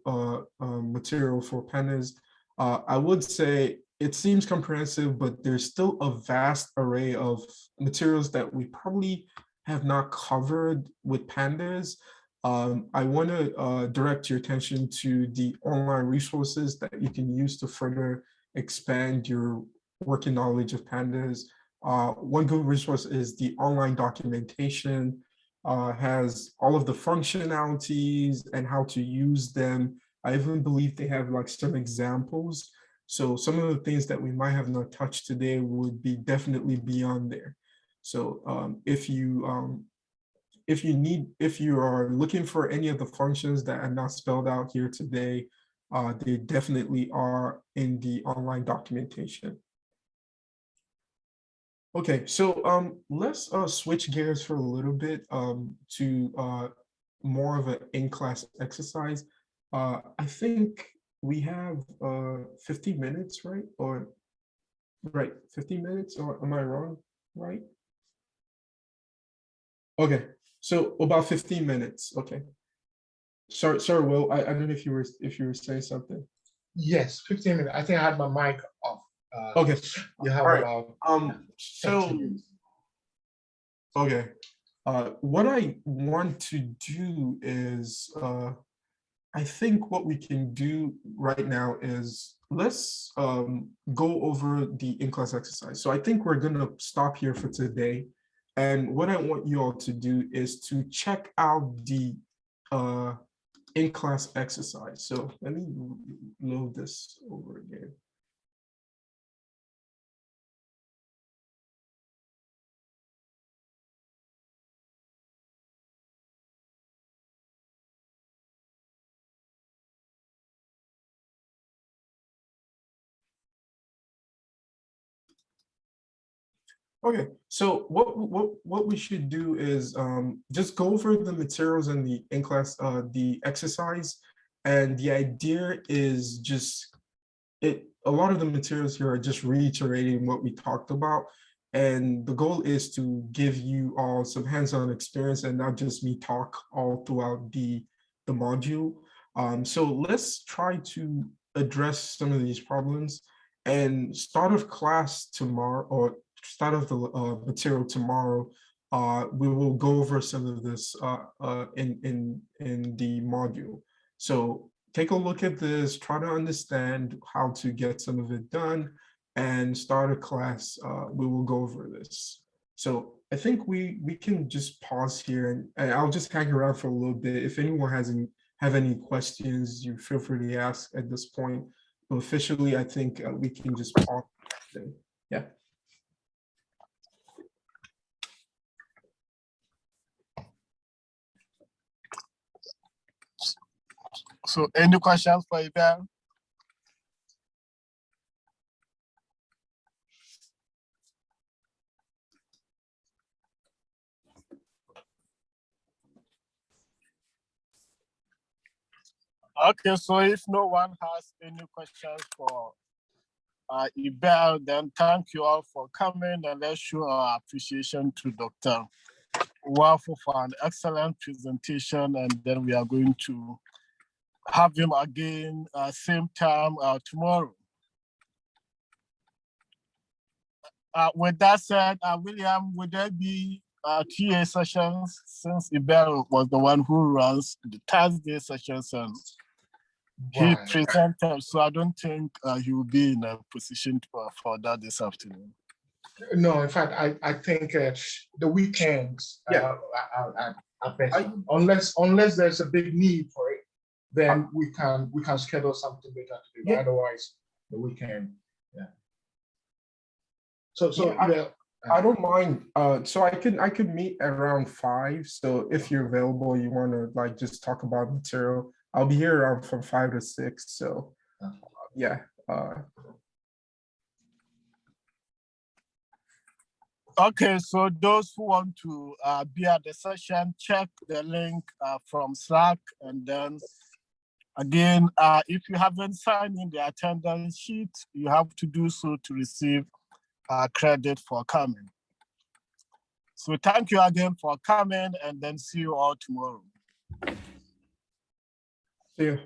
material for Pandas. I would say it seems comprehensive, but there's still a vast array of materials that we probably have not covered with Pandas. I want to direct your attention to the online resources that you can use to further expand your working knowledge of Pandas. One good resource is the online documentation, has all of the functionalities and how to use them. I even believe they have like some examples. So some of the things that we might have not touched today would be definitely beyond there. So if you are looking for any of the functions that are not spelled out here today, they definitely are in the online documentation. Okay, so let's switch gears for a little bit to more of an in-class exercise. I think we have 15 minutes, right? Or right, 15 minutes, or am I wrong? Right? Okay, so about 15 minutes. Okay. Sorry, Will. I don't know if you were saying something. Yes, 15 minutes. I think I had my mic off. Okay. You have All right. about So 15 minutes. okay. What I want to do is I think what we can do right now is let's go over the in-class exercise. So I think we're gonna stop here for today. And what I want you all to do is to check out the in-class exercise. So let me load this over again. Okay, so what we should do is just go over the materials in the in-class the exercise, and the idea is just a lot of the materials here are just reiterating what we talked about, and the goal is to give you all some hands-on experience and not just me talk all throughout the module. So let's try to address some of these problems, and start of class tomorrow, or start of the material tomorrow, we will go over some of this in the module. So take a look at this, try to understand how to get some of it done, and start a class. We will go over this. So I think we can just pause here, and I'll just hang around for a little bit. If anyone have any questions, you feel free to ask at this point. But officially, I think we can just pause. Yeah. So any questions for Ibel? Okay, so if no one has any questions for Ibel, then thank you all for coming, and let's show our appreciation to Dr. Wafu for an excellent presentation, and then we are going to have him again same time tomorrow. With that said, William, would there be TA sessions, since Ibel was the one who runs the Thursday sessions and he presented, so I don't think he will be in a position for that this afternoon. No, in fact, I think the weekends, Yeah. I best, unless there's a big need for it, then we can schedule something better to do. Yeah. Otherwise, the weekend, yeah. So Yeah, I don't mind. So I could meet around 5. So if you're available, you want to like just talk about material, I'll be here around from 5 to 6. So yeah. Okay, so those who want to be at the session, check the link from Slack, and then again, if you haven't signed in the attendance sheet, you have to do so to receive credit for coming. So thank you again for coming, and then see you all tomorrow. See you.